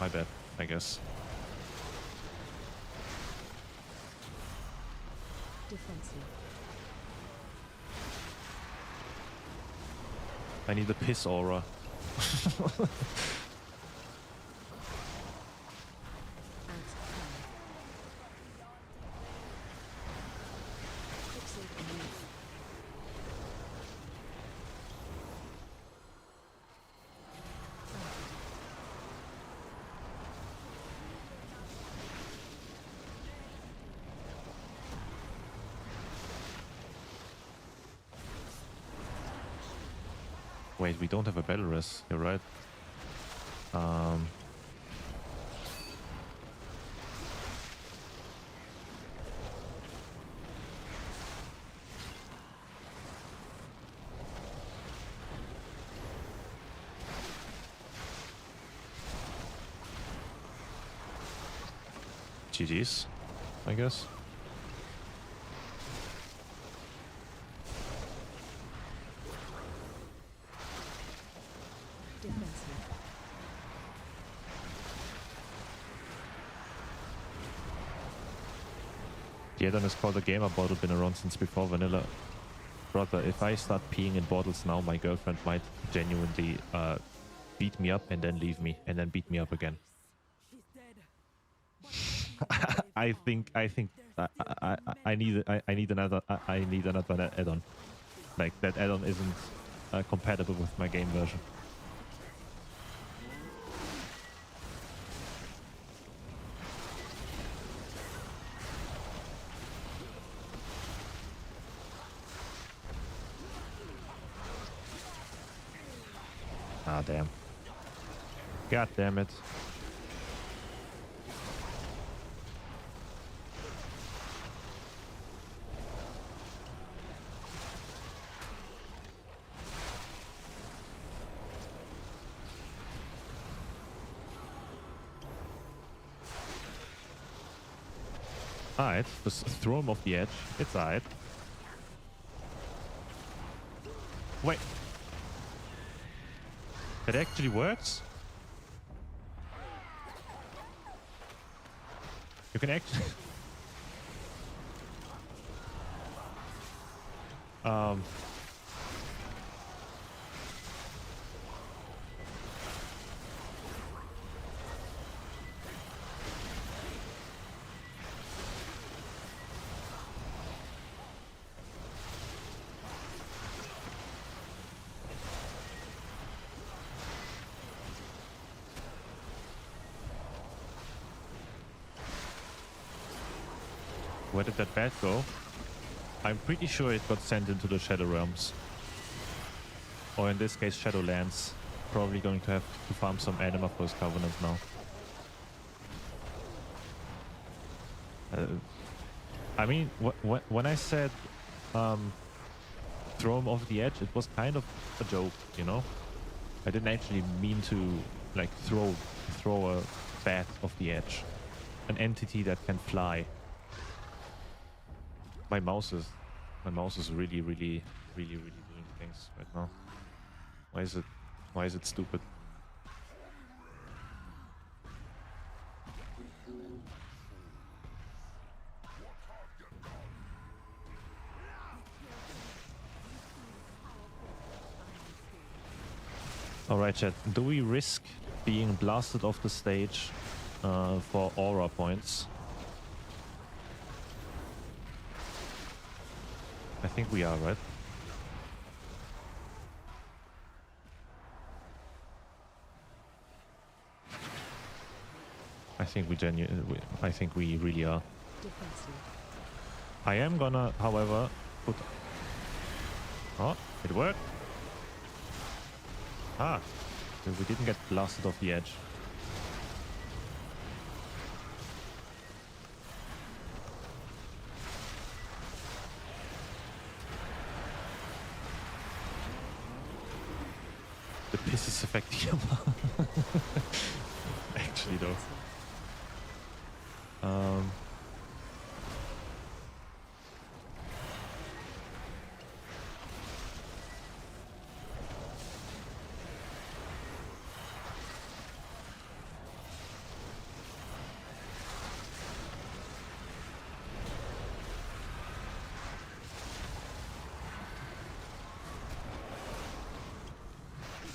My bad, I guess. Defensive. I need the piss aura. Ants coming. Fixate on you. Bounty. Wait, we don't have a battle res. You're right. GG's, I guess. Defensive. The add-on is called a gamer bottle, been around since before vanilla. Brother, if I start peeing in bottles now, my girlfriend might genuinely beat me up and then leave me and then beat me up again. He's dead. But not even I very think far. I need There's still I need another add-on. Like that add-on isn't compatible with my game version. Ah, damn. God damn it. Alright, just throw him off the edge. It's alright. Wait. It actually works? You can actually... Where did that bat go? I'm pretty sure it got sent into the Shadow Realms. Or in this case, Shadowlands. Probably going to have to farm some Anima for his Covenant now. I mean, when I said throw him off the edge, it was kind of a joke, you know? I didn't actually mean to, like, throw a bat off the edge. An entity that can fly. My mouse is really doing things right now. Why is it stupid? Alright, chat. Do we risk being blasted off the stage for aura points? I think we are, right? I think I think we really are. Defensive. I am gonna, however, put... Oh, it worked. Ah, so we didn't get blasted off the edge. The piss is affecting him. Actually, though.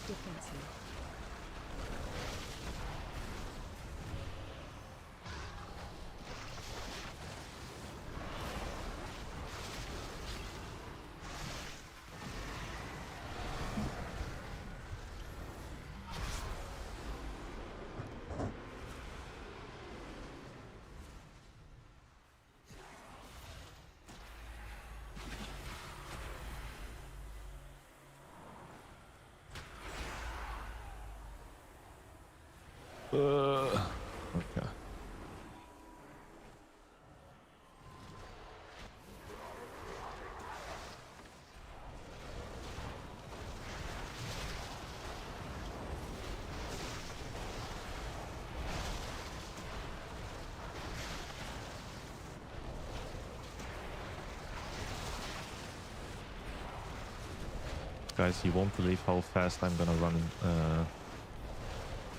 Defensive. Okay. Guys, you won't believe how fast I'm gonna run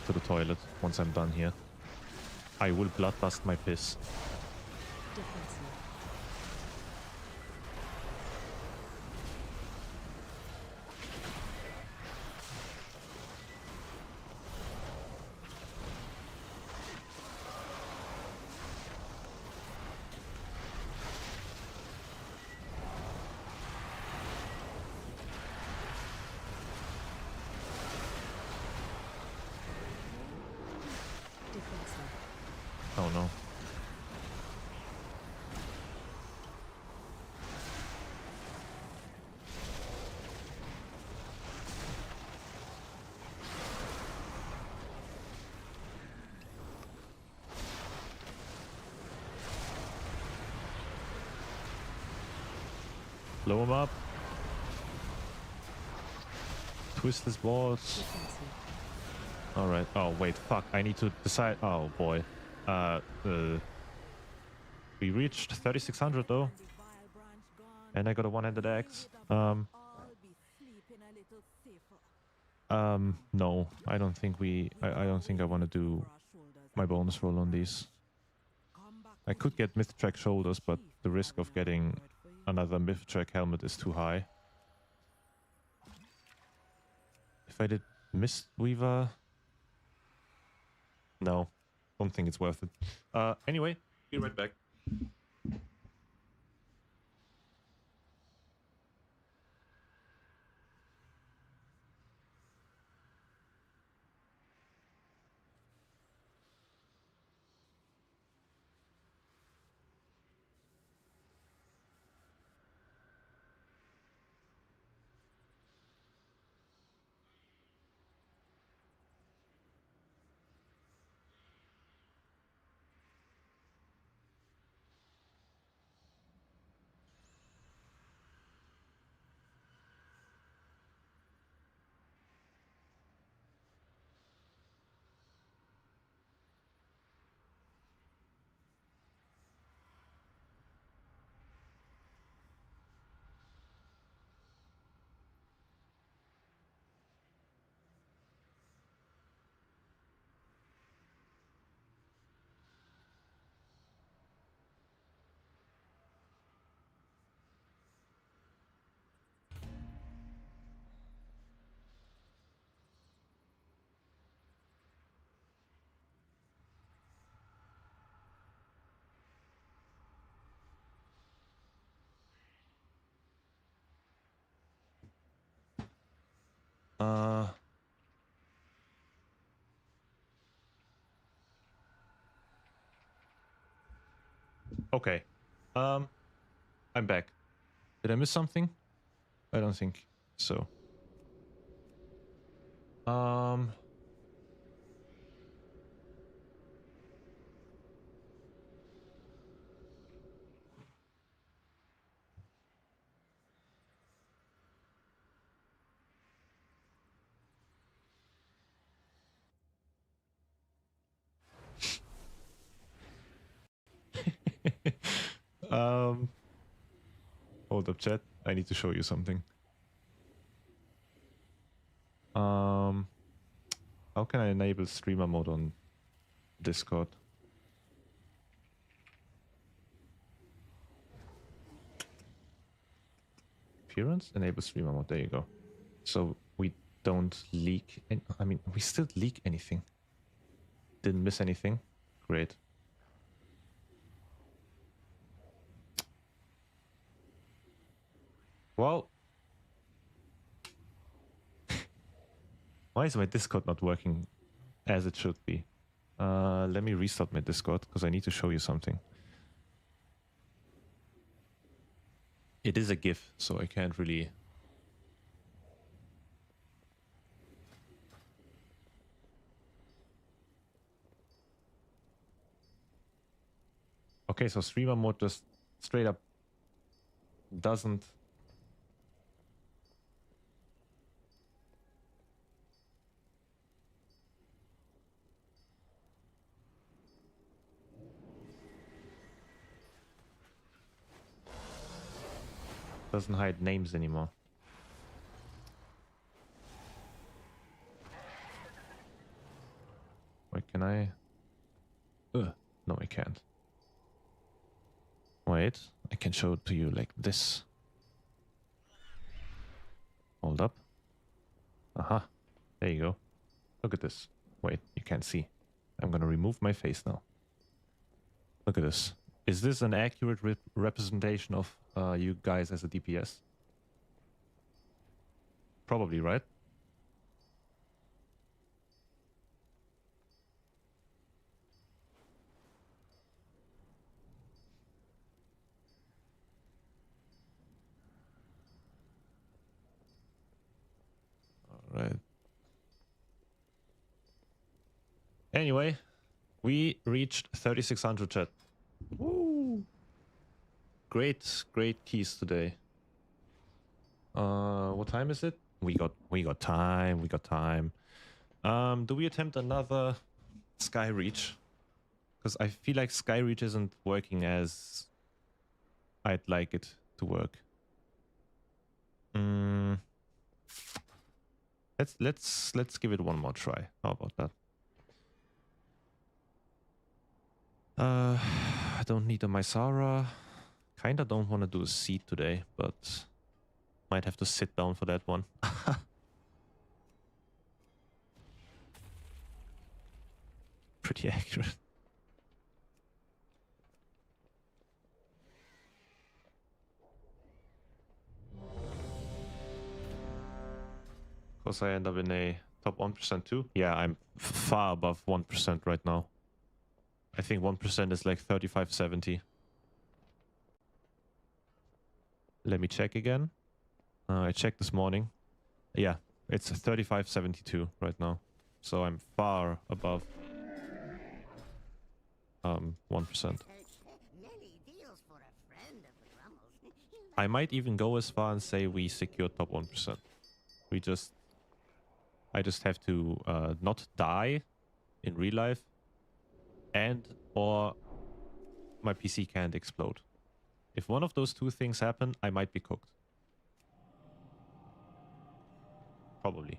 to the toilet once I'm done here. I will bloodlust my piss. Defensive. Defensive. Oh no. Blow him up. Twist his balls. Defensive. Alright. Oh, wait. Fuck. I need to decide. Oh, boy. We reached 3600 though. And the vile branch gone. And I got a one-handed axe. All be sleeping a little safer. No. I don't think I don't think I want to do my bonus roll on these. I could get Myth-Track shoulders, but the risk of getting another Myth-Track helmet is too high. If I did Mistweaver... No. Don't think it's worth it. Anyway, be right back. Okay. I'm back. Did I miss something? I don't think so. um, hold up, chat. I need to show you something. How can I enable streamer mode on Discord? Appearance? Enable streamer mode. There you go. So we don't leak. I mean, we still leak anything. Didn't miss anything. Great. Well, why is my Discord not working as it should be? Let me restart my Discord because I need to show you something. It is a GIF, so I can't really... Okay, so streamer mode just straight up doesn't... doesn't hide names anymore. Wait, can I? No, I can't. Wait, I can show it to you like this. Hold up. Aha, there you go. Look at this. Wait, you can't see. I'm gonna remove my face now. Look at this. Is this an accurate representation of you guys as a DPS? Probably, right? All right. Anyway, we reached 3600 chat. Woo! Great keys today. What time is it? We got time. Do we attempt another Sky Reach? Because I feel like Sky Reach isn't working as I'd like it to work. Let's give it one more try. How about that? I don't need a Mysara. Kinda don't want to do a seed today, but might have to sit down for that one. Pretty accurate. Because I end up in a top 1% too. Yeah, I'm far above 1% right now. I think 1% is like 3570. Let me check again. I checked this morning. Yeah, it's 3572 right now. So I'm far above 1%. I might even go as far and say we secured top 1%. I just have to not die in real life, and or my PC can't explode. If one of those two things happen, I might be cooked. Probably.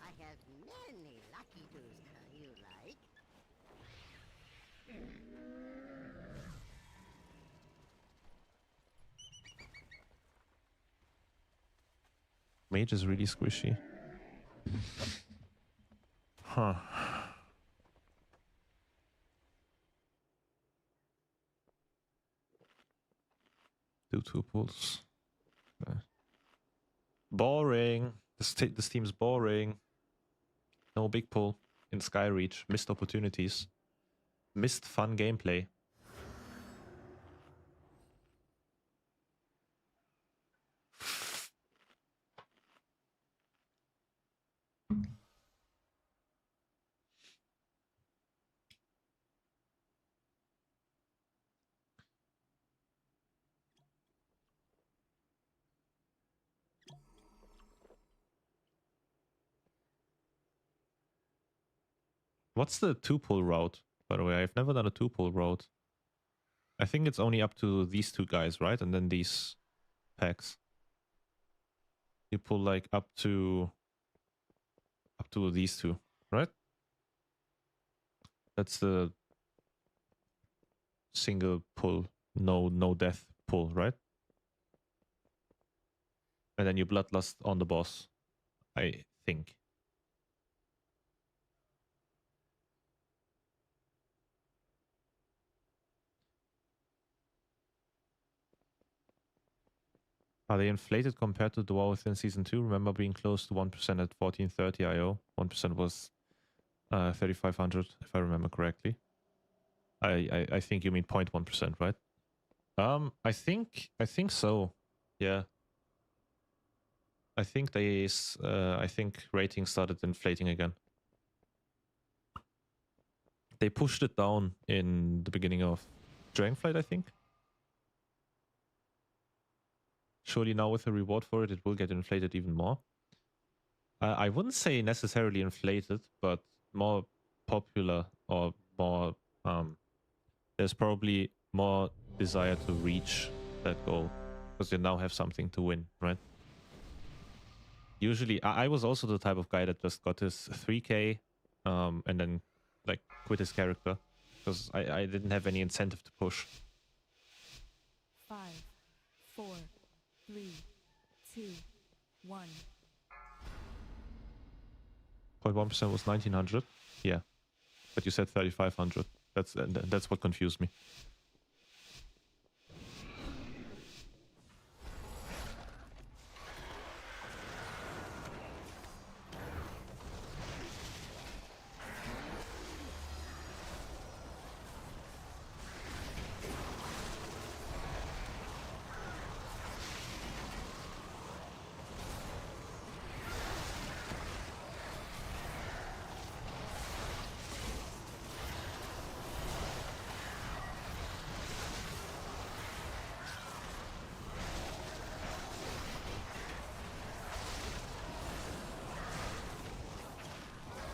I have many Mage is really squishy. Huh. Do two pulls. Boring. This team's boring. No big pull in Skyreach. Missed opportunities. Missed fun gameplay. What's the two-pull route, by the way? I've never done a two-pull route. I think it's only up to these two guys, right? And then these packs. You pull like up to these two, right? That's the single pull, no death pull, right? And then you bloodlust on the boss, I think. Are they inflated compared to the war within Season 2? Remember being close to 1% at 1430 IO. 1% was 3500, if I remember correctly. I think you mean 0.1%, right? I think so. Yeah. I think I think ratings started inflating again. They pushed it down in the beginning of Dragonflight, I think. Surely now with a reward for it, it will get inflated even more. I wouldn't say necessarily inflated, but more popular or more... there's probably more desire to reach that goal because you now have something to win, right? Usually, I was also the type of guy that just got his 3k and then like quit his character because I didn't have any incentive to push. 5, 4, 3, 2, 1. 0.1% was 1900. Yeah, but you said 3500. That's what confused me.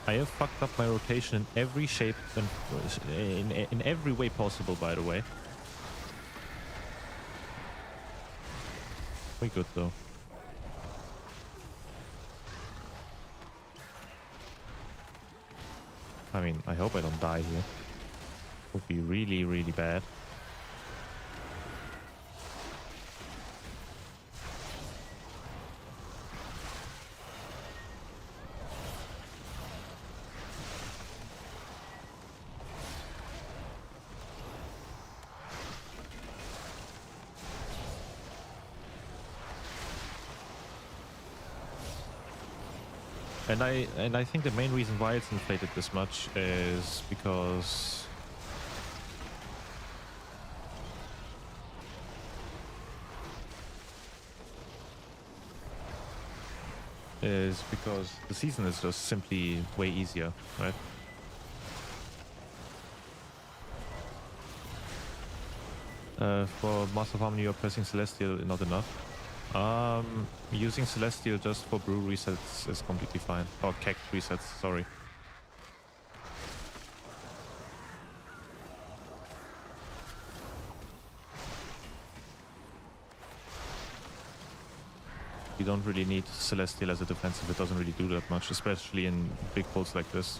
I have fucked up my rotation in every shape and in every way possible, by the way. We good though. I mean, I hope I don't die here. Would be really, really bad. And I think the main reason why it's inflated this much is because the season is just simply way easier, right? For Master of Harmony, you're pressing Celestial not enough. Using Celestial just for brew resets is completely fine. Or keg resets, sorry. You don't really need Celestial as a defensive, it doesn't really do that much, especially in big pulls like this.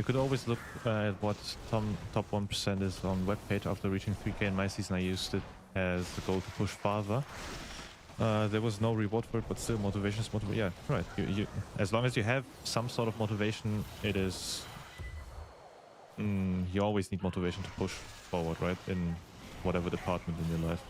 You could always look at what top 1% is on webpage after reaching 3k. In my season, I used it as the goal to push farther. There was no reward for it, but still motivation is motivation. Yeah, right. As long as you have some sort of motivation, it is... you always need motivation to push forward, right? In whatever department in your life.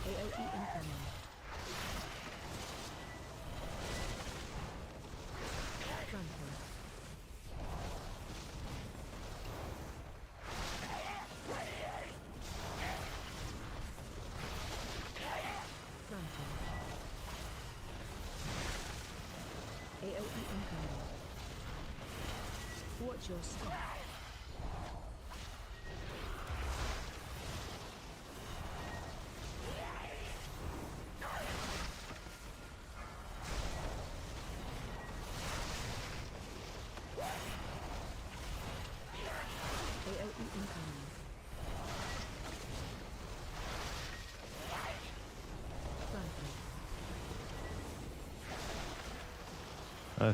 AOE incoming. Trample. Trample. AOE incoming. Watch your step. AOE incoming.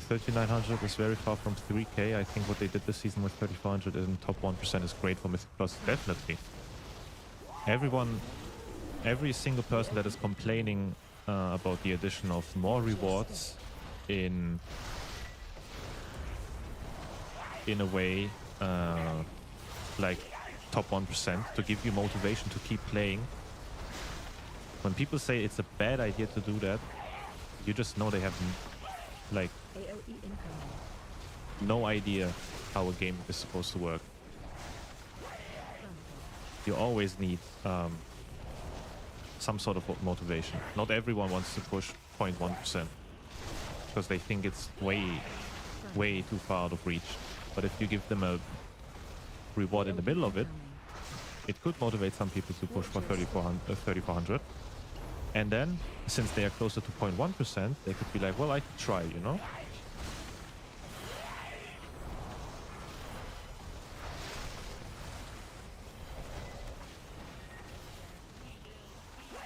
3900 is very far from 3k. I think what they did this season with 3400 in top 1% is great for Mythic Plus. Definitely. Every single person that is complaining about the addition of more rewards in a way like top 1% to give you motivation to keep playing. When people say it's a bad idea to do that, you just know they have like AOE incoming. no idea how a game is supposed to work. Trample. You always need some sort of motivation. Not everyone wants to push 0.1% because they think it's way too far out of reach. But if you give them a reward in the middle of it, it could motivate some people to push for 3400. And then, since they are closer to 0.1%, they could be like, well, I could try, you know?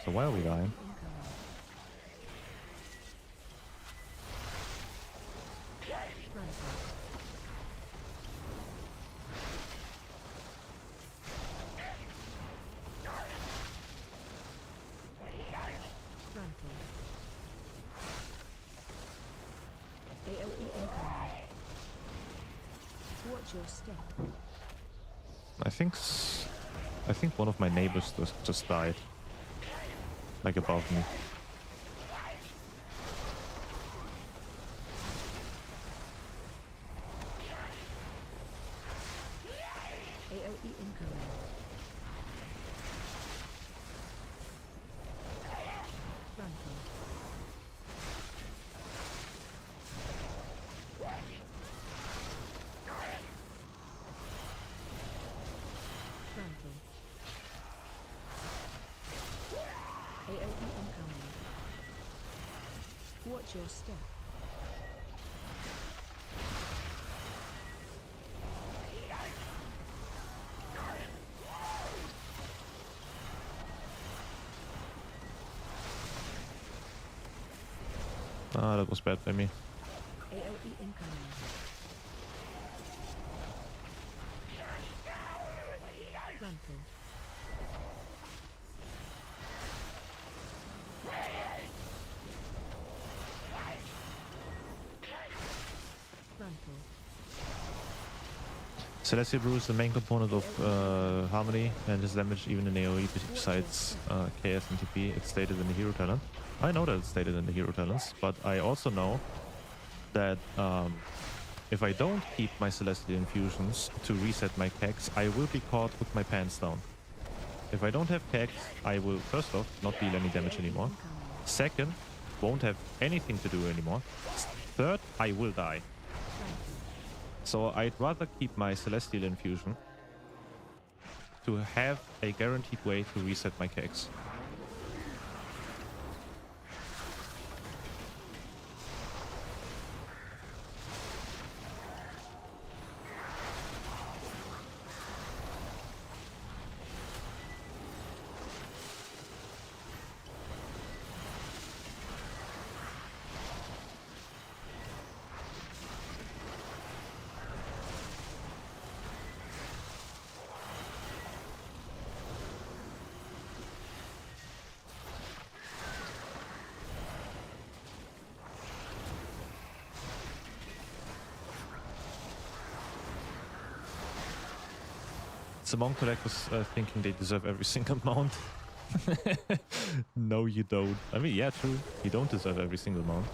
So why are we dying? AOE incoming. Watch your step. I think one of my neighbors just died. Like above me. AOE incoming. Trample. Trample. AOE incoming. Watch your step. Ah, that was bad by me. AOE incoming. Trample. Trample. Celestial Brew is the main component of Harmony and is damage even in AoE besides KS and TP. It's stated in the hero talent. I know that it's stated in the hero talents, but I also know that if I don't keep my Celestial Infusions to reset my Kex, I will be caught with my pants down. If I don't have Kex, I will, first off, not deal any damage anymore. Second, won't have anything to do anymore. Third, I will die. So I'd rather keep my Celestial Infusion to have a guaranteed way to reset my Kex. It's among collectors thinking they deserve every single mount. No, you don't. I mean, yeah, true. You don't deserve every single mount.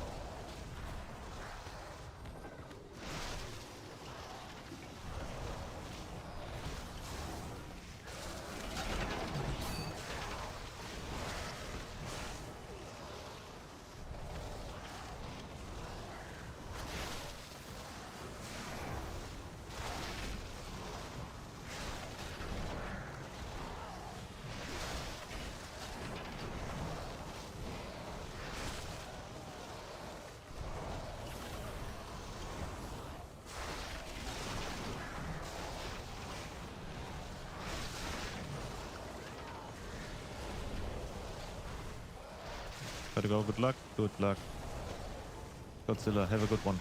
Gotta go. Good luck. Good luck. Godzilla, have a good one.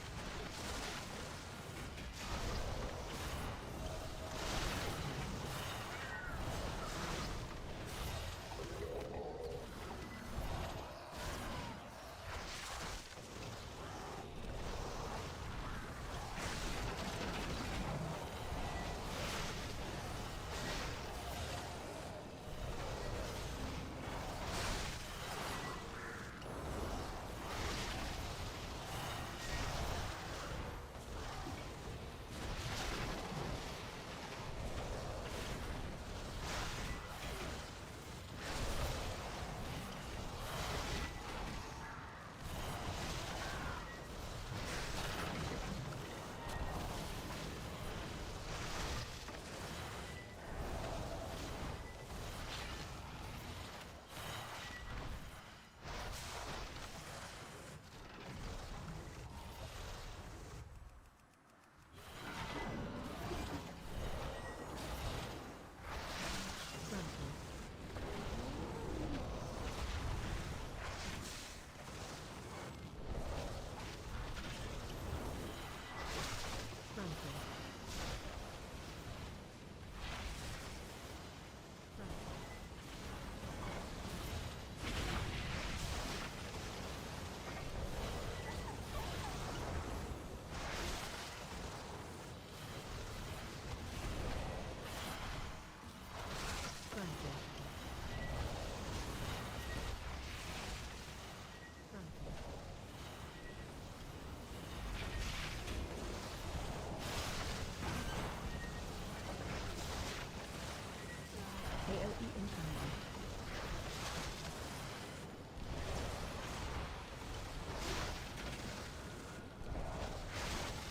ALE incoming.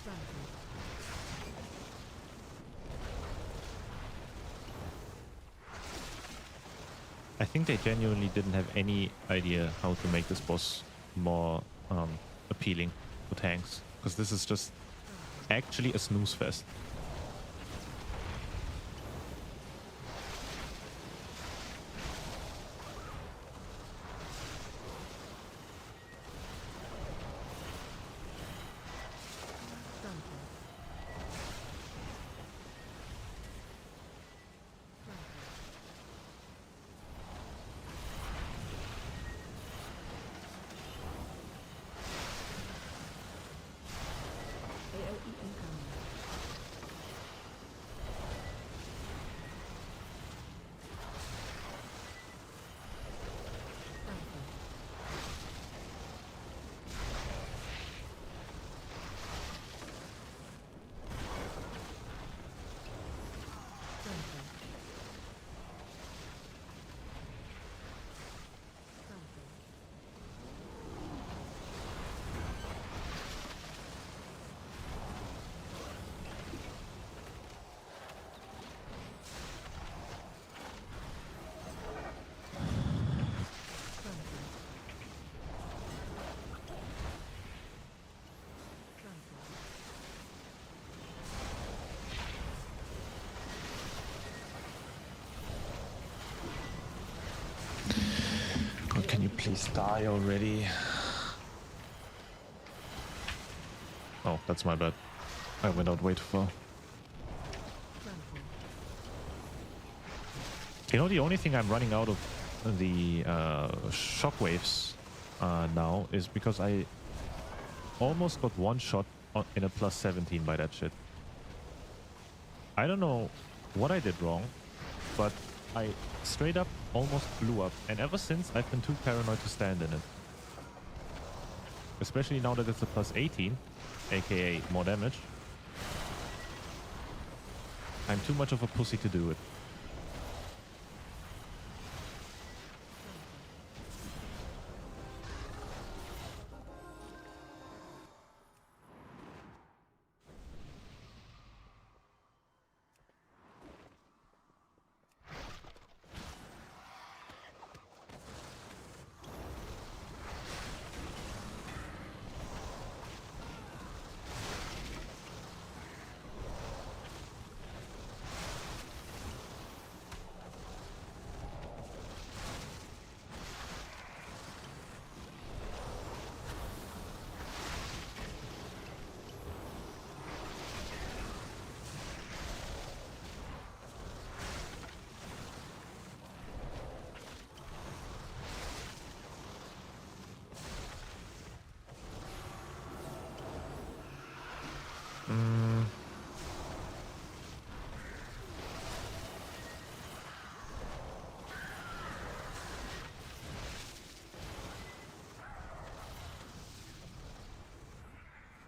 Frontal. I think they genuinely didn't have any idea how to make this boss more appealing to tanks. Because this is just actually a snooze fest. ALE incoming. Frontal. Frontal. Frontal. Frontal. Frontal. God, can you please die already? Oh, that's my bad. I went out way too far. Frontal. You know, the only thing I'm running out of the shockwaves now is because I almost got one shot in a plus 17 by that shit. I don't know what I did wrong, but I straight up almost blew up. And ever since, I've been too paranoid to stand in it. Especially now that it's a plus 18, aka more damage. I'm too much of a pussy to do it.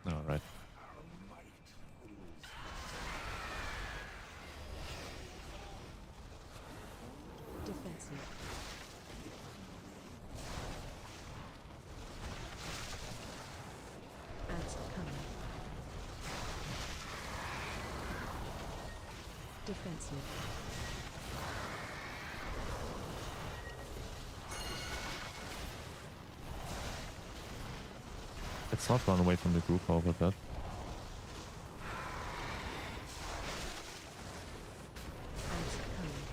All right. Defensive. Ants coming. Defensive. Let's not run away from the group over that. Ants coming.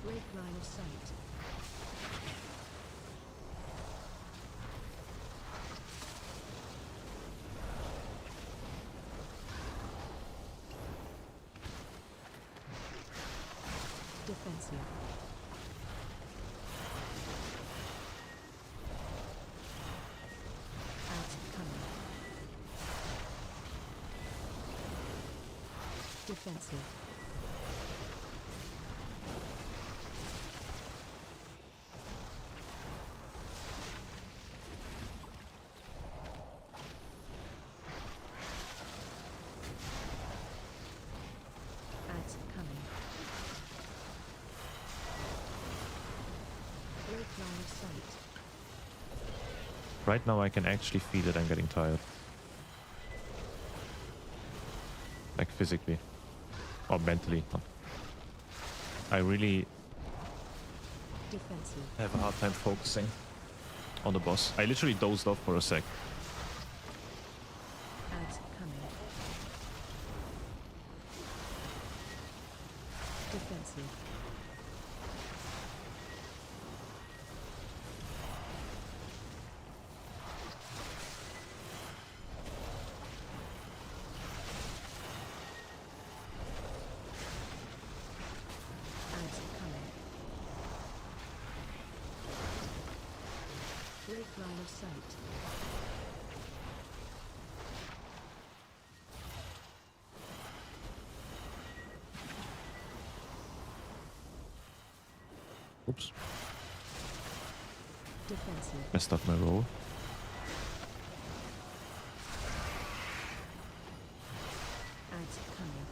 Break line of sight. Defensive. Ants coming. Defensive. Ants coming. Break line of sight. Right now I can actually feel it. I'm getting tired. Like physically. Or mentally. I really Defensive. have a hard time focusing on the boss. I literally dozed off for a sec. Ants coming. Defensive. Ants coming. Break line of sight. Oops. Defensive. Messed up my roll. Ants coming.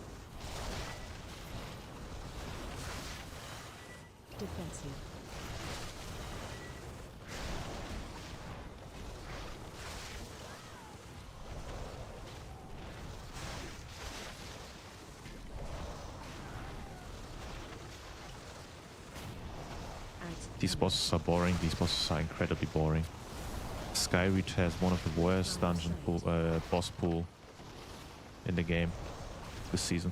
Defensive. Ants These coming. bosses are boring. These bosses are incredibly boring. Skyreach has one of the worst dungeon pool, boss pool in the game this season.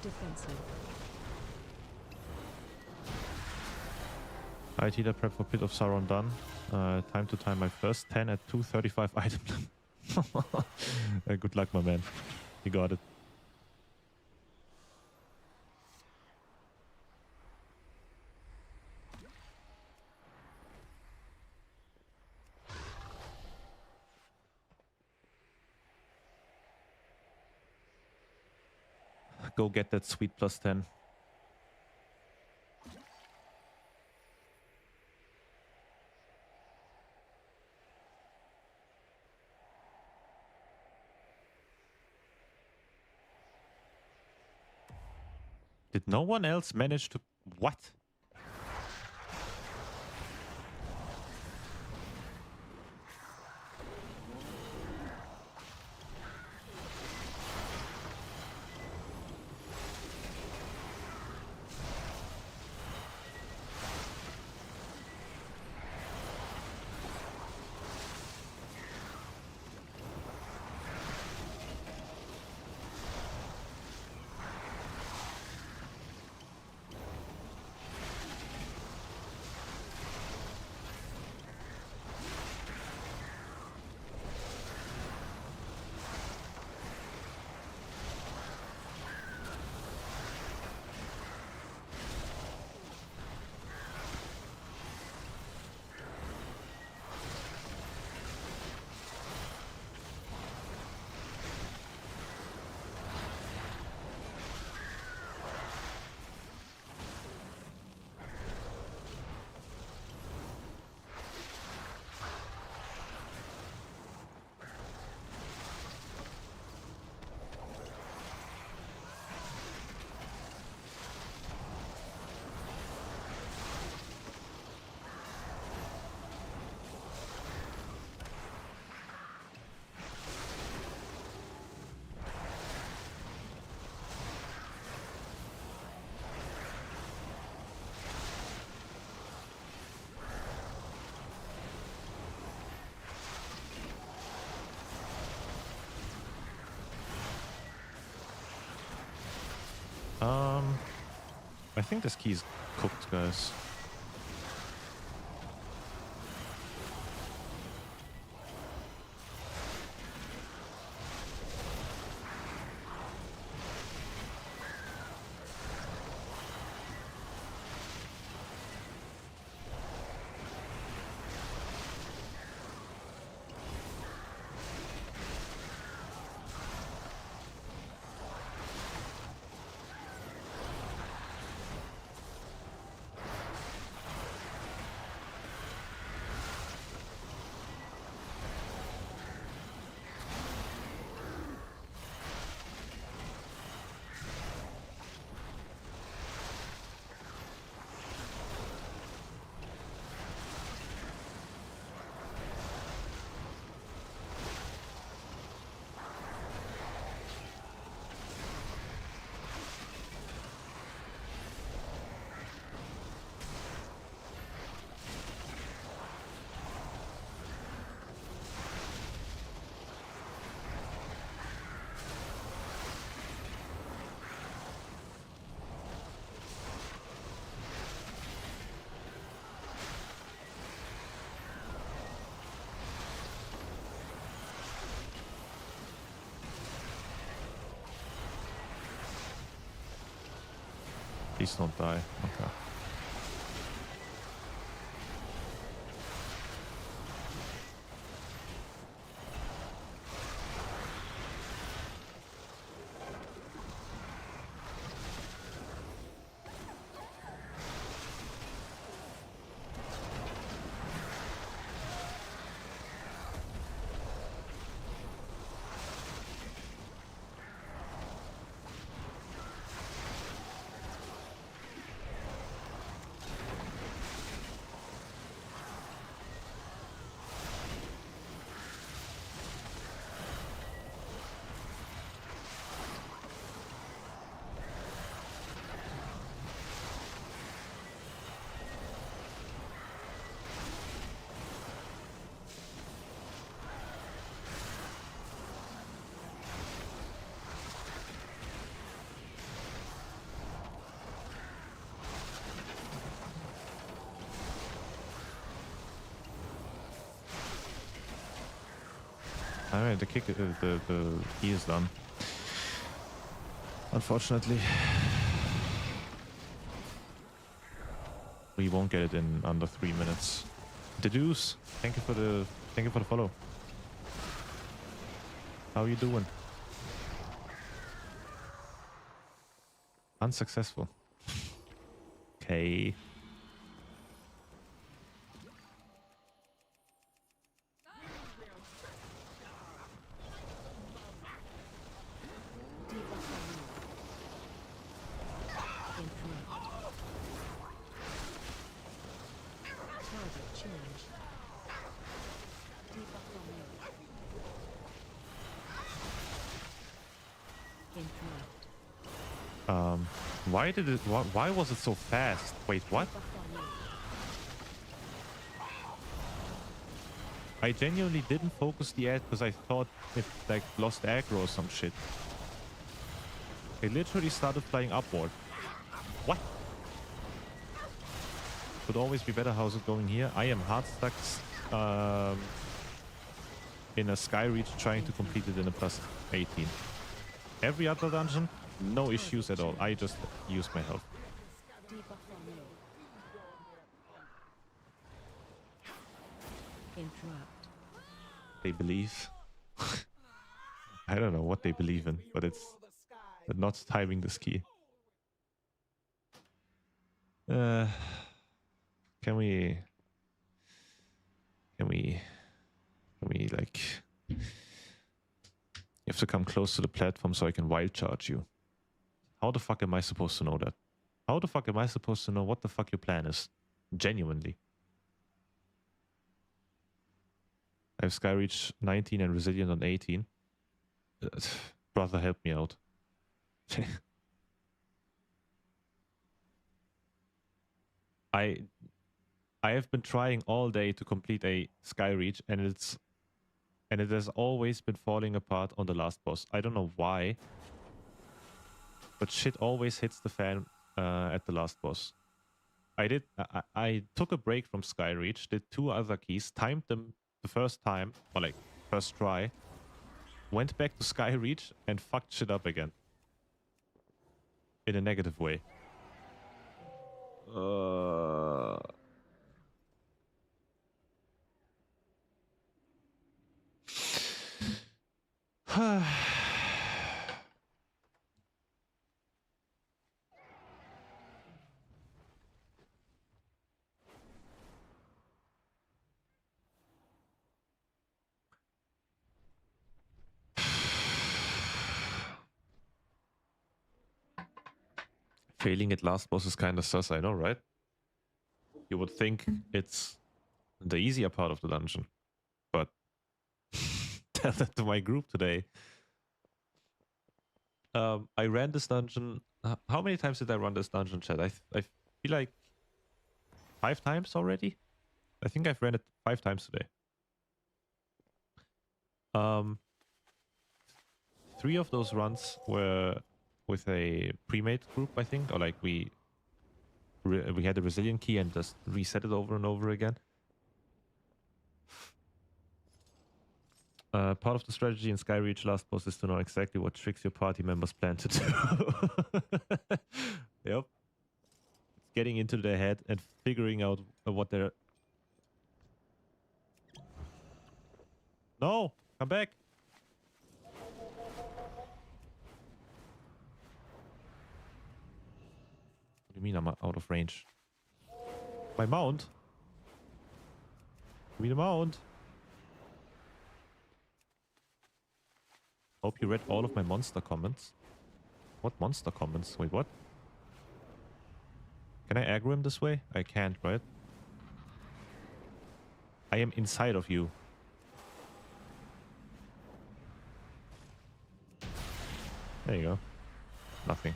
Defensive. Alright, healer prep for Pit of Sauron done. Time to time my first 10 at 235 item. Good luck, my man. You got it. go get that sweet +10. Did no one else manage to... What? I think this key's cooked, guys. Please don't die. Okay. All right, the kick, the key is done. Unfortunately, we won't get it in under 3 minutes. The Deuce, thank you for the follow. How are you doing? Unsuccessful. Okay. Debuff removed. Interrupt. Target change. Debuff removed. Interrupt. Why did it? Why was it so fast? Wait, what? Debuff removed. I genuinely didn't focus the ad because I thought it like lost aggro or some shit. It literally started flying upward. What? Could always be better. How's it going here? I am hard stuck in a sky reach trying to complete it in a plus 18. Every other dungeon, no issues at all. I just use my health. Debuff removed. Interrupt. They believe. I don't know what they believe in, but it's not timing this key. Can we like, you have to come close to the platform so I can wild charge you. How the fuck am I supposed to know that? How the fuck am I supposed to know what the fuck your plan is? Genuinely. I have Skyreach 19 and Resilient on 18. Brother, help me out. I have been trying all day to complete a Skyreach, and it has always been falling apart on the last boss. I don't know why, but shit always hits the fan at the last boss. I took a break from Skyreach, did 2 other keys, timed them the first time, or like first try, went back to Skyreach and fucked shit up again. In a negative way. Failing at last boss is kind of sus, I know, right? You would think it's the easier part of the dungeon, but tell that to my group today. I ran this dungeon. How many times did I run this dungeon, chat? I feel like 5 times already. I think I've ran it 5 times today. 3 of those runs were with a pre-made group, I think, or like we had a resilient key and just reset it over and over again. Part of the strategy in Skyreach last boss is to know exactly what tricks your party members plan to do. Yep. It's getting into their head and figuring out what they're... No! Come back! What do you mean I'm out of range? My mount? Give me the mount! Hope you read all of my monster comments. What monster comments? Wait, what? Can I aggro him this way? I can't, right? I am inside of you. There you go. Nothing.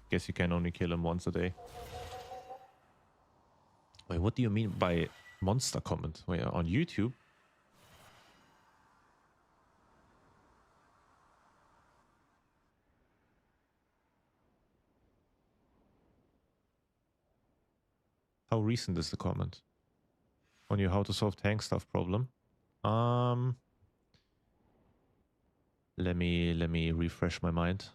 Guess you can only kill him once a day. Wait, what do you mean by monster comment? Wait, on YouTube? How recent is the comment? On your how to solve tank stuff problem? Let me refresh my mind.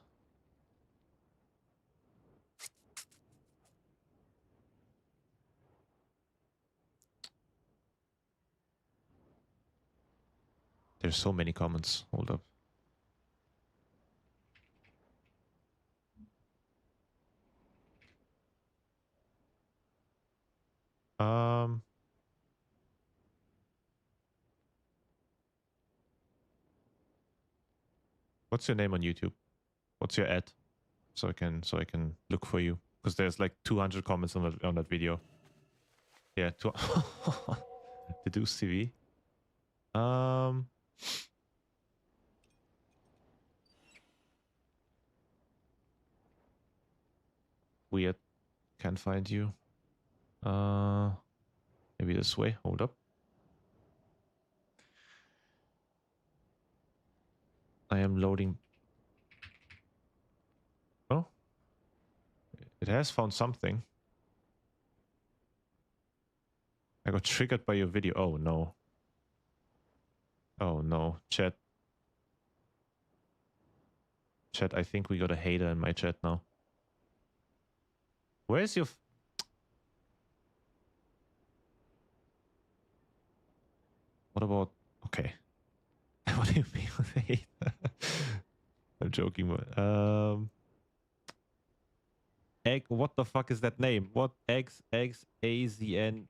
There's so many comments. Hold up. What's your name on YouTube? What's your ad? So I can look for you, because there's like 200 comments on that video. Yeah, Deduce TV. Weird. Can't find you. Maybe this way. Hold up. I am loading. Oh, it has found something. I got triggered by your video. Oh no. Oh no. Chat. Chat, I think we got a hater in my chat now. Where's your... What about... Okay. What do you mean with hater? I'm joking, but... Egg, what the fuck is that name? What? Eggs, AZN...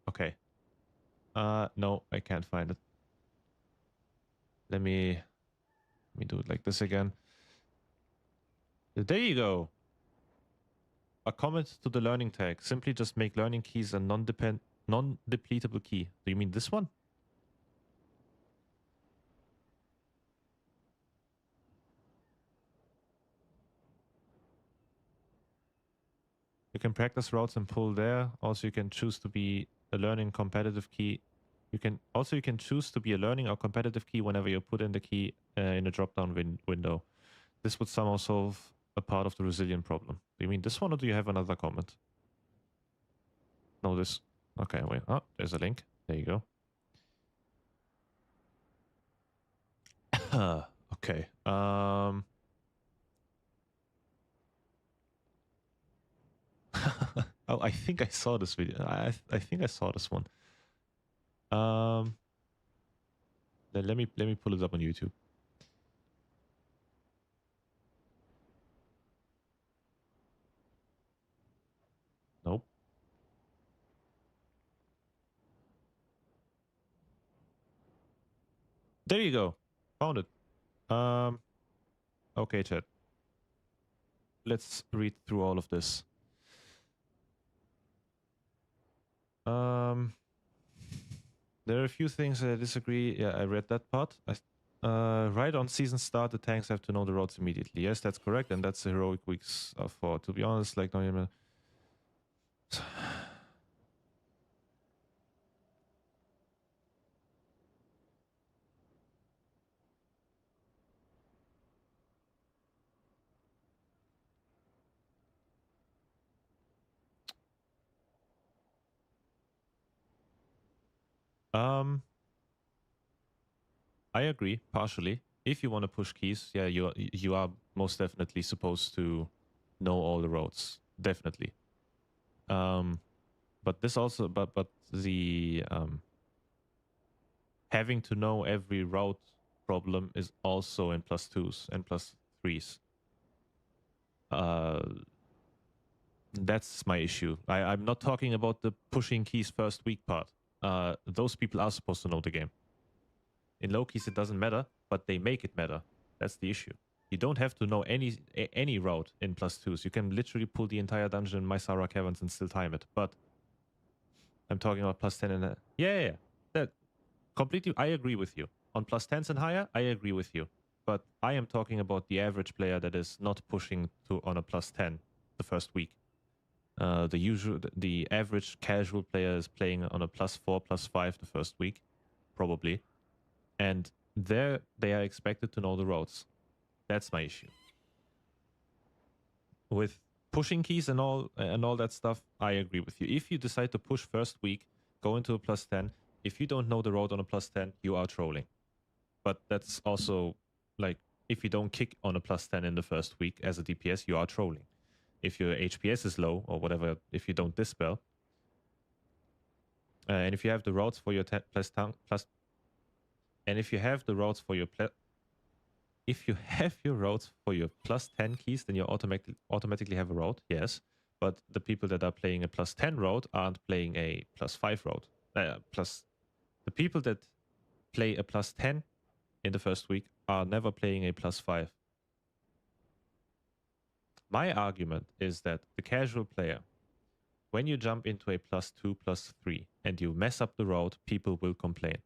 Okay. No, I can't find it. Let me do it like this again. There you go. A comment to the learning tag. Simply just make learning keys a non-depletable key. Do you mean this one? You can practice routes and pull there. Also, you can choose to be a learning competitive key. You can choose to be a learning or competitive key whenever you put in the key in a drop-down window. This would somehow solve a part of the resilient problem. Do you mean this one, or do you have another comment? No, this. Okay, wait. Oh, there's a link. There you go. Okay. Oh, I think I saw this video. I think I saw this one. Let me pull it up on YouTube. Nope. There you go. Found it. Okay, chat. Let's read through all of this. There are a few things I disagree. Yeah, I read that part. Right on season start, the tanks have to know the roads immediately. Yes, that's correct, and that's the heroic weeks for. To be honest, like, don't even. I agree partially. If you want to push keys, yeah, you are most definitely supposed to know all the roads, definitely. But this also, but the having to know every route problem is also in +2s and +3s. That's my issue. I'm not talking about the pushing keys first week part. Those people are supposed to know the game. In low keys, it doesn't matter, but they make it matter. That's the issue. You don't have to know any route in +2s. You can literally pull the entire dungeon in Mysara Caverns and still time it. But I'm talking about +10 and yeah. That completely. I agree with you. On +10s and higher, I agree with you. But I am talking about the average player that is not pushing to on a +10 the first week. The average casual player is playing on a +4, +5 the first week, probably. And there they are expected to know the roads. That's my issue. With pushing keys and all that stuff, I agree with you. If you decide to push first week, go into a +10. If you don't know the road on a +10, you are trolling. But that's also like, if you don't kick on a +10 in the first week as a DPS, you are trolling. If your HPS is low or whatever, if you don't dispel, and if you have the routes for your and if you have the routes for your if you have your routes for your +10 keys, then you automatically have a route, yes. But the people that are playing a +10 route aren't playing a +5 route. Plus, the people that play a +10 in the first week are never playing a +5. My argument is that the casual player, when you jump into a +2, +3, and you mess up the route, people will complain.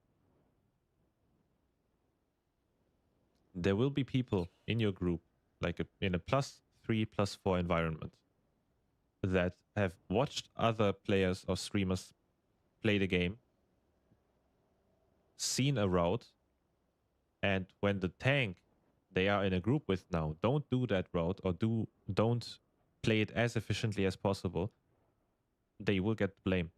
There will be people in your group, like in a +3, +4 environment, that have watched other players or streamers play the game, seen a route, and when the tank they are in a group with now don't do that route or don't play it as efficiently as possible, they will get blamed.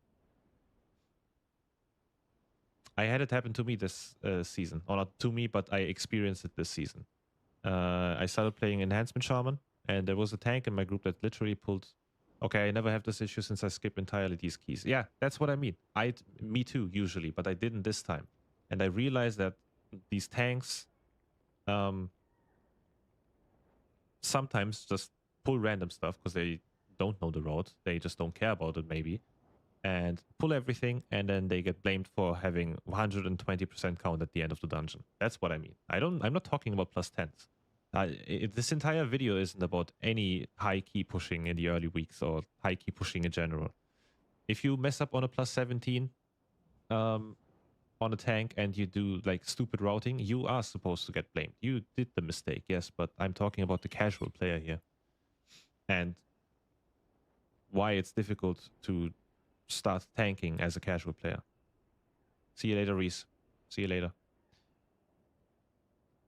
I had it happen to me this season, or not to me, but I experienced it this season. I started playing Enhancement Shaman, and there was a tank in my group that literally pulled. Okay, I never have this issue since I skip entirely these keys. Yeah, that's what I mean. Me too, usually, but I didn't this time. And I realized that these tanks sometimes just pull random stuff because they don't know the route. They just don't care about it, maybe. And pull everything, and then they get blamed for having 120% count at the end of the dungeon. That's what I mean. I'm not talking about +10s. This entire video isn't about any high key pushing in the early weeks or high key pushing in general. If you mess up on a +17 on a tank and you do like stupid routing, you are supposed to get blamed. You did the mistake, yes, but I'm talking about the casual player here. And why it's difficult to start tanking as a casual player. See you later, Reese. See you later.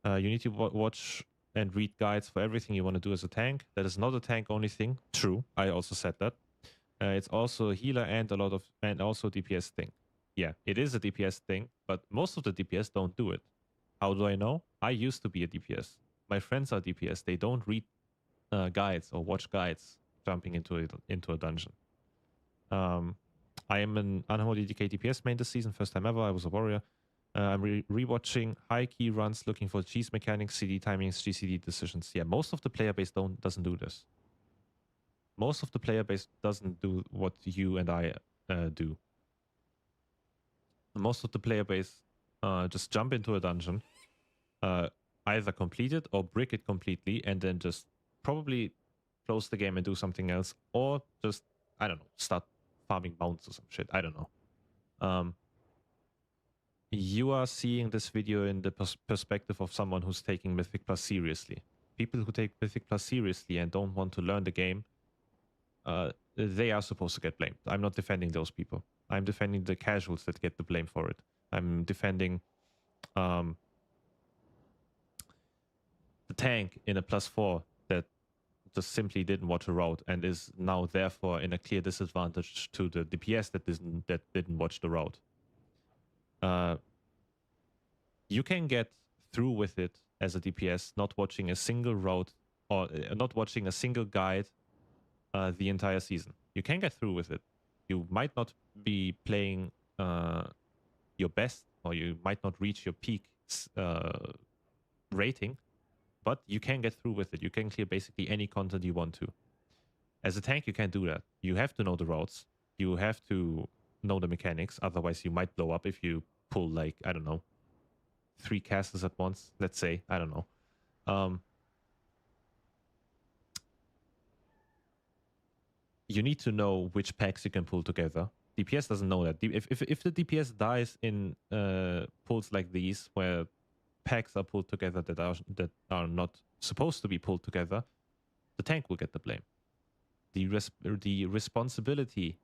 You need to watch and read guides for everything you want to do as a tank. That is not a tank only thing. True, I also said that. It's also a healer and also DPS thing. Yeah, it is a DPS thing, but most of the DPS don't do it. How do I know? I used to be a DPS. My friends are DPS. They don't read guides or watch guides jumping into a dungeon. I am an unholy DK DPS main this season, first time ever. I was a warrior. I'm rewatching high key runs, looking for cheese mechanics, CD timings, GCD decisions. Yeah, most of the player base doesn't do this. Most of the player base doesn't do what you and I do. Most of the player base just jump into a dungeon, either complete it or brick it completely, and then just probably close the game and do something else, or just, I don't know, start farming mounts or some shit. I don't know. You are seeing this video in the perspective of someone who's taking Mythic Plus seriously. People who take Mythic Plus seriously and don't want to learn the game, they are supposed to get blamed. I'm not defending those people. I'm defending the casuals that get the blame for it. I'm defending the tank in a +4 that just simply didn't watch a route and is now therefore in a clear disadvantage to the DPS that didn't watch the route. You can get through with it as a DPS, not watching a single route or not watching a single guide the entire season. You can get through with it. You might not be playing your best, or you might not reach your peak rating, but you can get through with it. You can clear basically any content you want to. As a tank, you can't do that. You have to know the routes. You have to know the mechanics. Otherwise, you might blow up if you pull, like, I don't know, 3 casters at once, let's say. I don't know. You need to know which packs you can pull together. DPS doesn't know that. If the DPS dies in pulls like these, where packs are pulled together that are not supposed to be pulled together, the tank will get the blame. The responsibility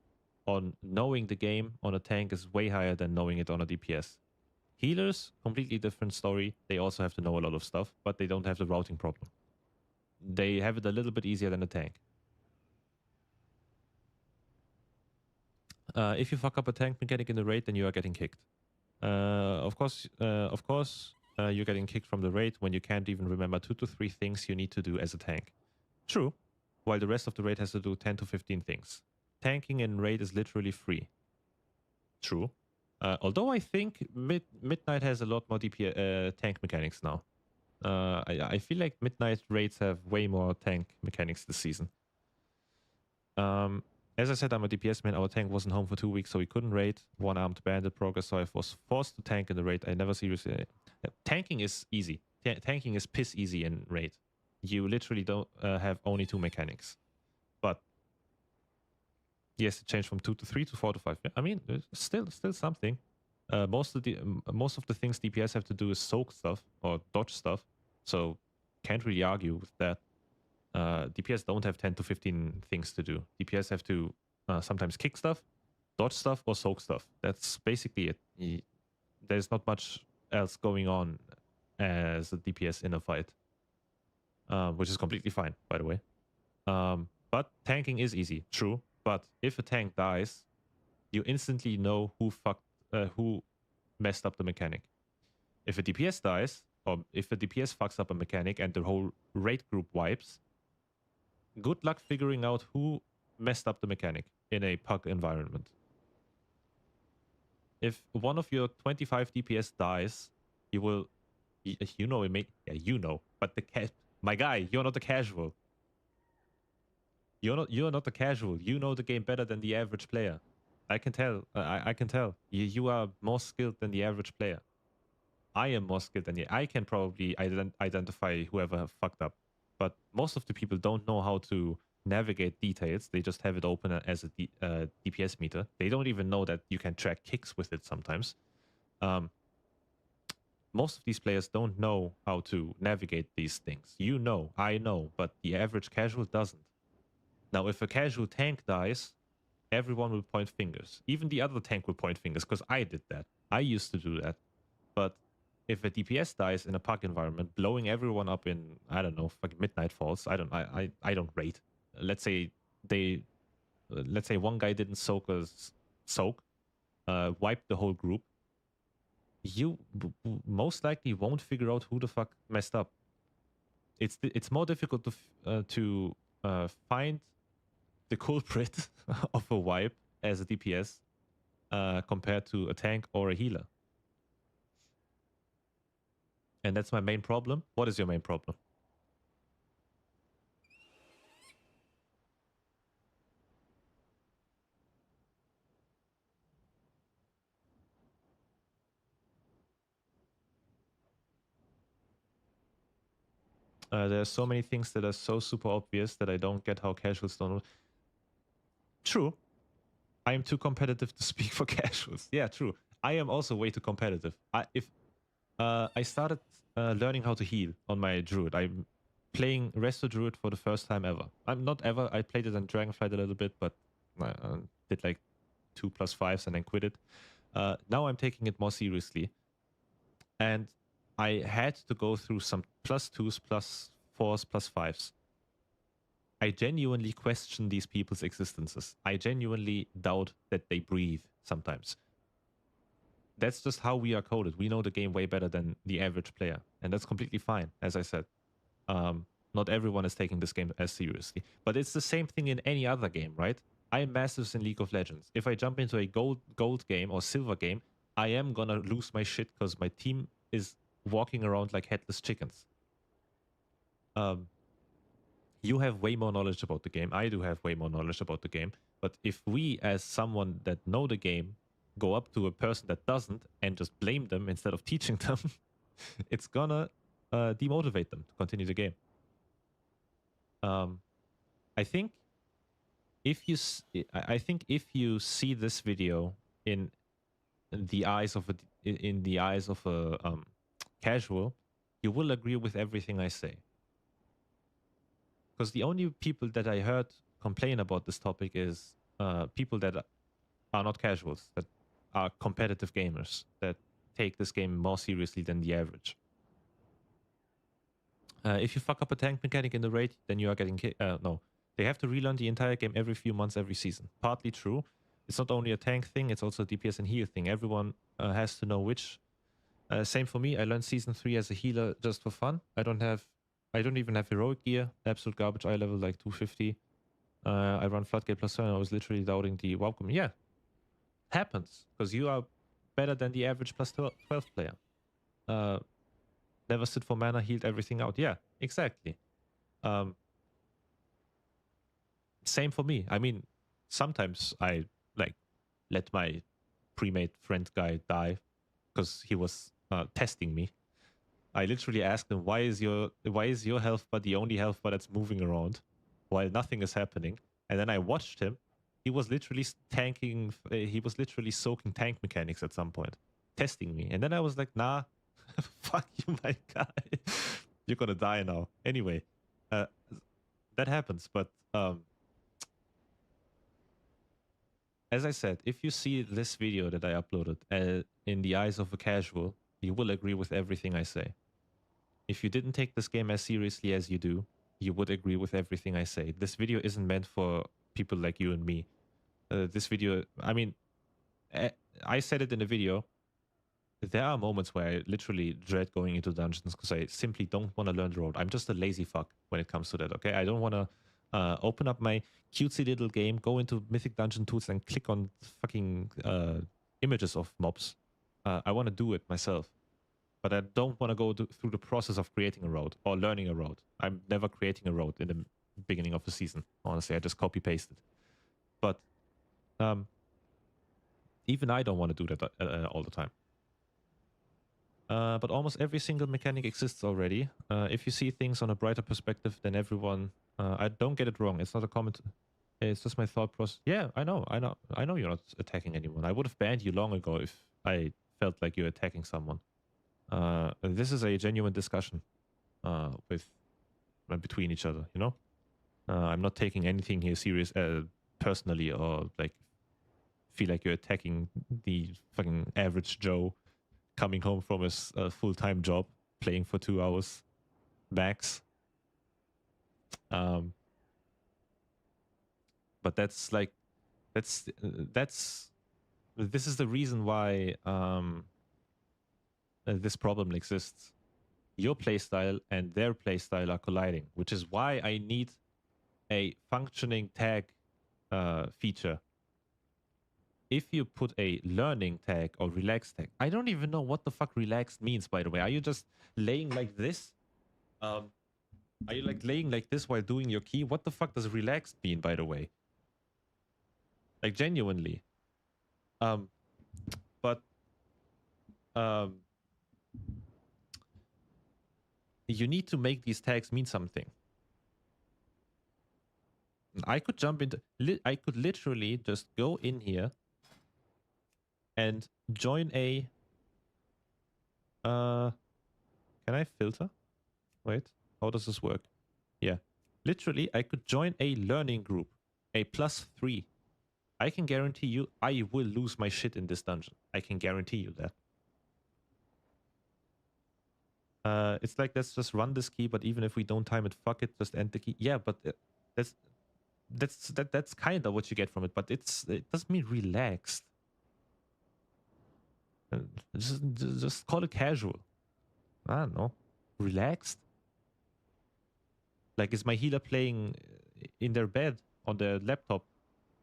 on knowing the game on a tank is way higher than knowing it on a DPS. Healers, completely different story. They also have to know a lot of stuff, but they don't have the routing problem. They have it a little bit easier than a tank. If you fuck up a tank mechanic in the raid, then you are getting kicked. Of course, you're getting kicked from the raid when you can't even remember 2 to 3 things you need to do as a tank. True, while the rest of the raid has to do 10 to 15 things. Tanking in raid is literally free. True. Although I think Midnight has a lot more tank mechanics now. I feel like Midnight raids have way more tank mechanics this season. As I said, I'm a DPS man. Our tank wasn't home for 2 weeks, so we couldn't raid. One-armed bandit progress, so I was forced to tank in the raid. I never seriously... tanking is easy. Tanking is piss easy in raid. You literally don't have only 2 mechanics. But yes, it changed from 2 to 3 to 4 to 5. I mean, it's still something. Most of the things DPS have to do is soak stuff or dodge stuff, so can't really argue with that. DPS don't have 10 to 15 things to do. DPS have to sometimes kick stuff, dodge stuff, or soak stuff. That's basically it. There's not much else going on as a DPS in a fight, which is completely fine, by the way. But tanking is easy, true. But if a tank dies, you instantly know who messed up the mechanic. If a DPS dies, or if a DPS fucks up a mechanic and the whole raid group wipes, good luck figuring out who messed up the mechanic in a pug environment. If one of your 25 DPS dies, you will, you know, but my guy, you're not a casual. You're not a casual. You know the game better than the average player. I can tell. I can tell. You are more skilled than the average player. I am more skilled than you. I can probably identify whoever fucked up. But most of the people don't know how to navigate details. They just have it open as a DPS meter. They don't even know that you can track kicks with it sometimes. Most of these players don't know how to navigate these things. You know, I know, but the average casual doesn't. Now, if a casual tank dies, everyone will point fingers. Even the other tank will point fingers, because I did that. I used to do that. But if a DPS dies in a park environment, blowing everyone up in, I don't know, fucking midnight falls, I don't rate. Let's say one guy didn't soak, wiped the whole group. You most likely won't figure out who the fuck messed up. It's more difficult to find the culprit of a wipe as a DPS compared to a tank or a healer. And that's my main problem. What is your main problem? There are so many things that are so super obvious that I don't get how casuals don't. True. I am too competitive to speak for casuals. Yeah, true. I am also way too competitive. I started learning how to heal on my druid. I'm playing Resto Druid for the first time ever. I'm not ever. I played it on Dragonflight a little bit, but I did like 2+5s and then quit it. Now I'm taking it more seriously. And I had to go through some +2s, +4s, +5s. I genuinely question these people's existences. I genuinely doubt that they breathe sometimes. That's just how we are coded. We know the game way better than the average player. And that's completely fine, as I said. Not everyone is taking this game as seriously. But it's the same thing in any other game, right? I am masters in League of Legends. If I jump into a gold game or silver game, I am gonna lose my shit because my team is walking around like headless chickens. You have way more knowledge about the game. I do have way more knowledge about the game. But if we, as someone that know the game, go up to a person that doesn't and just blame them instead of teaching them, it's gonna demotivate them to continue the game. I think if you see this video in the eyes of a casual, you will agree with everything I say. Because the only people that I heard complain about this topic is people that are not casuals, that are competitive gamers, that take this game more seriously than the average. If you fuck up a tank mechanic in the raid, then you are getting no. They have to relearn the entire game every few months, every season. Partly true. It's not only a tank thing, it's also a DPS and heal thing. Everyone has to know which. Same for me. I learned Season 3 as a healer just for fun. I don't even have heroic gear. Absolute garbage eye level like 250. I run Floodgate +7. I was literally doubting the WoW community. Yeah. Happens. Because you are better than the average +12 player. Never sit for mana, healed everything out. Yeah, exactly. Same for me. I mean, sometimes I like let my pre-made friend guy die because he was testing me. I literally asked him, why is your health bar the only health bar that's moving around while nothing is happening? And then I watched him. He was literally tanking. He was literally soaking tank mechanics at some point, testing me. And then I was like, nah, fuck you, my guy. You're gonna die now. Anyway, uh, that happens. But as I said, if you see this video that I uploaded in the eyes of a casual, you will agree with everything I say. If you didn't take this game as seriously as you do, you would agree with everything I say. This video isn't meant for people like you and me. This video, I mean, I said it in the video. There are moments where I literally dread going into dungeons because I simply don't want to learn the road. I'm just a lazy fuck when it comes to that, okay? I don't want to open up my cutesy little game, go into Mythic Dungeon Tools and click on fucking images of mobs. I want to do it myself. But I don't want to go through the process of creating a road or learning a road. I'm never creating a road in the beginning of the season. Honestly, I just copy pasted. But even I don't want to do that all the time. But almost every single mechanic exists already. If you see things on a brighter perspective than everyone, I don't get it wrong. It's not a comment. It's just my thought process. Yeah, I know you're not attacking anyone. I would have banned you long ago if I felt like you're attacking someone. This is a genuine discussion with between each other, you know? I'm not taking anything here serious personally or like feel like you're attacking the fucking average Joe coming home from his full-time job, playing for 2 hours max. But that's like, this is the reason why this problem exists. Your playstyle and their playstyle are colliding, which is why I need a functioning tag feature. If you put a learning tag or relaxed tag, I don't even know what the fuck relaxed means, by the way. Are you just laying like this? Are you like laying like this while doing your key? What the fuck does relaxed mean, by the way? Like genuinely. But you need to make these tags mean something. I could jump into, I could literally just go in here and join a, can I filter? Wait, how does this work? Yeah, literally I could join a learning group, a +3. I can guarantee you I will lose my shit in this dungeon. I can guarantee you that. It's like, let's just run this key, but even if we don't time it, fuck it, just end the key. Yeah, but that's kind of what you get from it, but it doesn't mean relaxed. Just call it casual. I don't know. Relaxed? Like, is my healer playing in their bed on their laptop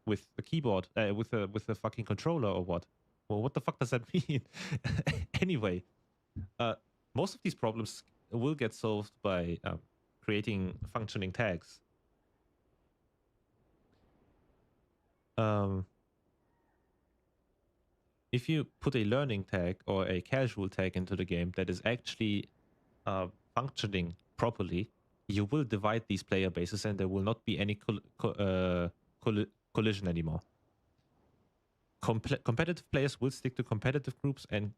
with a keyboard, with a fucking controller or what? Well, what the fuck does that mean? Anyway, most of these problems will get solved by creating functioning tags. If you put a learning tag or a casual tag into the game that is actually functioning properly, you will divide these player bases and there will not be any collision anymore. Competitive players will stick to competitive groups and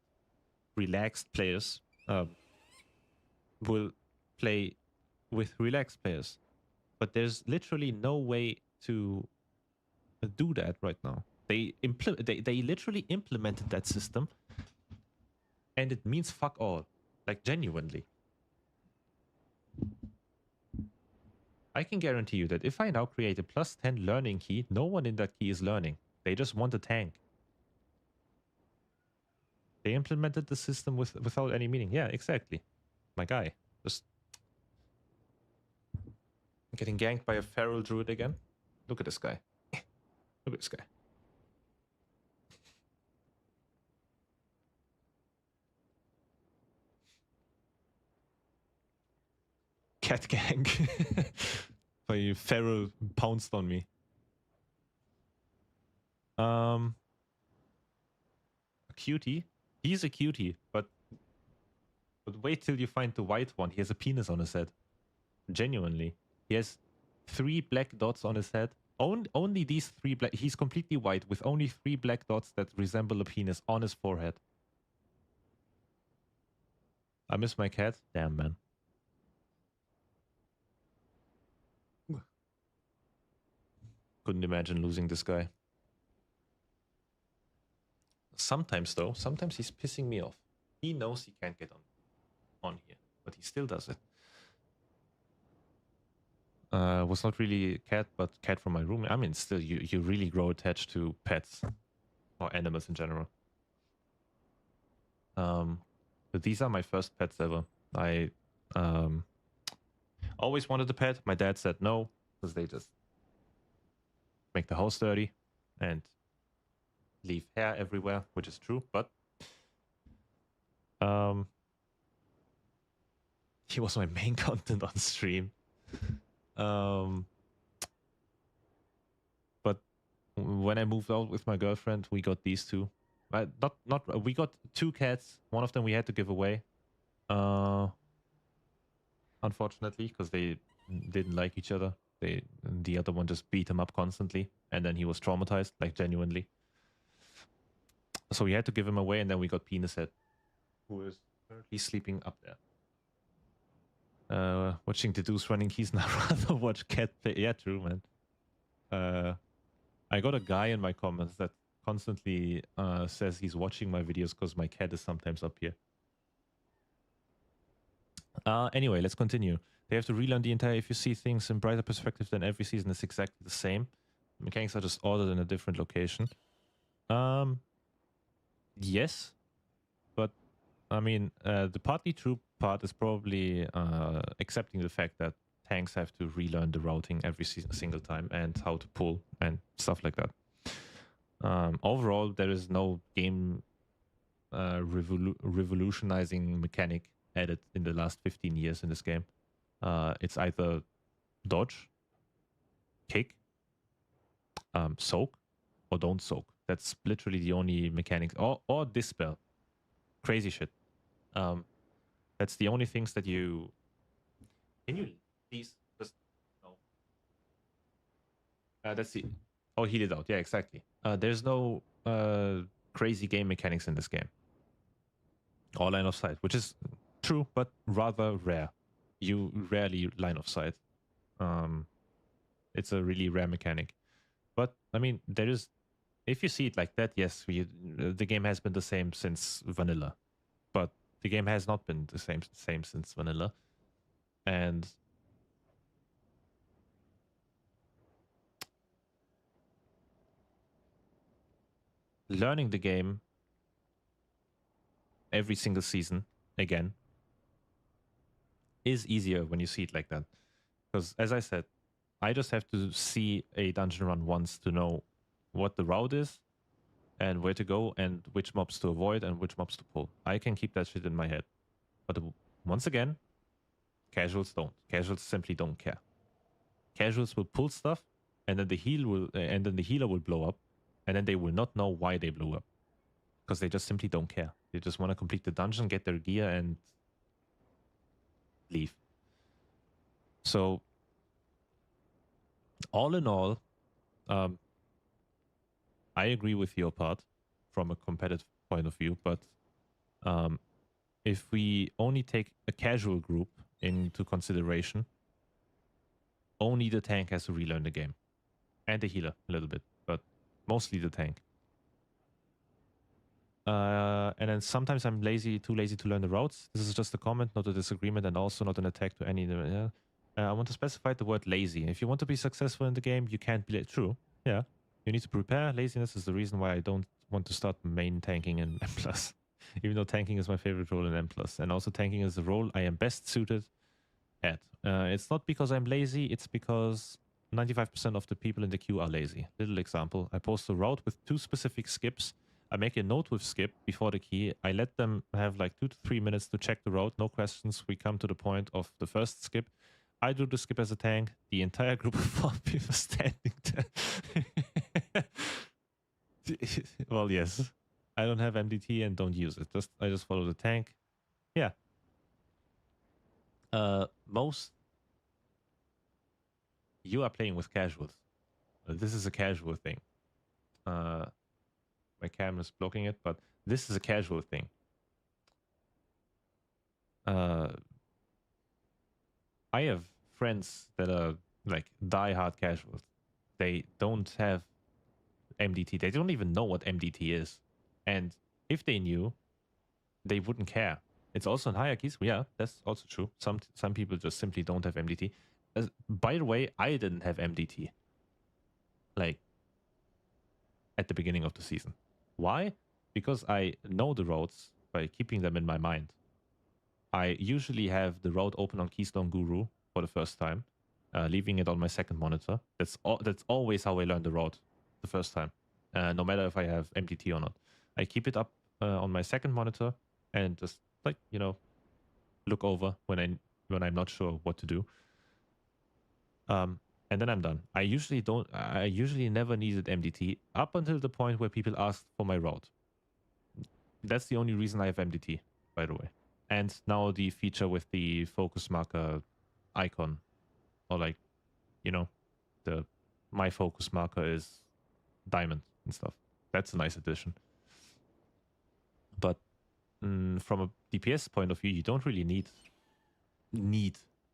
relaxed players will play with relaxed players. But there's literally no way to do that right now. They literally implemented that system and it means fuck all. Like, genuinely. I can guarantee you that if I now create a +10 learning key, no one in that key is learning. They just want a tank. They implemented the system without any meaning. Yeah, exactly. My guy. Just getting ganked by a feral druid again. Look at this guy. Look at this guy. Cat gang. My feral pounced on me. A cutie. He's a cutie, but wait till you find the white one. He has a penis on his head. Genuinely. He has 3 black dots on his head. Only these 3 black... He's completely white with only 3 black dots that resemble a penis on his forehead. I miss my cat. Damn, man. Couldn't imagine losing this guy. Sometimes, though, sometimes he's pissing me off. He knows he can't get on here, but he still does it. Was not really a cat, but cat from my room. I mean, still, you really grow attached to pets or animals in general. But these are my first pets ever. I always wanted a pet. My dad said no, because they just make the house dirty and leave hair everywhere, which is true, but he was my main content on stream. But when I moved out with my girlfriend, we got these two. We got 2 cats. One of them we had to give away. Unfortunately, because they didn't like each other. The other one just beat him up constantly, and then he was traumatized, like genuinely. So we had to give him away, and then we got Penis Head, who is currently sleeping up there. Watching the dudes running keys now rather watch cat play. Yeah, true, man. I got a guy in my comments that constantly says he's watching my videos because my cat is sometimes up here. Anyway, let's continue. They have to relearn the entire... If you see things in brighter perspective, then every season is exactly the same. Mechanics are just ordered in a different location. Yes, but I mean, the partly true part is probably accepting the fact that tanks have to relearn the routing every single time and how to pull and stuff like that. Overall, there is no game revolutionizing mechanic added in the last 15 years in this game. It's either dodge, kick, soak, or don't soak. That's literally the only mechanics. Or dispel. Crazy shit. That's the only things that you... Can you please just... No. That's the... Oh, heal it out. Yeah, exactly. There's no crazy game mechanics in this game. Or line of sight, which is true, but rather rare. You rarely line of sight. It's a really rare mechanic. But, I mean, there is... If you see it like that, yes, the game has been the same since vanilla. But the game has not been the same since vanilla. And learning the game every single season, again, is easier when you see it like that. Because, as I said, I just have to see a dungeon run once to know what the route is and where to go and which mobs to avoid and which mobs to pull. I can keep that shit in my head. But once again, casuals don't. Casuals simply don't care. Casuals will pull stuff, and then the healer will blow up, and then they will not know why they blew up, because they just simply don't care. They just want to complete the dungeon, get their gear, and leave. So, all in all, I agree with your part from a competitive point of view, but if we only take a casual group into consideration, only the tank has to relearn the game. And the healer a little bit, but mostly the tank. And then sometimes I'm too lazy to learn the routes. This is just a comment, not a disagreement, and also not an attack to any... I want to specify the word lazy. If you want to be successful in the game, you can't be... True, yeah. You need to prepare. Laziness is the reason why I don't want to start main tanking in M+. Even though tanking is my favorite role in M+. And also tanking is the role I am best suited at. It's not because I'm lazy, it's because 95% of the people in the queue are lazy. Little example, I post a route with 2 specific skips. I make a note with skip before the key. I let them have like 2 to 3 minutes to check the route. No questions. We come to the point of the first skip. I do the skip as a tank. The entire group of 4 people standing there. Well, yes. I don't have MDT and don't use it. I just follow the tank. Yeah. Most you are playing with casuals. This is a casual thing. My camera's blocking it, but this is a casual thing. I have friends that are like die-hard casuals. They don't have MDT. They don't even know what MDT is. And if they knew, they wouldn't care. It's also in hierarchies. Yeah, that's also true. Some people just simply don't have MDT. By the way, I didn't have MDT. Like at the beginning of the season. Why? Because I know the roads by keeping them in my mind. I usually have the road open on Keystone Guru for the first time, leaving it on my second monitor. That's always how I learn the road the first time, no matter if I have MDT or not. I keep it up on my second monitor and just like look over when I'm not sure what to do. And then I'm done. I usually never needed MDT up until the point where people asked for my route. That's the only reason I have MDT, by the way. And now the feature with the focus marker icon, or like, my focus marker is diamond and stuff. That's a nice addition. But from a DPS point of view, you don't really need.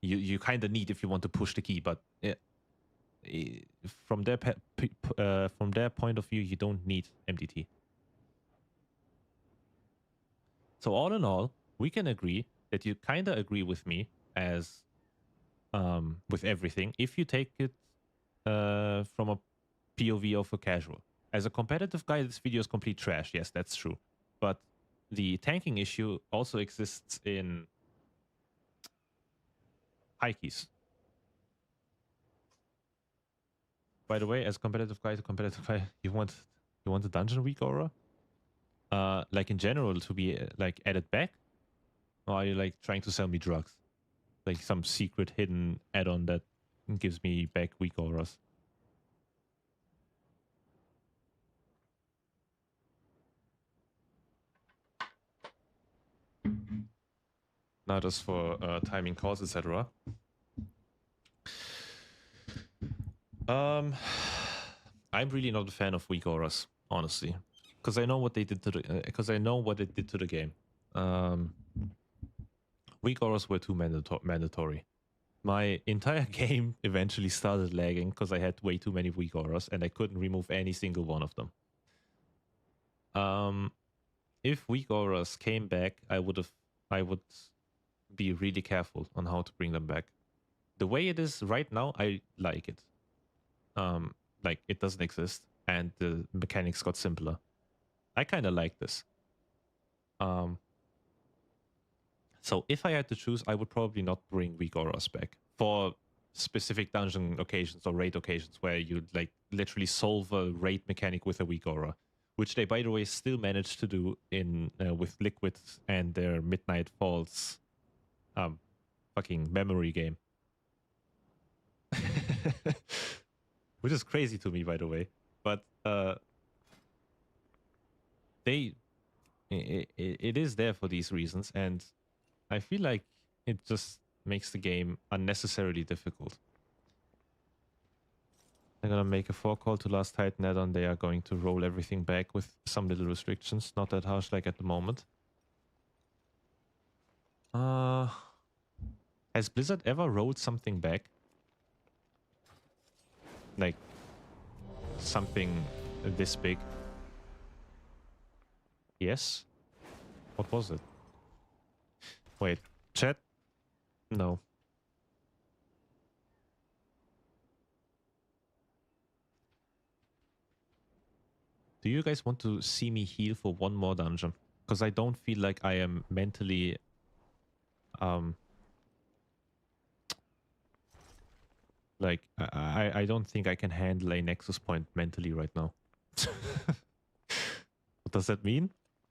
You kind of need if you want to push the key, but from their point of view, you don't need MDT. So all in all, we can agree that you kind of agree with me as with everything if you take it from a POV of a casual. As a competitive guy, this video is complete trash. Yes, that's true. But the tanking issue also exists in high keys. By the way, as a competitive guy to competitive guy, you want a dungeon week aura? Like in general to be like added back? Or are you like trying to sell me drugs? Like some secret hidden add-on that gives me back weak auras? Not just for timing calls, etc. I'm really not a fan of weak auras, honestly, because I know what they did to the game. Weak auras were too mandatory. My entire game eventually started lagging because I had way too many weak auras and I couldn't remove any single one of them. If weak auras came back, I would be really careful on how to bring them back. The way it is right now, I like it. Like it doesn't exist and the mechanics got simpler. I kind of like this. So if I had to choose, I would probably not bring weak auras back for specific dungeon occasions or raid occasions where you like literally solve a raid mechanic with a weak aura, which they, by the way, still managed to do in with Liquid and their Midnight Falls fucking memory game. Which is crazy to me, by the way. But it is there for these reasons, and I feel like it just makes the game unnecessarily difficult. They're gonna make a forecall to Last Titan add-on. They are going to roll everything back with some little restrictions. Not that harsh like at the moment. Has Blizzard ever rolled something back? Like something this big? Yes? What was it? Wait, chat? No. Do you guys want to see me heal for one more dungeon? Because I don't feel like I am mentally... like, I don't think I can handle a Nexus point mentally right now. What does that mean?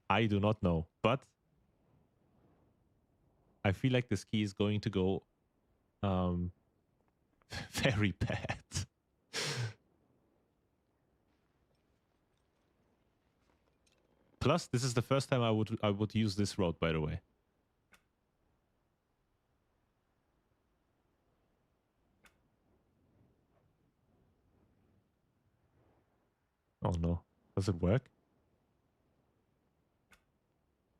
I do not know. But I feel like this key is going to go very bad. Plus, this is the first time I would use this route, by the way. Oh no. Does it work?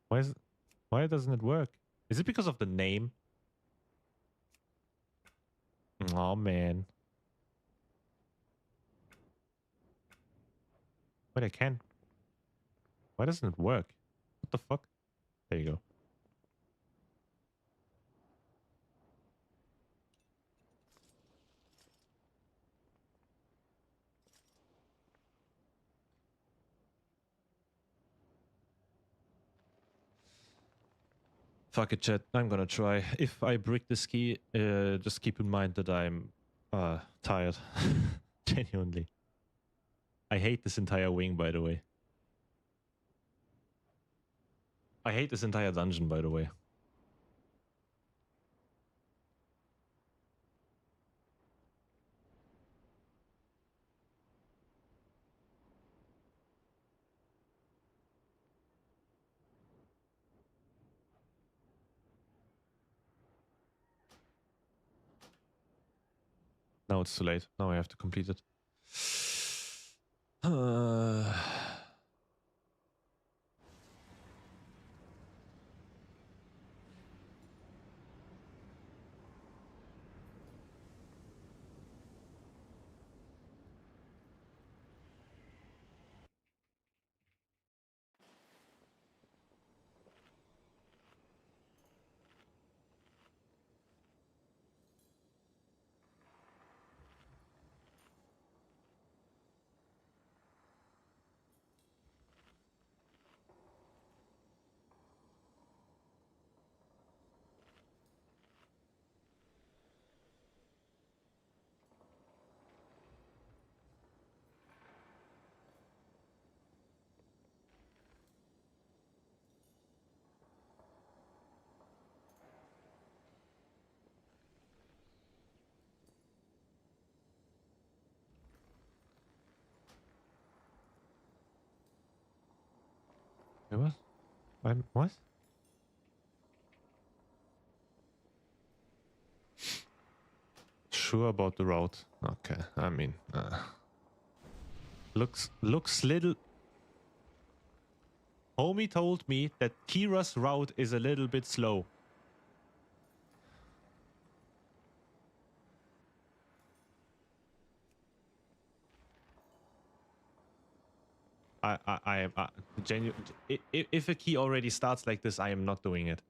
Why doesn't it work? Is it because of the name? Oh man. Wait, I can't. Why doesn't it work? What the fuck? There you go. Fuck it, chat. I'm gonna try. If I break this key, just keep in mind that I'm tired. Genuinely. I hate this entire wing, by the way. I hate this entire dungeon, by the way. Now it's too late. Now I have to complete it. Wait, what? What? Sure about the route. Okay, I mean, looks little. Homie told me that Kira's route is a little bit slow. I am genuine. If a key already starts like this, I am not doing it.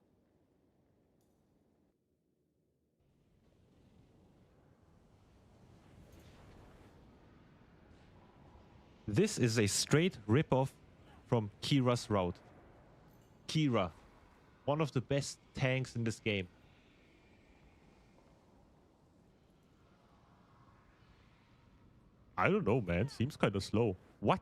This is a straight ripoff from Kira's route. Kira, one of the best tanks in this game. I don't know, man. Seems kind of slow. What?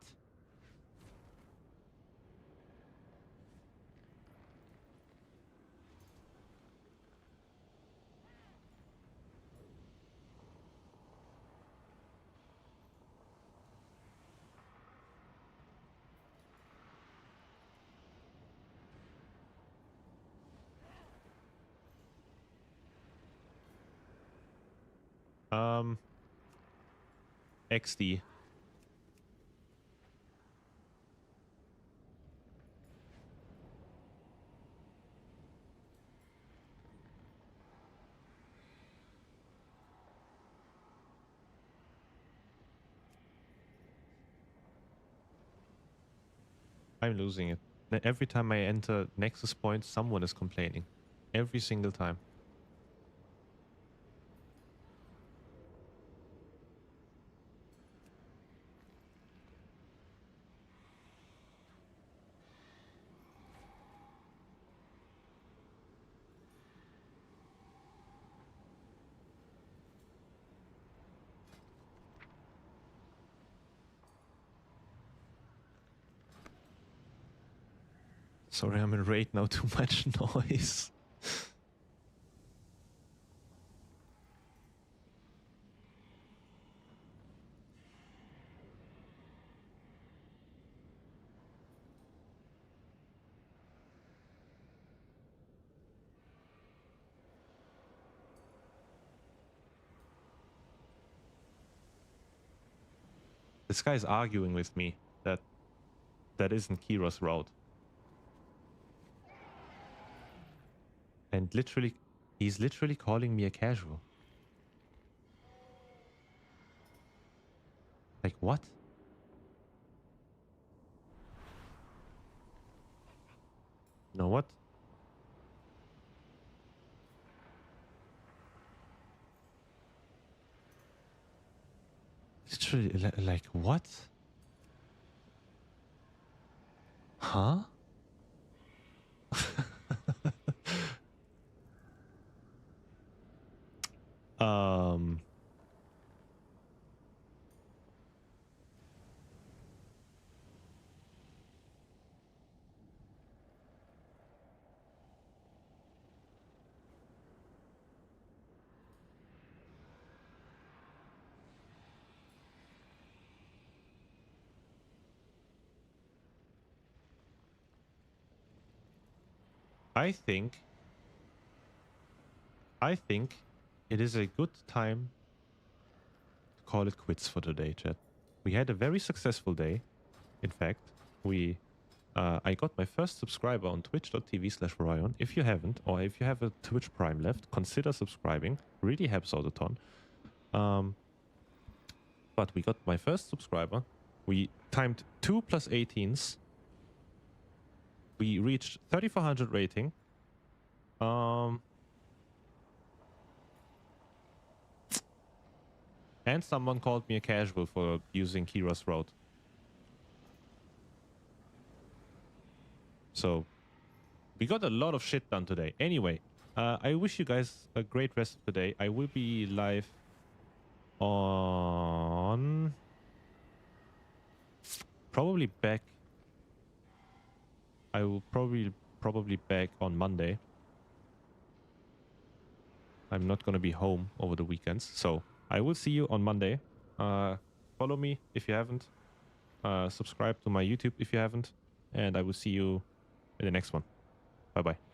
XD. I'm losing it. Every time I enter Nexus Point, someone is complaining. Every single time. Sorry, I'm in raid now. Too much noise. This guy's arguing with me that that isn't Kira's route. And literally, he's literally calling me a casual. Like, what? You know what? Literally, like, what? Huh? um... I think it is a good time to call it quits for today, chat. We had a very successful day. In fact, I got my first subscriber on twitch.tv/Ryan. If you haven't, or if you have a Twitch Prime left, consider subscribing. Really helps out a ton. But we got my first subscriber. We timed 2 plus 18s. We reached 3400 rating. And someone called me a casual for using Kira's route. So we got a lot of shit done today. Anyway, I wish you guys a great rest of the day. I will be live on... Probably back... I will probably back on Monday. I'm not going to be home over the weekends. So I will see you on Monday. Follow me if you haven't. Subscribe to my YouTube if you haven't. And I will see you in the next one. Bye-bye.